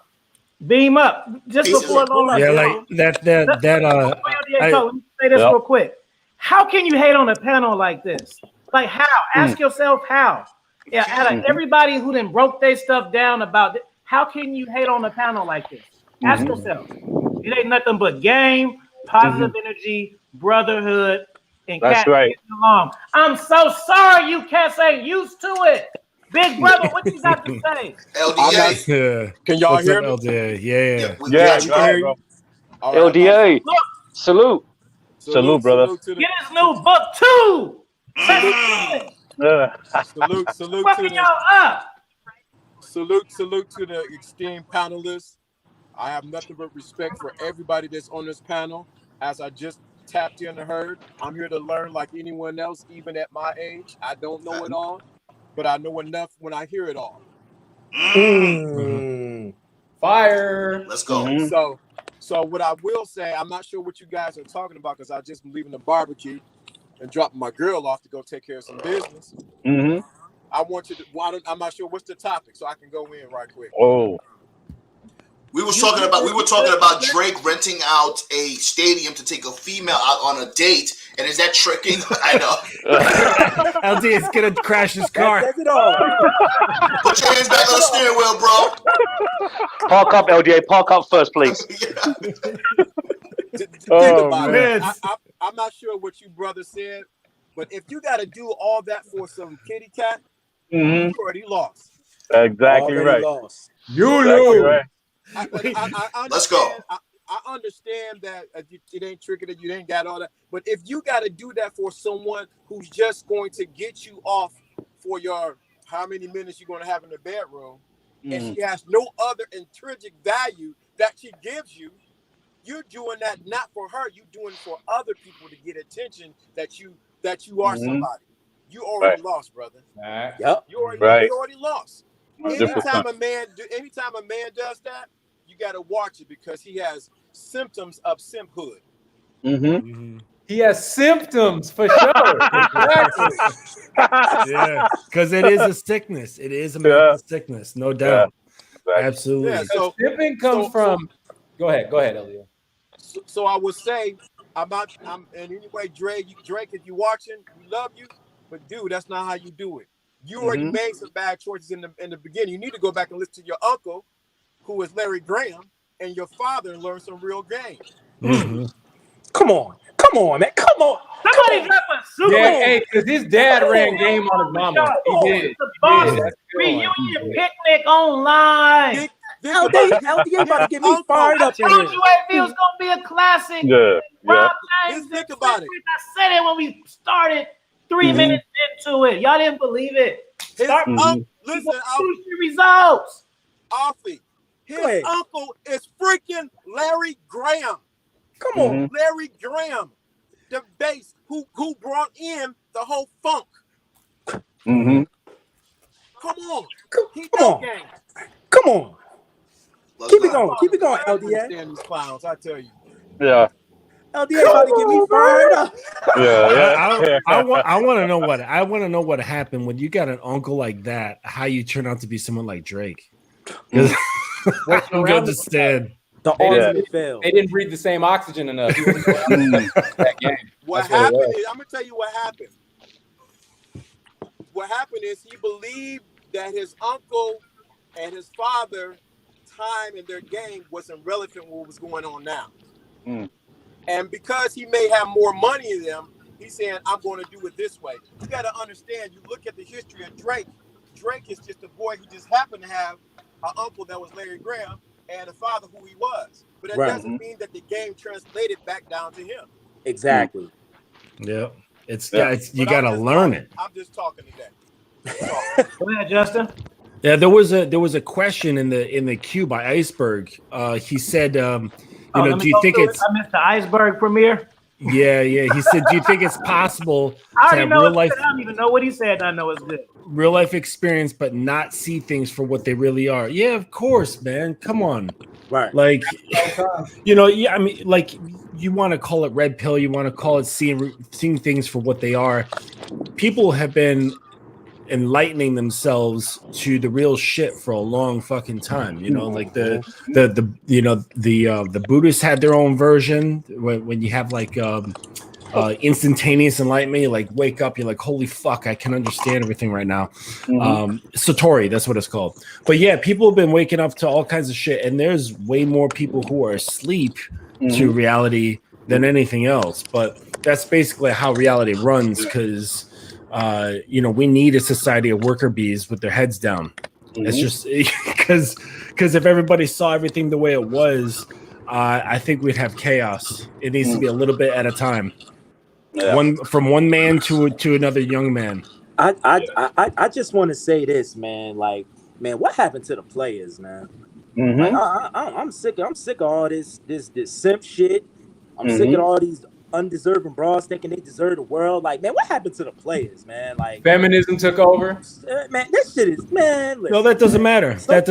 beam up. Just before long. Yeah, like that. Let me say this real quick. How can you hate on a panel like this? Like how? Ask yourself how. Yeah, out of everybody who then broke their stuff down about it, how can you hate on a panel like this? Ask yourself. It ain't nothing but game, positive energy, brotherhood, and cats getting along. I'm so sorry you cats ain't used to it. Big brother, what you got to say? LDA. Can y'all What's hear up, me? LDA? Yeah. We can hear you. All right, LDA. Salute. Salute, brother. Get his new book too. Salute to Fucking y'all up. Salute to the esteemed panelists. I have nothing but respect for everybody that's on this panel. As I just tapped in and heard, I'm here to learn like anyone else, even at my age. I don't know it all, but I know enough when I hear it all. Fire. Let's go. So what I will say, I'm not sure what you guys are talking about, because I just been leaving the barbecue and dropping my girl off to go take care of some business. I want you to. I'm not sure what's the topic, so I can go in right quick. We were talking about Drake renting out a stadium to take a female out on a date, and is that tricking? I know. LD is gonna crash his car. Put your hands back on the steering wheel, bro. Park up, LDA. Park up first, please. Think about it. I'm not sure what you brother said, but if you got to do all that for some kitty cat, you already lost. Exactly right. Lost. You lose. Right. Let's go. I understand that it ain't tricky, that you ain't got all that, but if you got to do that for someone who's just going to get you off for your how many minutes you're going to have in the bedroom, and she has no other intrinsic value that she gives you, you're doing that not for her. You're doing it for other people to get attention that you are somebody. You already lost, brother. Yep. You already lost. Anytime a man does that, you got to watch it, because he has symptoms of simphood. He has symptoms for sure. Exactly. Yeah, because it is a sickness. It is a mental sickness, no doubt. Absolutely. Yeah, so simping comes from. Go ahead, Elliot. So I would say, I'm and anyway, Drake, if you're watching, we love you, but dude, that's not how you do it. You already made some bad choices in the beginning. You need to go back and listen to your uncle, who is Larry Graham, and your father, and learn some real game. Come on. Come on, man. Come on. Somebody drop a super. Yeah, hey, because his dad ran game on his mama. He did. The boss That's a good reunion one. picnic online. LD about to get me fired I up in told here. you it was gonna be a classic. Yeah, Rob James, Think about it. I said it when we started 3 minutes into it. Y'all didn't believe it. Start Listen, results. Alfie, his uncle is freaking Larry Graham. Come on, Larry Graham, the bass who brought in the whole funk. Come on, come on. Come on. Keep it going. Keep it going, I don't LDA. understand these clowns, I tell you. Yeah. LDA about to get me fired up. I want to know what happened when you got an uncle like that. How you turn out to be someone like Drake? Because I don't understand. The ultimate fail. They didn't breathe the same oxygen enough. That game. What happened is, I'm gonna tell you what happened. What happened is he believed that his uncle and his father time in their game wasn't relevant with what was going on now. And because he may have more money than them, he's saying, I'm going to do it this way. You got to understand, you look at the history of Drake. Drake is just a boy who just happened to have an uncle that was Larry Graham and a father who he was. But that doesn't mean that the game translated back down to him. Exactly. Yeah. You got to learn it. I'm just talking today. Go ahead, Justin. Yeah, there was a question in the queue by Iceberg. He said, do you think it's? I missed the Iceberg premiere. Yeah. He said, do you think it's possible I to already have know real life? I don't even know what he said. And I know it's good. Real life experience, but not see things for what they really are. Yeah, of course, man. Come on. Right. Like, I mean, like, you want to call it red pill, you want to call it seeing things for what they are. People have been enlightening themselves to the real shit for a long fucking time. Like the Buddhists had their own version when you have like instantaneous enlightenment. You like wake up, you're like, holy fuck, I can understand everything right now. Satori, that's what it's called. But yeah, people have been waking up to all kinds of shit, and there's way more people who are asleep to reality than anything else. But that's basically how reality runs, because we need a society of worker bees with their heads down. It's just because if everybody saw everything the way it was, I think we'd have chaos. It needs to be a little bit at a time. From one man to another young man. I just want to say this, man. Like, man, what happened to the players, man? Like, I'm sick of all this simp shit. I'm sick of all these undeserving bras thinking they deserve the world. Like, man, what happened to the players, man? Like, feminism took over. Man, this shit is, man. Listen, no, that doesn't matter. That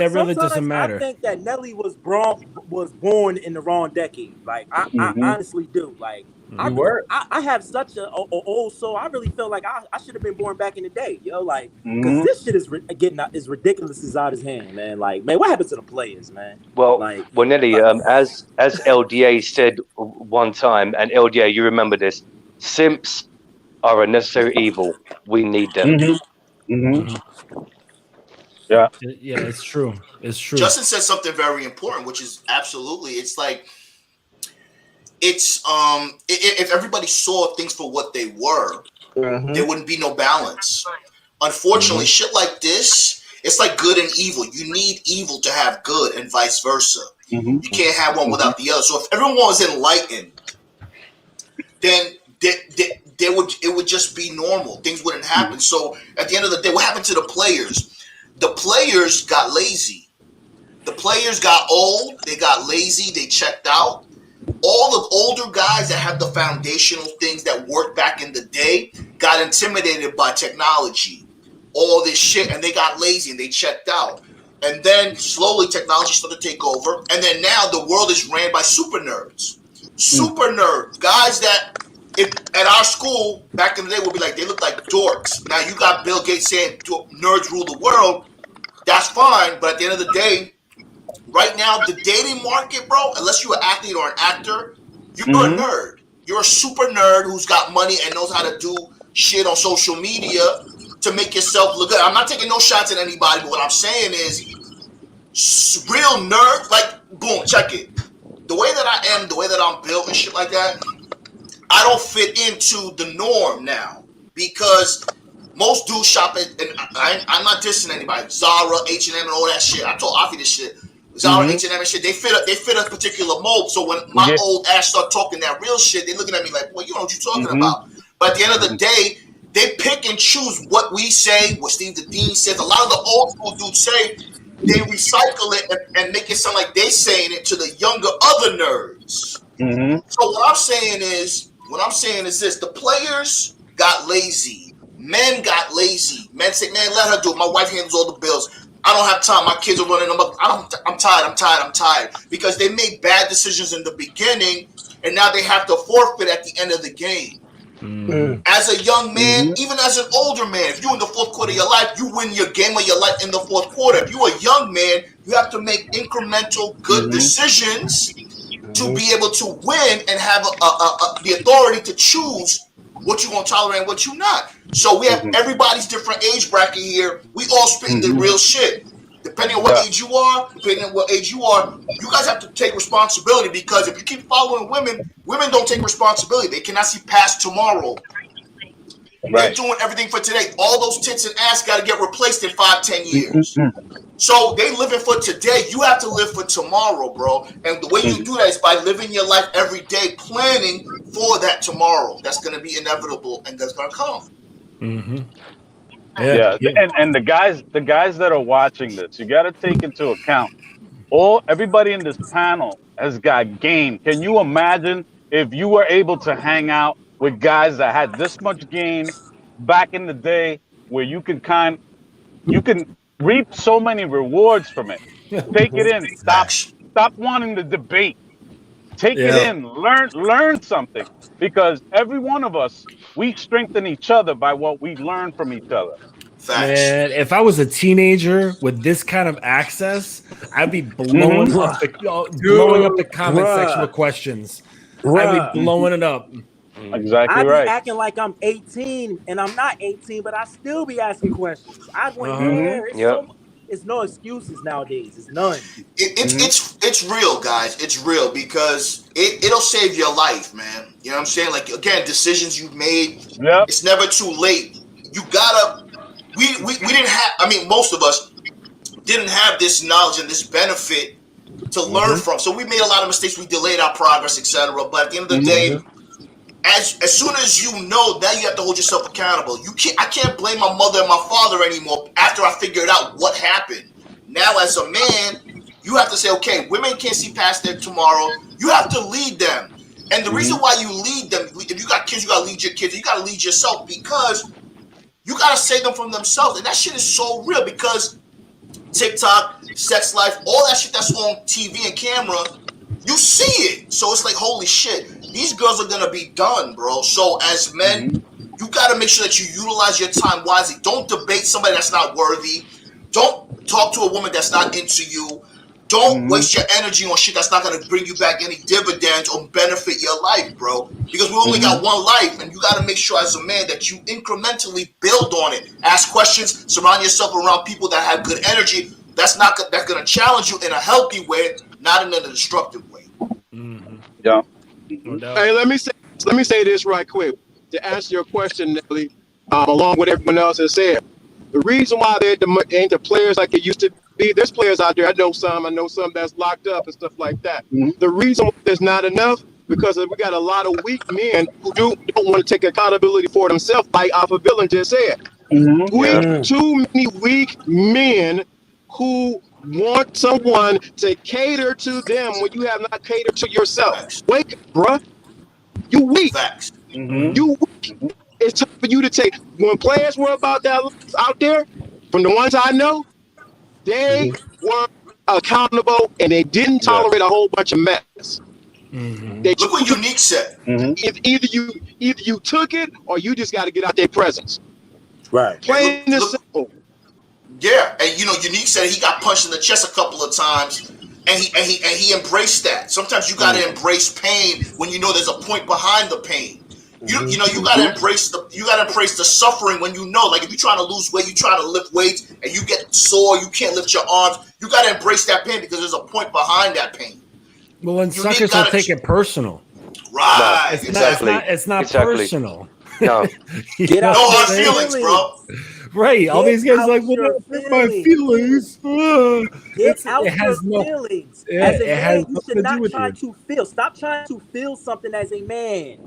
really doesn't matter. I think that Nelly was born in the wrong decade. Like, I honestly do. Like, I have such a old soul. I really feel like I should have been born back in the day, yo. Like, because this shit is getting as ridiculous as out his hand, man. Like, man, what happened to the players, man? Well, like, Nelly, as LDA said one time, and LDA, you remember this: simps are a necessary evil. We need them. Yeah, it's true. It's true. Justin said something very important, which is absolutely. It's like, if everybody saw things for what they were, there wouldn't be no balance. Unfortunately, shit like this, it's like good and evil. You need evil to have good, and vice versa. You can't have one without the other. So if everyone was enlightened, then it would just be normal. Things wouldn't happen. So at the end of the day, what happened to the players? The players got lazy. The players got old. They got lazy. They checked out. All the older guys that had the foundational things that worked back in the day got intimidated by technology, all this shit, and they got lazy and they checked out. And then slowly technology started to take over. And then now the world is ran by super nerds. Super nerds. Guys that at our school back in the day would be like, they look like dorks. Now you got Bill Gates saying nerds rule the world. That's fine. But at the end of the day, right now, the dating market, bro, unless you're an athlete or an actor, you're a nerd. You're a super nerd who's got money and knows how to do shit on social media to make yourself look good. I'm not taking no shots at anybody, but what I'm saying is, real nerd, like, boom, check it. the way that I am, the way that I'm built and shit like that, I don't fit into the norm now because most dudes shop at, and I'm not dissing anybody, Zara, H&M, and all that shit. I told Afi this shit. Zara, H&M, and shit. They fit a particular mold. So when my old ass start talking that real shit, they looking at me like, "Well, you know what you're talking about." But at the end of the day, they pick and choose what we say, what Steve the Dean says. A lot of the old school dudes say. They recycle it and make it sound like they saying it to the younger other nerds. So what I'm saying is this: the players got lazy, men got lazy. Men say, "Man, let her do it. My wife handles all the bills. I don't have time. My kids are running them up. I'm tired." Because they made bad decisions in the beginning, and now they have to forfeit at the end of the game. As a young man, even as an older man, if you're in the fourth quarter of your life, you win your game of your life in the fourth quarter. If you're a young man, you have to make incremental good decisions to be able to win and have the authority to choose what you're going to tolerate and what you're not. So we have everybody's different age bracket here. We all spitting the real shit. Depending on what age you are, you guys have to take responsibility because if you keep following women don't take responsibility. They cannot see past tomorrow. They're doing everything for today. All those tits and ass got to get replaced in 5-10 years. So they living for today. You have to live for tomorrow, bro. And the way you do that is by living your life every day, planning for that tomorrow. That's going to be inevitable and that's going to come. Yeah. And the guys that are watching this, you got to take into account everybody in this panel has got game. Can you imagine if you were able to hang out with guys that had this much game back in the day, where you can reap so many rewards from it? Take it in. Stop wanting to debate. Take it in. Learn something, because every one of us, we strengthen each other by what we learn from each other. Man, if I was a teenager with this kind of access, I'd be blowing up the comment section with questions. I'd be blowing it up. Exactly I be acting like I'm 18 and I'm not 18, but I still be asking questions. I want it's no excuses nowadays. It's none. It's real, guys. It's real because it'll save your life, man. You know what I'm saying? Like, again, decisions you've made. It's never too late. You gotta. We didn't have. I mean, most of us didn't have this knowledge and this benefit to learn from. So we made a lot of mistakes. We delayed our progress, etc. But at the end of the day, as soon as you know, now you have to hold yourself accountable. I can't blame my mother and my father anymore after I figured out what happened. Now, as a man, you have to say, okay, women can't see past their tomorrow. You have to lead them. And the reason why you lead them, if you got kids, you got to lead your kids. You got to lead yourself because you got to save them from themselves. And that shit is so real because TikTok, sex life, all that shit that's on TV and camera, you see it. So it's like, holy shit, these girls are going to be done, bro. So as men, you got to make sure that you utilize your time wisely. Don't debate somebody that's not worthy. Don't talk to a woman that's not into you. Don't waste your energy on shit that's not going to bring you back any dividends or benefit your life, bro. Because we only got one life, and you got to make sure as a man that you incrementally build on it. Ask questions, surround yourself around people that have good energy. That's going to challenge you in a healthy way, not in a destructive way. Yeah. Hey, let me say this right quick to answer your question, Nelly. Along with everyone else has said, the reason why there ain't the players like it used to be. There's players out there. I know some that's locked up and stuff like that. The reason there's not enough because we got a lot of weak men who don't want to take accountability for themselves, like Alpha Villain just said. Too many weak men who want someone to cater to them when you have not catered to yourself. Wake up, bruh. You weak. You weak. It's time for you to take. When players were about that out there, from the ones I know, they were accountable and they didn't tolerate a whole bunch of mess. Look what Unique said. Either you took it or you just got to get out their presence. Right. Plain and simple. Yeah, and Unique said he got punched in the chest a couple of times, and he embraced that. Sometimes you got to embrace pain when you know there's a point behind the pain. You got to embrace the suffering when you know, like if you're trying to lose weight, you're trying to lift weights, and you get sore, you can't lift your arms. You got to embrace that pain because there's a point behind that pain. Well, and suckers will take it personal. Right. It's exactly. It's not Exactly. personal. No. Get No out hard your feelings, bro. Right. All Get these guys out like, well, your don't hurt my feelings. Get It out your has no. feelings. Yeah, As a it has man, you nothing should to do not with try you. to feel. Stop trying to feel something as a man.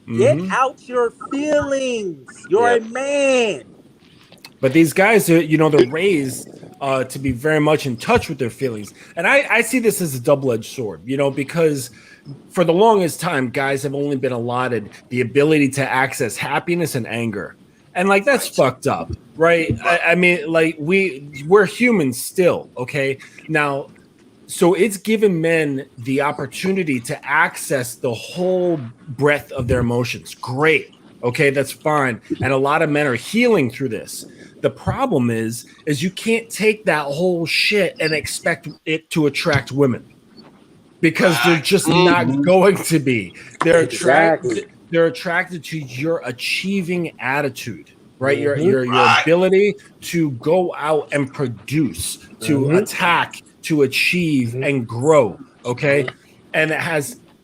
Get Mhm. out your feelings. You're Yeah. a man. But these guys are, they're raised to be very much in touch with their feelings. And I see this as a double-edged sword, because for the longest time, guys have only been allotted the ability to access happiness and anger. And like, that's fucked up, right? I mean, like we're humans still, okay? Now, so it's given men the opportunity to access the whole breadth of their emotions. Great. Okay, that's fine. And a lot of men are healing through this. The problem is you can't take that whole shit and expect it to attract women, because they're just not going to be. They're attracted to your achieving attitude, right? Your ability to go out and produce, to attack, to achieve and grow. Okay.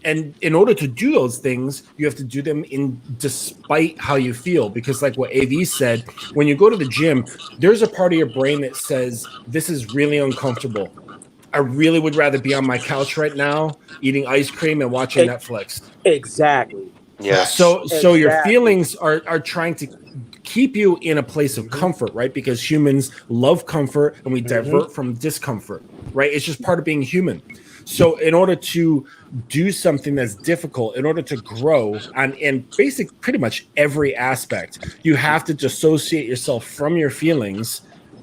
And in order to do those things, you have to do them in despite how you feel, because like what AV said, when you go to the gym, there's a part of your brain that says, this is really uncomfortable. I really would rather be on my couch right now eating ice cream and watching Netflix. Exactly. Yeah. So your feelings are trying to keep you in a place of comfort, right? Because humans love comfort and we divert from discomfort, right? It's just part of being human. So in order to do something that's difficult, in order to grow in pretty much every aspect, you have to dissociate yourself from your feelings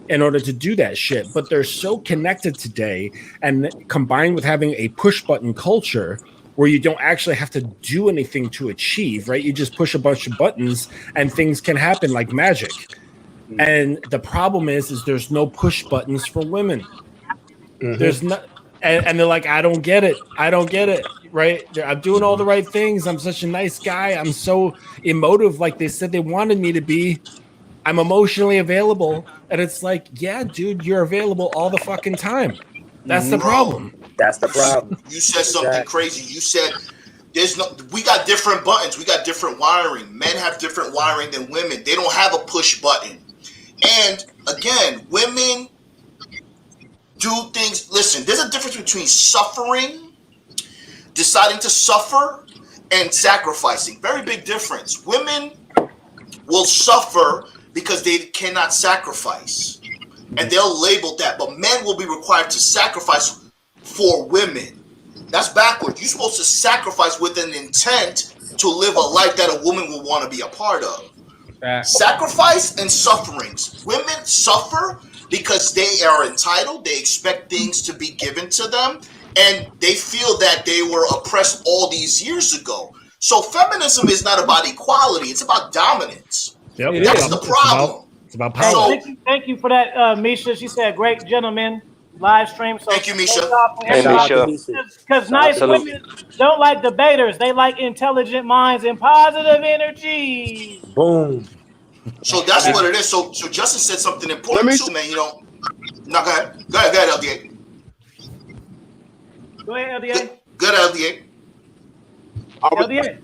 in order to do that shit. But they're so connected today, and combined with having a push button culture where you don't actually have to do anything to achieve, right? You just push a bunch of buttons and things can happen like magic. And the problem is there's no push buttons for women. There's not, and they're like, I don't get it, right? I'm doing all the right things. I'm such a nice guy. I'm so emotive, like they said they wanted me to be. I'm emotionally available. And it's like, yeah, dude, you're available all the fucking time. That's the problem. That's the problem. You said something crazy. You said we got different buttons. We got different wiring. Men have different wiring than women. They don't have a push button. And again, women do things. Listen, there's a difference between suffering, deciding to suffer, and sacrificing. Very big difference. Women will suffer because they cannot sacrifice, and they'll label that. But men will be required to sacrifice for women. That's backwards. You're supposed to sacrifice with an intent to live a life that a woman will want to be a part of. Sacrifice and sufferings. Women suffer because they are entitled. They expect things to be given to them, and they feel that they were oppressed all these years ago. So feminism is not about equality. It's about dominance. Yep. That's the problem. It's about power. Thank you for that, Misha. She said, great gentleman live stream. So thank you, Misha. Hey, Misha. Because nice women don't like debaters. They like intelligent minds and positive energy. Boom. So that's what it is. So Justin said something important too, man. No, go ahead. Go ahead, LDA. Go ahead, LDA. Good, LDA.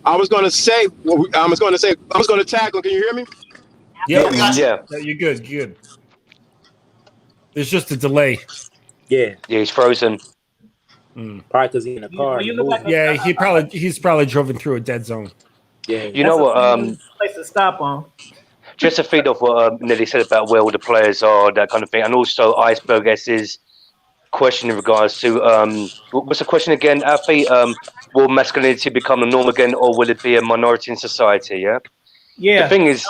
I was going to say, I was going to tackle. Can you hear me? Yeah. You're good. There's just a delay. Yeah, he's frozen. Probably because he's in a car. He's probably driven through a dead zone. Yeah, you know what? Place to stop on. Just to feed off what Nelly said about where all the players are, that kind of thing, and also Iceberg S's question in regards to what's the question again, Alfie? Will masculinity become the norm again, or will it be a minority in society? Yeah. The thing is,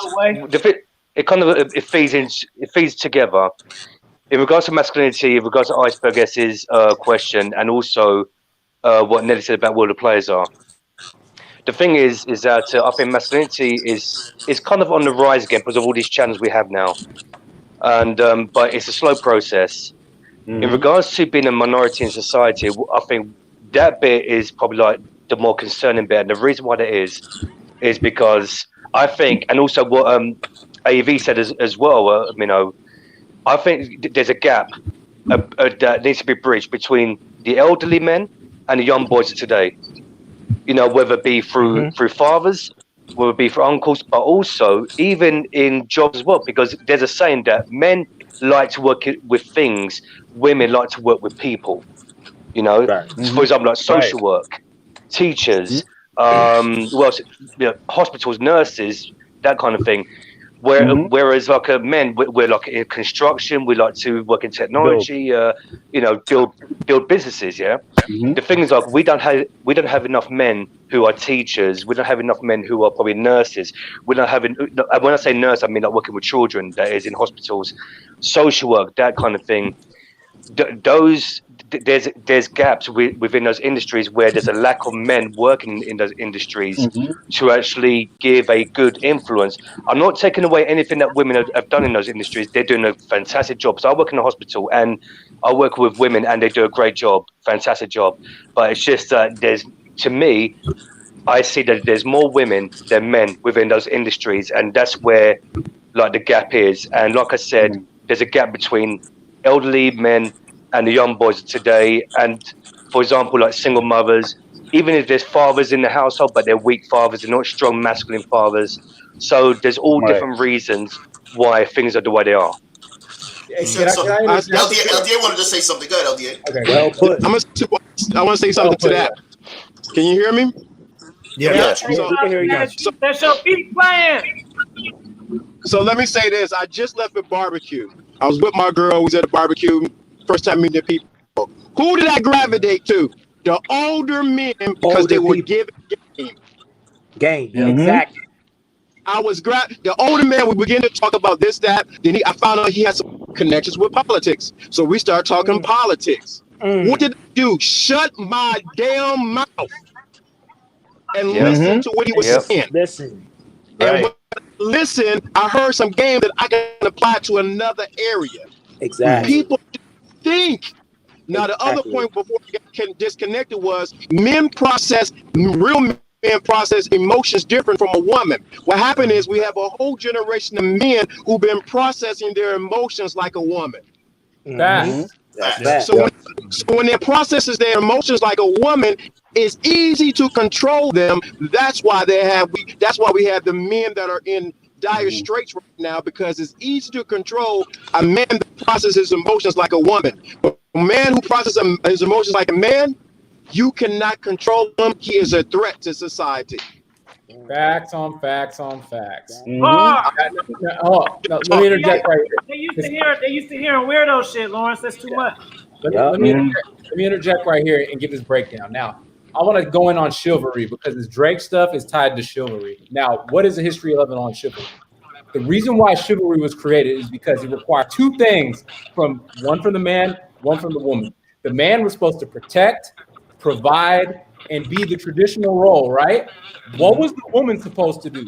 it feeds together. In regards to masculinity, in regards to Iceberg S's question, and also what Nelly said about where the players are. The thing is that I think masculinity is kind of on the rise again because of all these channels we have now, and but it's a slow process. In regards to being a minority in society, I think that bit is probably like the more concerning bit, and the reason why that is because I think, and also what AV said as well, I think there's a gap that needs to be bridged between the elderly men and the young boys of today. You know, whether it be through fathers, whether it be for uncles, but also even in jobs as well, because there's a saying that men like to work with things, women like to work with people. You know, so for example, like social work, teachers, hospitals, nurses, that kind of thing. Whereas like men, we're like in construction, we like to work in technology, build businesses. Yeah. The thing is, like, we don't have enough men who are teachers. We don't have enough men who are probably nurses. We don't have. When I say nurse, I mean like working with children. That is in hospitals, social work, that kind of thing. There's gaps within those industries where there's a lack of men working in those industries to actually give a good influence. I'm not taking away anything that women have done in those industries. They're doing a fantastic job. So I work in a hospital and I work with women and they do a great job, fantastic job. But it's just to me, I see that there's more women than men within those industries, and that's where like the gap is. And like I said, there's a gap between elderly men and the young boys today. And for example, like single mothers, even if there's fathers in the household, but they're weak fathers, they're not strong masculine fathers. So there's all different reasons why things are the way they are. LDA wanted to say something. Go ahead, LDA. Okay, well put. I want to say something to that. Can you hear me? Yeah. That's your beat playing. So let me say this. I just left a barbecue. I was with my girl. We was at a barbecue. First time meeting the people. Who did I gravitate to? The older men, because they were giving game. Exactly. I was the older man. We began to talk about this, that. Then I found out he had some connections with politics. So we started talking politics. What did I do? Shut my damn mouth and listen to what he was saying. Listen. And when I listen, I heard some game that I can apply to another area. Exactly. People think. Now, the other point before we get disconnected was real men process emotions different from a woman. What happened is we have a whole generation of men who've been processing their emotions like a woman. So when they processes their emotions like a woman, it's easy to control them. That's why we have the men that are in dire straits right now, because it's easy to control a man that processes emotions like a woman. But a man who processes his emotions like a man, you cannot control him. He is a threat to society. Facts on facts on facts. Let me interject right here. They used to hearing weirdo shit, Lawrence. That's too much. Let me interject right here and give this breakdown. Now, I want to go in on chivalry because this Drake stuff is tied to chivalry. Now, what is the history of it on chivalry? The reason why chivalry was created is because it required two things one from the man, one from the woman. The man was supposed to protect, provide, and be the traditional role, right? What was the woman supposed to do?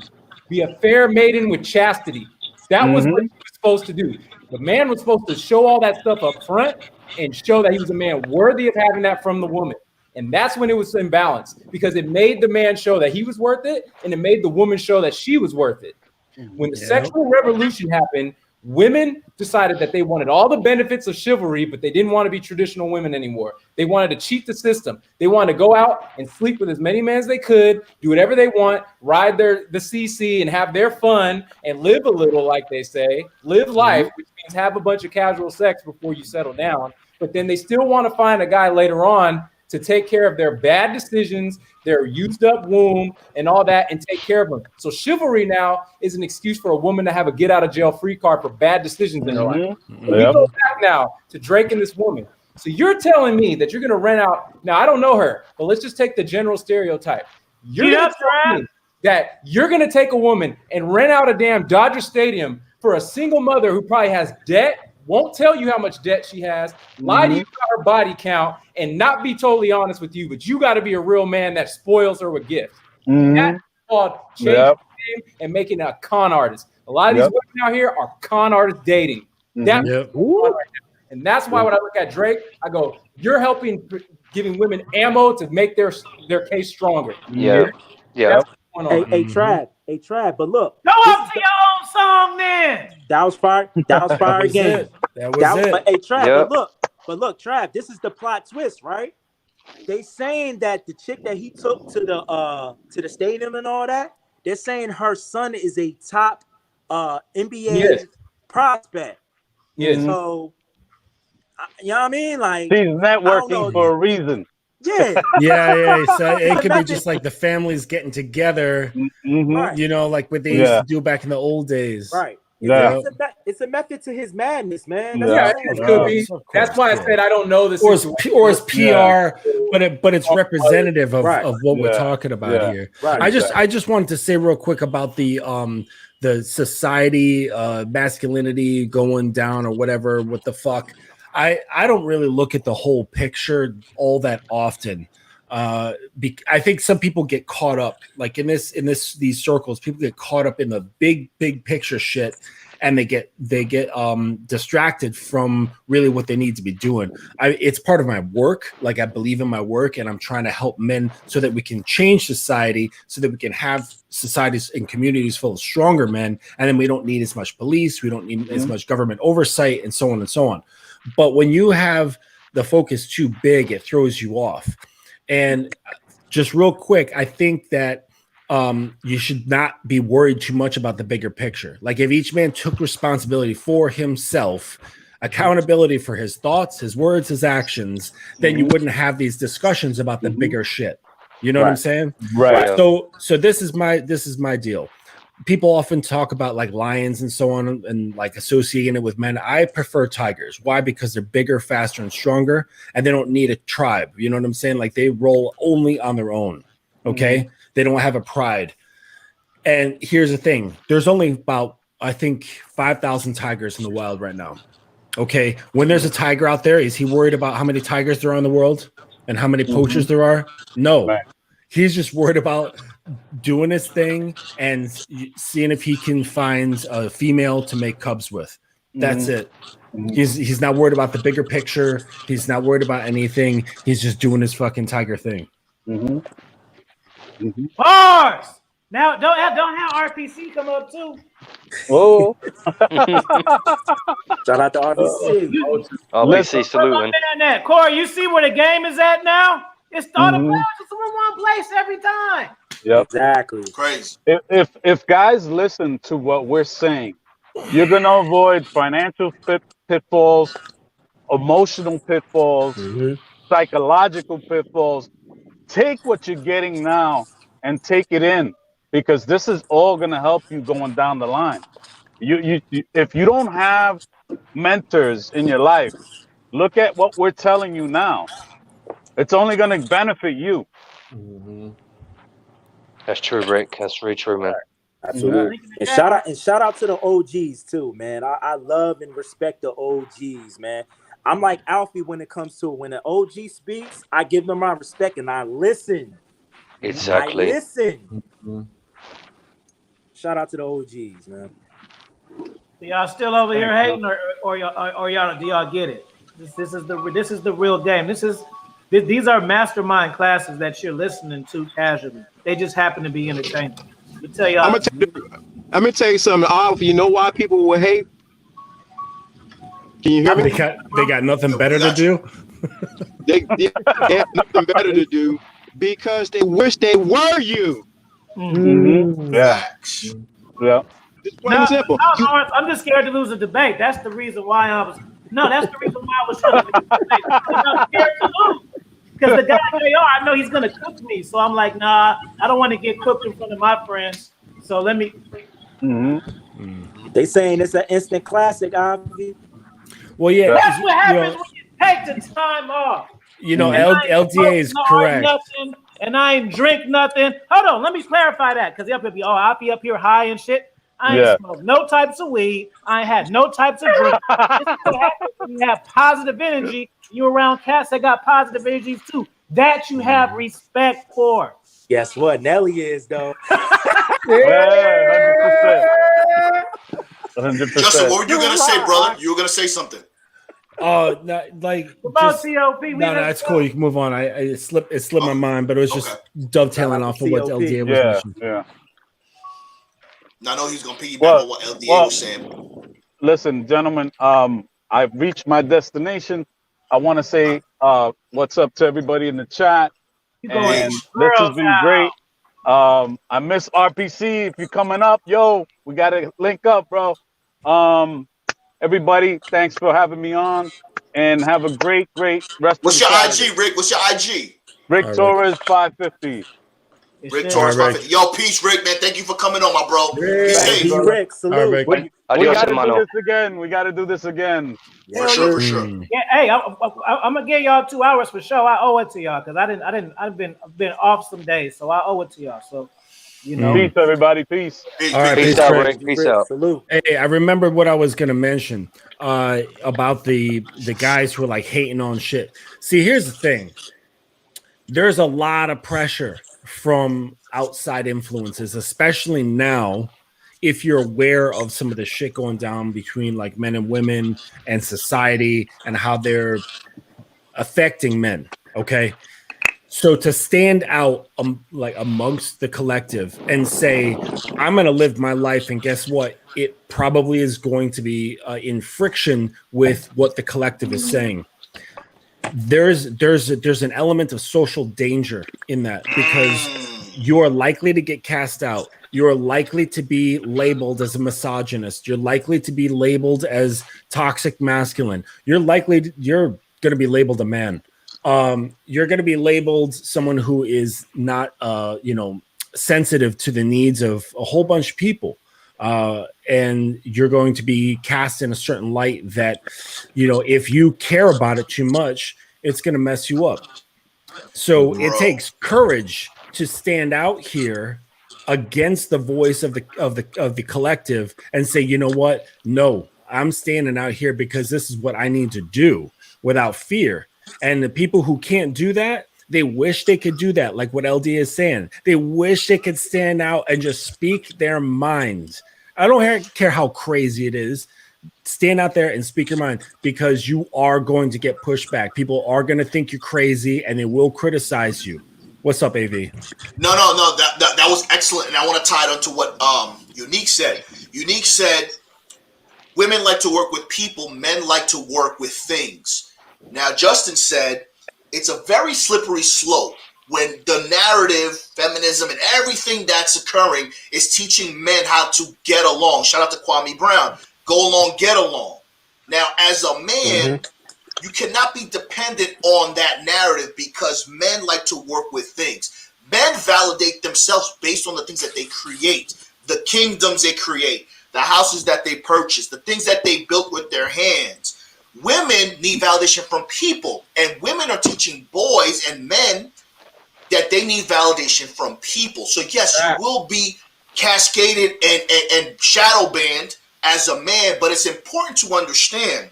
Be a fair maiden with chastity. That was what he was supposed to do. The man was supposed to show all that stuff up front and show that he was a man worthy of having that from the woman. And that's when it was imbalanced, because it made the man show that he was worth it, and it made the woman show that she was worth it. When the sexual revolution happened, women decided that they wanted all the benefits of chivalry, but they didn't want to be traditional women anymore. They wanted to cheat the system. They wanted to go out and sleep with as many men as they could, do whatever they want, ride the CC and have their fun and live a little, like they say, live life, which means have a bunch of casual sex before you settle down. But then they still want to find a guy later on to take care of their bad decisions, their used up womb, and all that, and take care of them. So chivalry now is an excuse for a woman to have a get out of jail free card for bad decisions in her life. We go back now to Drake and this woman. So you're telling me that you're going to rent out. Now, I don't know her, but let's just take the general stereotype. You're going to tell me that you're going to take a woman and rent out a damn Dodger Stadium for a single mother who probably has debt, won't tell you how much debt she has, lie to you about her body count, and not be totally honest with you, but you got to be a real man that spoils her with gifts. That's called changing the game and making a con artist. A lot of these women out here are con artists dating. That's and that's why when I look at Drake, I go, you're giving women ammo to make their case stronger. Hey, Trav, but look. Go up to your own song then. That was fire. That was fire again. That was it. Hey, Trav, but look, Trav, this is the plot twist, right? they saying that the chick that he took to the stadium and all that, they're saying her son is a top NBA prospect. Yes. So you know what I mean? Like, She's I don't networking know. for a reason. Yeah. Yeah. So It's it a could be method. just like the families getting together, Mm-hmm. you know, like what they used to do back in the old days. Right. Yeah. It's a method to his madness, man. That's Yeah. what I'm It saying. could be. That's why I said I don't know the situation. Or it's PR, but it's representative of what we're Yeah. talking about here. Right. I just wanted to say real quick about the society masculinity going down or whatever. What the fuck? I don't really look at the whole picture all that often. I think some people get caught up, like in these circles. People get caught up in the big picture shit, and they get distracted from really what they need to be doing. It's part of my work. Like, I believe in my work, and I'm trying to help men so that we can change society, so that we can have societies and communities full of stronger men, and then we don't need as much police, we don't need as much government oversight, and so on and so on. But when you have the focus too big, it throws you off. And just real quick, I think that you should not be worried too much about the bigger picture. Like, if each man took responsibility for himself, accountability for his thoughts, his words, his actions, then you wouldn't have these discussions about the bigger shit. You know what I'm saying? Right. So this is my deal. People often talk about like lions and so on and like associating it with men. I prefer tigers. Why? Because they're bigger, faster, and stronger, and they don't need a tribe. You know what I'm saying? Like, they roll only on their own. Okay. They don't have a pride. And here's the thing. There's only about, I think, 5,000 tigers in the wild right now. Okay. When there's a tiger out there, is he worried about how many tigers there are in the world and how many poachers there are? No. Right. He's just worried about doing his thing and seeing if he can find a female to make cubs with. That's it. He's not worried about the bigger picture. He's not worried about anything. He's just doing his fucking tiger thing. Bars. Now don't have RPC come up too. Oh. Shout out to RPC. RPC saluting. Corey, you see where the game is at now? It's all the players just in one place every time. Yep. Exactly. Crazy. If guys listen to what we're saying, you're gonna avoid financial pitfalls, emotional pitfalls, psychological pitfalls. Take what you're getting now and take it in, because this is all gonna help you going down the line. You if you don't have mentors in your life, look at what we're telling you now. It's only going to benefit you. That's true, Rick. That's very true, man. Absolutely. And shout out to the OGs too, man. I love and respect the OGs, man. I'm like Alfie when it comes to when an OG speaks, I give them my respect and I listen. Exactly. I listen. Shout out to the OGs, man. Y'all still over here hating, or y'all do y'all get it? This is the real game. These are mastermind classes that you're listening to casually. They just happen to be entertaining. Let me tell y'all. I'm gonna tell you something. Alf, you know why people will hate? Can you hear me? They got nothing better to do. They have nothing better to do because they wish they were you. Yeah. Yeah. It's plain and simple. I'm just scared to lose a debate. That's the reason why I was. No, that's the reason why I was trying to debate. I'm scared to lose. Because the guy JR, I know he's gonna cook me, so I'm like, nah, I don't want to get cooked in front of my friends. So let me. They saying it's an instant classic, Avi. Well, yeah, that's what happens when you take the time off. You know, LDA is correct. Nothing, and I ain't drink nothing. Hold on, let me clarify that, because they'll be, I'll be up here high and shit. I ain't smoked no types of weed. I ain't had no types of drink. This is what happens when you have positive energy. You around cats that got positive energies too. That you have respect for. Guess what? Nelly is though. 100%. Justin, what were you gonna say, brother? You were gonna say something. Oh, no, like about COP. No, it's cool. You can move on. It slipped my mind, but it was just dovetailing off of what LDA was mentioning. Yeah. Now I know he's gonna piggyback on what LDA was saying. Listen, gentlemen, I've reached my destination. I want to say what's up to everybody in the chat. You going And girl this has been great. I miss RPC. If you're coming up, yo, we got to link up, bro. Everybody, thanks for having me on. And have a great rest What's of the your Saturday. IG, Rick? What's your IG? Rick Torres 550. Rick Torres 550. Yo, peace, Rick, man. Thank you for coming on, my bro. Be safe. Rick, salute. We got to do this again. We got to do this again. For sure. Yeah, hey, I'm gonna give y'all 2 hours for sure. I owe it to y'all because I've been off some days, so I owe it to y'all. So, you know, peace, everybody, peace. All right, peace out, Rick. Peace out. Salute. Hey, I remember what I was gonna mention about the guys who are like hating on shit. See, here's the thing. There's a lot of pressure from outside influences, especially now. If you're aware of some of the shit going down between like men and women and society and how they're affecting men, okay? So to stand out like amongst the collective and say, I'm going to live my life, and guess what? It probably is going to be in friction with what the collective is saying. There's an element of social danger in that because you're likely to get cast out. You're likely to be labeled as a misogynist. You're likely to be labeled as toxic masculine. You're going to be labeled a man. You're going to be labeled someone who is not, sensitive to the needs of a whole bunch of people. And you're going to be cast in a certain light that, if you care about it too much, it's going to mess you up. So it takes courage to stand out here against the voice of the collective and say, you know what? No, I'm standing out here because this is what I need to do without fear. And the people who can't do that, they wish they could do that. Like what LD is saying, they wish they could stand out and just speak their minds. I don't care how crazy it is. Stand out there and speak your mind, because you are going to get pushback. People are going to think you're crazy and they will criticize you. What's up, AV? No. That was excellent, and I want to tie it onto what Unique said. Unique said, women like to work with people, men like to work with things. Now, Justin said, it's a very slippery slope when the narrative, feminism, and everything that's occurring is teaching men how to get along. Shout out to Kwame Brown. Go along, get along. Now, as a man, you cannot be dependent on that narrative because men like to work with things. Men validate themselves based on the things that they create, the kingdoms they create, the houses that they purchase, the things that they built with their hands. Women need validation from people, and women are teaching boys and men that they need validation from people. So yes, you will be cascaded and shadow banned as a man, but it's important to understand,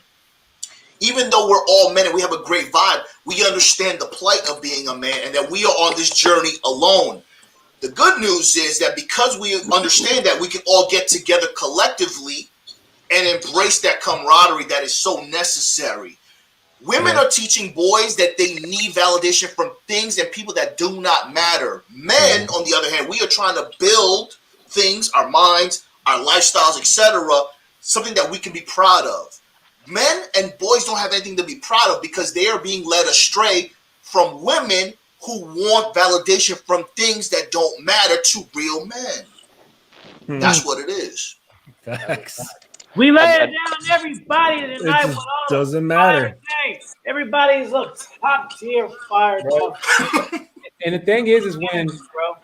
even though we're all men and we have a great vibe, we understand the plight of being a man and that we are on this journey alone. The good news is that because we understand that, we can all get together collectively and embrace that camaraderie that is so necessary. Women are teaching boys that they need validation from things and people that do not matter. Men, on the other hand, we are trying to build things, our minds, our lifestyles, etc., something that we can be proud of. Men and boys don't have anything to be proud of because they are being led astray from women who want validation from things that don't matter to real men. That's what it is. Facts. We laid it down on everybody tonight. It just doesn't matter. Everybody's a top tier fired up. And the thing is when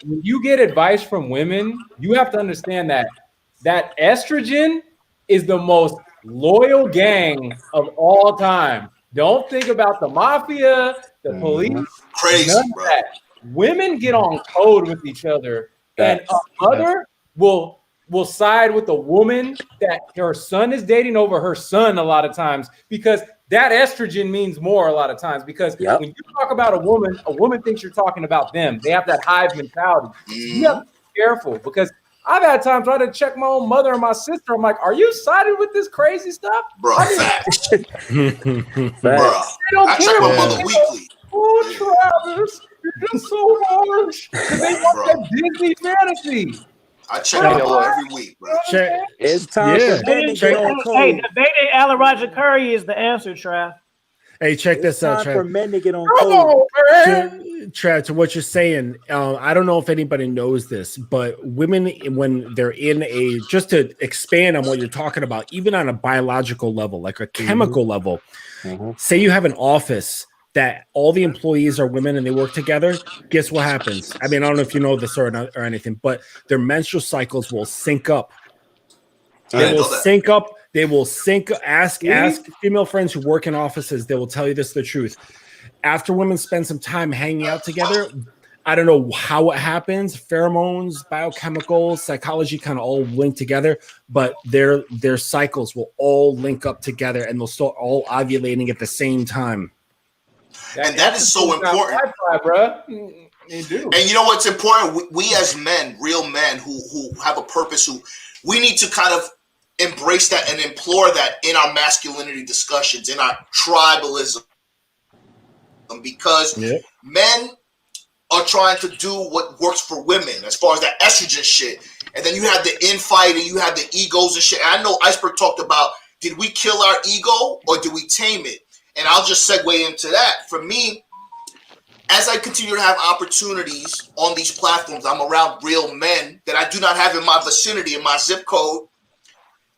you get advice from women, you have to understand that estrogen is the most loyal gang of all time. Don't think about the mafia, the police, crazy, none of that. Women get on code with each other, and a mother will side with a woman that her son is dating over her son a lot of times, because that estrogen means more a lot of times. Because when you talk about a woman thinks you're talking about them. They have that hive mentality. You have to be careful, because I've had times trying to check my own mother and my sister. I'm like, are you siding with this crazy stuff? Bro, facts. Bro, I check my mother weekly. Oh, Travis, you're just so harsh. Because they want that Disney fantasy. I check my mother every week, bro. It's time for men to get on code. Hey, debating Alan Roger Curry is the answer, Trav. Hey, check It's this out, time Trav. for men to get on code. Trav, to what you're saying, I don't know if anybody knows this, but women, when they're in a, just to expand on what you're talking about, even on a biological level, like a chemical level, say you have an office that all the employees are women and they work together, guess what happens? I mean, I don't know if you know this or anything, but their menstrual cycles will sync up. They will sync up. They will sync. Ask female friends who work in offices. They will tell you this the truth. After women spend some time hanging out together, I don't know how it happens. Pheromones, biochemical, psychology kind of all link together, but their cycles will all link up together and they'll start all ovulating at the same time. And that is so important. And you know what's important? We as men, real men who have a purpose, we need to kind of embrace that and implore that in our masculinity discussions, in our tribalism, because men are trying to do what works for women as far as that estrogen shit. And then you have the infighting, you have the egos and shit. And I know Iceberg talked about, did we kill our ego or did we tame it? And I'll just segue into that. For me, as I continue to have opportunities on these platforms, I'm around real men that I do not have in my vicinity, in my zip code.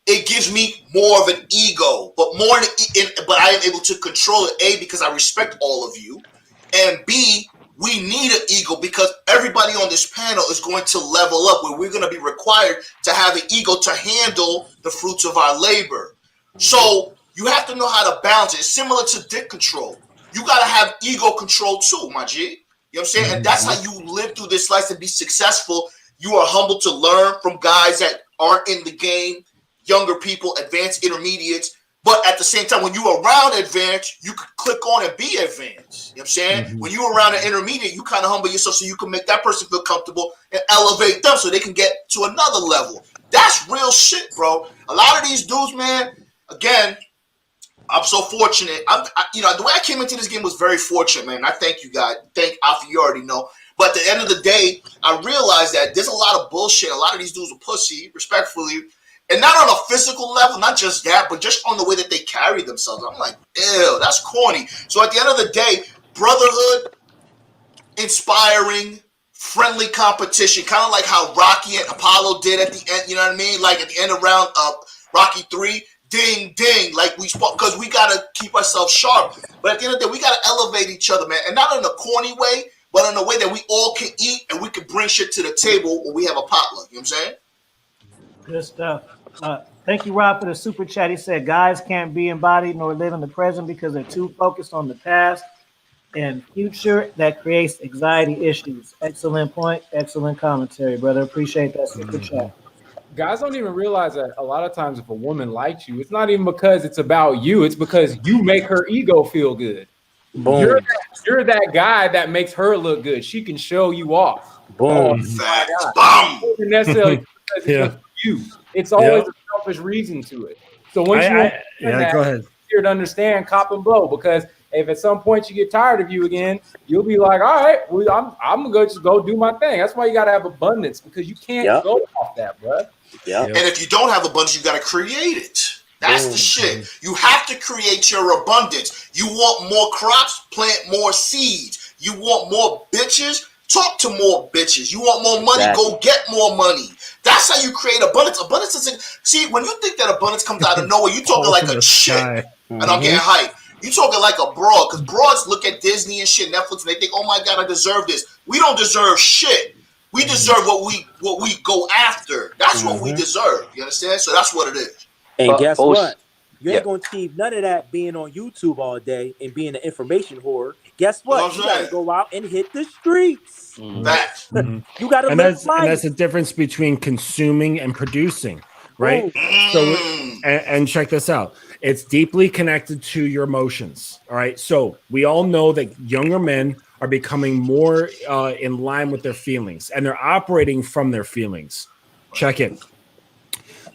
It gives me more of an ego, but but I am able to control it. A, because I respect all of you, and B, we need an ego because everybody on this panel is going to level up, where we're going to be required to have an ego to handle the fruits of our labor. So you have to know how to balance it. It's similar to dick control. You got to have ego control too, my G. You know what I'm saying? And that's how you live through this life and be successful. You are humble to learn from guys that aren't in the game, younger people, advanced intermediates. But at the same time, when you're around advanced, you can click on and be advanced. You know what I'm saying? When you're around an intermediate, you kind of humble yourself so you can make that person feel comfortable and elevate them so they can get to another level. That's real shit, bro. A lot of these dudes, man, again, I'm so fortunate. The way I came into this game was very fortunate, man. I thank you, guys. Thank Alfie, you already know. But at the end of the day, I realized that there's a lot of bullshit. A lot of these dudes are pussy, respectfully. And not on a physical level, not just that, but just on the way that they carry themselves. I'm like, ew, that's corny. So at the end of the day, Brotherhood, inspiring, friendly competition, kind of like how Rocky and Apollo did at the end, you know what I mean? Like at the end of round Rocky 3, ding, ding, like we spoke, because we got to keep ourselves sharp. But at the end of the day, we got to elevate each other, man. And not in a corny way, but in a way that we all can eat and we can bring shit to the table when we have a potluck. You know what I'm saying? Good stuff. Thank you, Rob, for the super chat. He said, guys can't be embodied nor live in the present because they're too focused on the past and future. That creates anxiety issues. Excellent point. Excellent commentary, brother. Appreciate that super chat. Guys don't even realize that a lot of times if a woman likes you, it's not even because it's about you. It's because you make her ego feel good. Boom. You're that guy that makes her look good. She can show you off. Boom. Not necessarily because it's just you. It's always a selfish reason to it. So once go ahead. Here to understand cop and blow, because if at some point you get tired of you again, you'll be like, all right, well, I'm gonna just go do my thing. That's why you gotta have abundance, because you can't go off that, bro. And if you don't have abundance, you gotta create it. That's the shit. You have to create your abundance. You want more crops, plant more seeds. You want more bitches, talk to more bitches. You want more money, go get more money. That's how you create abundance. Abundance isn't, see, when you think that abundance comes out of nowhere, you talking like a chick. And I'm getting hyped. You talking like a broad, because broads look at Disney and shit, Netflix, and they think, oh my God, I deserve this. We don't deserve shit. We deserve what we go after. That's what we deserve. You understand? So that's what it is. And guess what? You ain't gonna achieve none of that being on YouTube all day and being an information whore. Guess what? You gotta go out and hit the streets. Facts. You gotta live life. And that's the difference between consuming and producing, right? So, and check this out. It's deeply connected to your emotions. All right. So we all know that younger men are becoming more in line with their feelings, and they're operating from their feelings. Check it.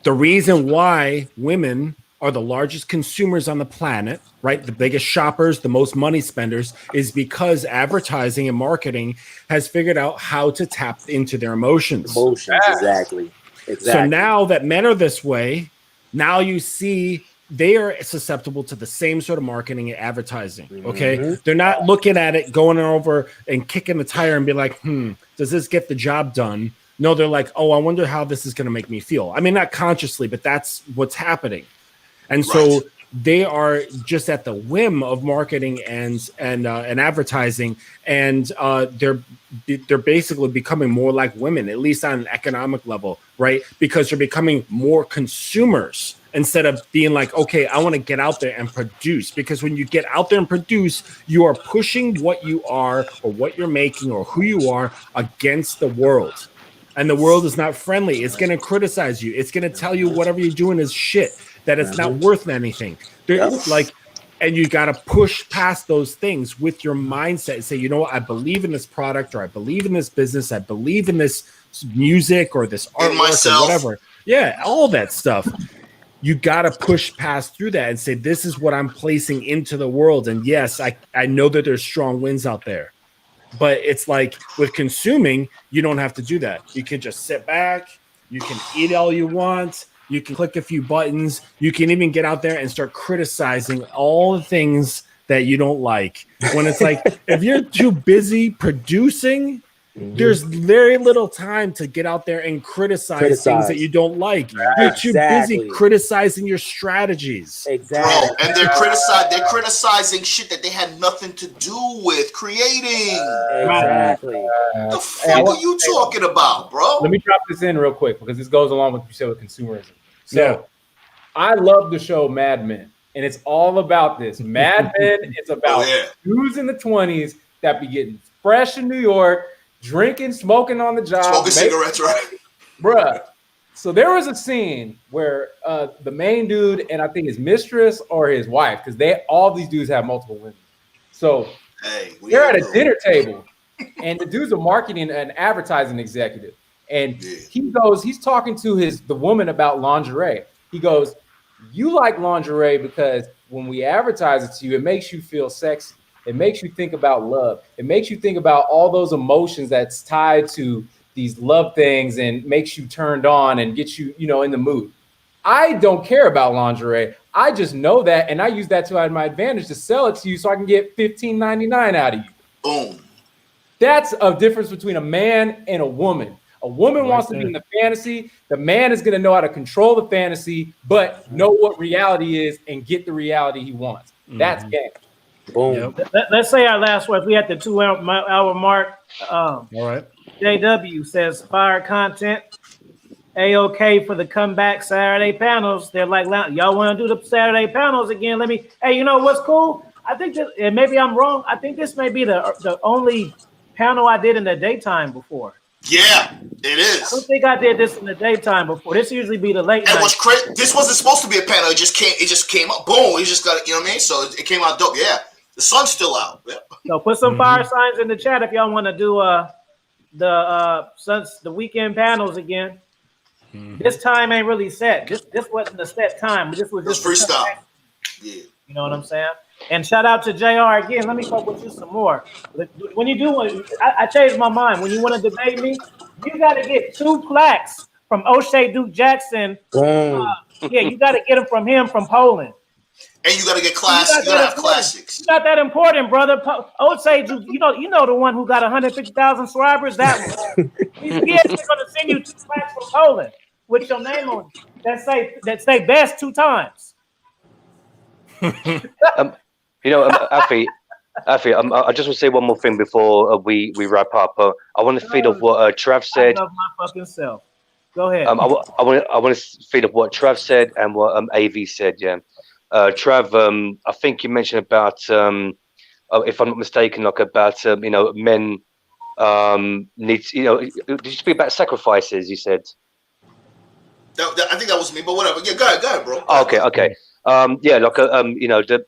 The reason why women are the largest consumers on the planet, right? The biggest shoppers, the most money spenders, is because advertising and marketing has figured out how to tap into their emotions. Exactly. So now that men are this way, now you see they are susceptible to the same sort of marketing and advertising. Okay. They're not looking at it, going over and kicking the tire and be like, does this get the job done? No, they're like, oh, I wonder how this is going to make me feel. I mean, not consciously, but that's what's happening. And so they are just at the whim of marketing and advertising, and they're basically becoming more like women, at least on an economic level, right? Because they're becoming more consumers instead of being like, okay, I want to get out there and produce. Because when you get out there and produce, you are pushing what you are or what you're making or who you are against the world. And the world is not friendly. It's going to criticize you. It's going to tell you whatever you're doing is shit, that it's not worth anything. Like, and you got to push past those things with your mindset and say, you know what, I believe in this product, or I believe in this business, I believe in this music or this artwork or whatever. Yeah, all that stuff. You got to push past through that and say, this is what I'm placing into the world. And yes, I know that there's strong winds out there. But it's like with consuming, you don't have to do that. You can just sit back. You can eat all you want. You can click a few buttons. You can even get out there and start criticizing all the things that you don't like. When it's like, if you're too busy producing, there's very little time to get out there and criticize things that you don't like. You're too busy criticizing your strategies. Bro, and they're criticizing shit that they had nothing to do with creating. Exactly. The fuck are you talking about, bro? Let me drop this in real quick because this goes along with what you said with consumerism. So I love the show Mad Men, and it's all about this. Mad Men, it's about dudes in the 20s that be getting fresh in New York, drinking, smoking on the job. Smoking cigarettes, right? Bruh. So there was a scene where the main dude and I think his mistress or his wife, because all these dudes have multiple women. So they're at a dinner table, and the dude's a marketing and advertising executive. And he's talking to the woman about lingerie. He goes, you like lingerie because when we advertise it to you, it makes you feel sexy. It makes you think about love. It makes you think about all those emotions that's tied to these love things and makes you turned on and gets you, in the mood. I don't care about lingerie. I just know that, and I use that to my advantage to sell it to you so I can get $15.99 out of you. Boom. That's a difference between a man and a woman. A woman wants to be in the fantasy. The man is going to know how to control the fantasy, but know what reality is and get the reality he wants. That's game. Boom. Let's say our last word. We at the 2 hour mark. All right. JW says fire content. A-OK for the comeback Saturday panels. They're like, y'all want to do the Saturday panels again? Hey, you know what's cool? I think that, and maybe I'm wrong, I think this may be the only panel I did in the daytime before. Yeah, it is. I don't think I did this in the daytime before. This usually be the late night. What's crazy, this wasn't supposed to be a panel. It just came up. Boom. You just got it. You know what I mean? So it came out dope. Yeah. The sun's still out. Yeah. So put some fire signs in the chat if y'all want to do the weekend panels again. This time ain't really set. This wasn't the set time. This was just freestyle. Yeah. You know what I'm saying? And shout out to JR again. Let me fuck with you some more. When you do one, I changed my mind. When you want to debate me, you got to get 2 plaques from O'Shea Duke Jackson. You got to get them from him from Poland. And you got to get classics. You got to have classics. It's not that important, brother. O'Shea Duke, you know the one who got 150,000 subscribers. That one. He's going to send you 2 plaques from Poland with your name on it that say best 2 times. Afi, I just want to say one more thing before we wrap up. I want to feed off what Trav said. I love my fucking self. Go ahead. I want to feed off what Trav said and what AV said. Yeah, Trav. I think you mentioned about, if I'm not mistaken, like about men need. Did you speak about sacrifices? You said. I think that was me, but whatever. Yeah, go ahead, bro. Okay. The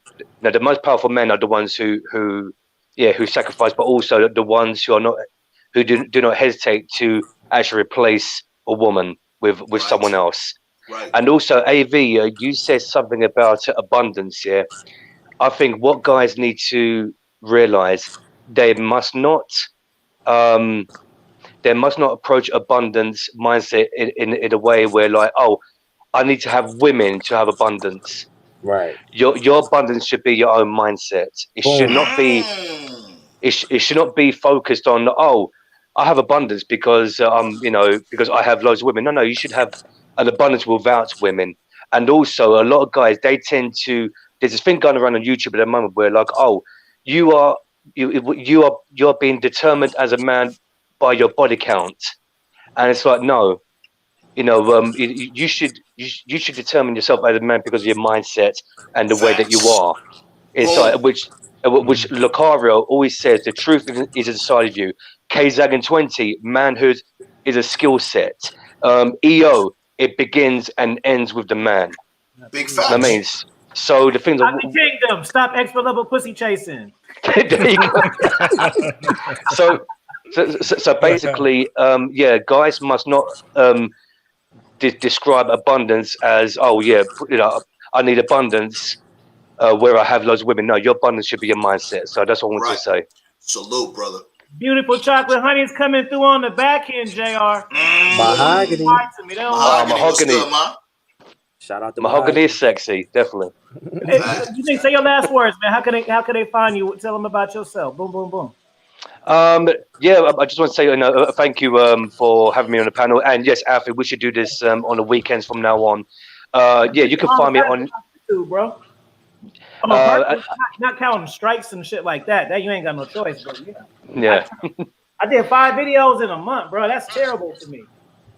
most powerful men are the ones who sacrifice, but also the ones who do not hesitate to actually replace a woman with someone else. Right. And also, AV, you said something about abundance. Yeah, I think what guys need to realize, they must not approach abundance mindset in a way where like, oh, I need to have women to have abundance. Right. Your abundance should be your own mindset. It should not be. It should not be focused on, oh, I have abundance because because I have loads of women. No, you should have an abundance without women. And also, a lot of guys, they tend to. There's this thing going around on YouTube at the moment where, like, oh, you're being determined as a man by your body count, and it's like, no, you should determine yourself as a man because of your mindset and the way that you are inside, which Lucario always says the truth is inside of you. K-Zagan 20, manhood is a skill set. EO, it begins and ends with the man. Big facts. That means so the things Happy Kingdom, stop expert level pussy chasing. There you go. So basically, guys must not describe abundance as, oh yeah, I need abundance. Where I have loads of women. No, your abundance should be your mindset. So that's what I want to say. Salute, brother. Beautiful chocolate honey is coming through on the back end, JR. Mahogany. Mahogany. Shout out to Mahogany is sexy, definitely. Hey, you think, say your last words, man. How can they find you? Tell them about yourself. Boom, boom, boom. I just want to say thank you for having me on the panel. And yes, Alfie, we should do this on the weekends from now on. You can find me on YouTube, bro. Not counting strikes and shit like that. That you ain't got no choice, bro. Yeah. I did 5 videos in a month, bro. That's terrible for me.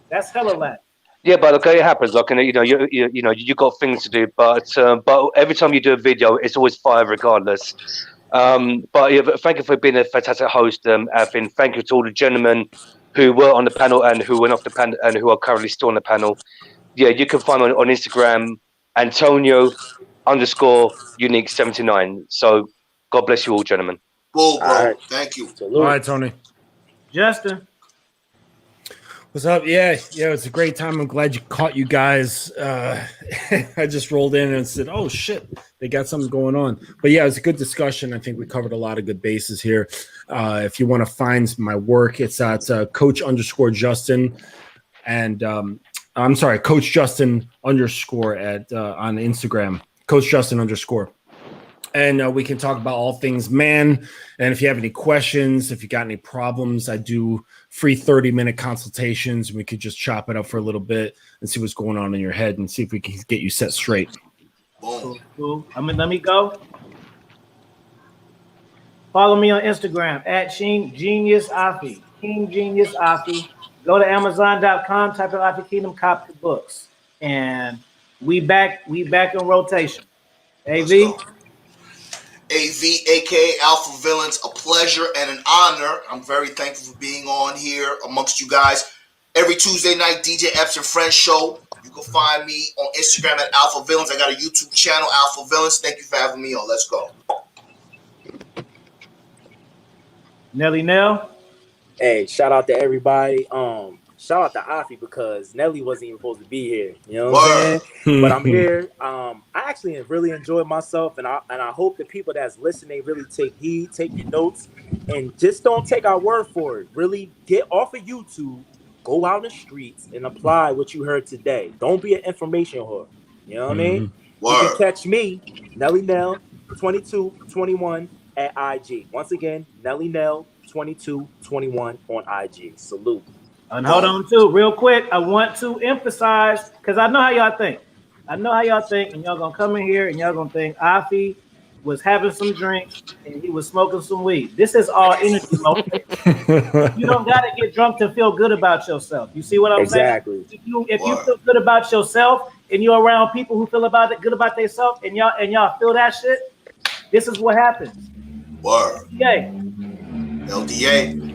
That's hella lag. Yeah, but okay, it happens. Like, you got things to do, but every time you do a video, it's always fire regardless. But thank you for being a fantastic host, Alfie. Thank you to all the gentlemen who were on the panel and who went off the panel and who are currently still on the panel. Yeah, you can find me on Instagram, Antonio_unique79. So God bless you all, gentlemen. Bull, bro. Right. Thank you. All right, Tony. Justin. What's up? Yeah, it's a great time. I'm glad you caught you guys. I just rolled in and said, oh, shit, they got something going on. But yeah, it was a good discussion. I think we covered a lot of good bases here. If you want to find my work, it's at Coach_Justin. And I'm sorry, Coach Justin_ on Instagram, Coach Justin_. And we can talk about all things man. And if you have any questions, if you got any problems, I do free 30-minute consultations. We could just chop it up for a little bit and see what's going on in your head and see if we can get you set straight. Cool. Let me go. Follow me on Instagram at King Genius Afi. King Genius Afi. Go to Amazon.com, type in Afi Kingdom, cop the books. And we back in rotation. AV. AV, aka Alpha Villains, a pleasure and an honor. I'm very thankful for being on here amongst you guys. Every Tuesday night, DJ Epps and Friends show. You can find me on Instagram at Alpha Villains. I got a YouTube channel, Alpha Villains. Thank you for having me on. Let's go. Nelly Nell. Hey, shout out to everybody. Shout out to Afi because Nelly wasn't even supposed to be here. You know what I'm saying? But I'm here. I actually really enjoyed myself, and I hope the people that's listening really take heed, take your notes, and just don't take our word for it. Really get off of YouTube, go out in the streets, and apply what you heard today. Don't be an information whore. You know what I mean? You can catch me, Nelly Nell, 2221 at IG. Once again, Nelly Nell, 2221 on IG. Salute. And hold on too, real quick. I want to emphasize, because I know how y'all think. And y'all gonna come in here and y'all gonna think Afi was having some drinks and he was smoking some weed. This is all energy motive. You don't gotta get drunk to feel good about yourself. You see what I'm saying? If you feel good about yourself and you're around people who feel good about themselves and y'all feel that shit, this is what happens. LDA.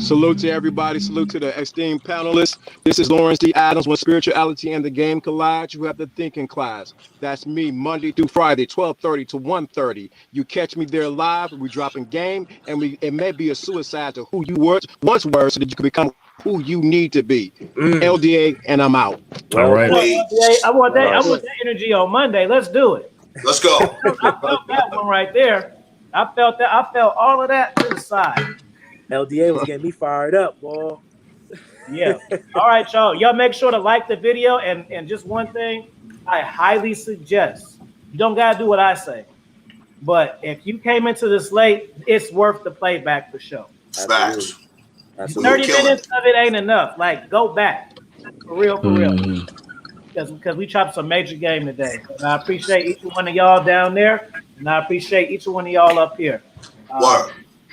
Salute to everybody. Salute to the esteemed panelists. This is Lawrence D. Adams. When spirituality and the game collide, you have the thinking class. That's me, Monday through Friday, 12:30 to 1:30. You catch me there live. We dropping game, and it may be a suicide to who you once were, so that you can become who you need to be. LDA, and I'm out. All right. I want that energy on Monday. Let's do it. Let's go. I felt that one right there. I felt all of that to the side. LDA was getting me fired up, boy. Yeah. All right, y'all. Y'all make sure to like the video. And just one thing, I highly suggest You don't gotta do what I say. But if you came into this late, it's worth the playback for sure. Facts. 30 minutes of it ain't enough. Like, go back. For real, for real. Because we chopped some major game today. And I appreciate each one of y'all down there. And I appreciate each one of y'all up here.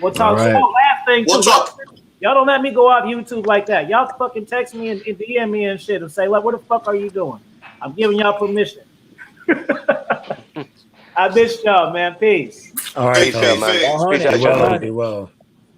We'll talk. Right. Oh, last thing, too. We'll talk. Y'all don't let me go off YouTube like that. Y'all fucking text me and DM me and shit and say, like, what the fuck are you doing? I'm giving y'all permission. I miss y'all, man. Peace. All right, Peace out, man. be well.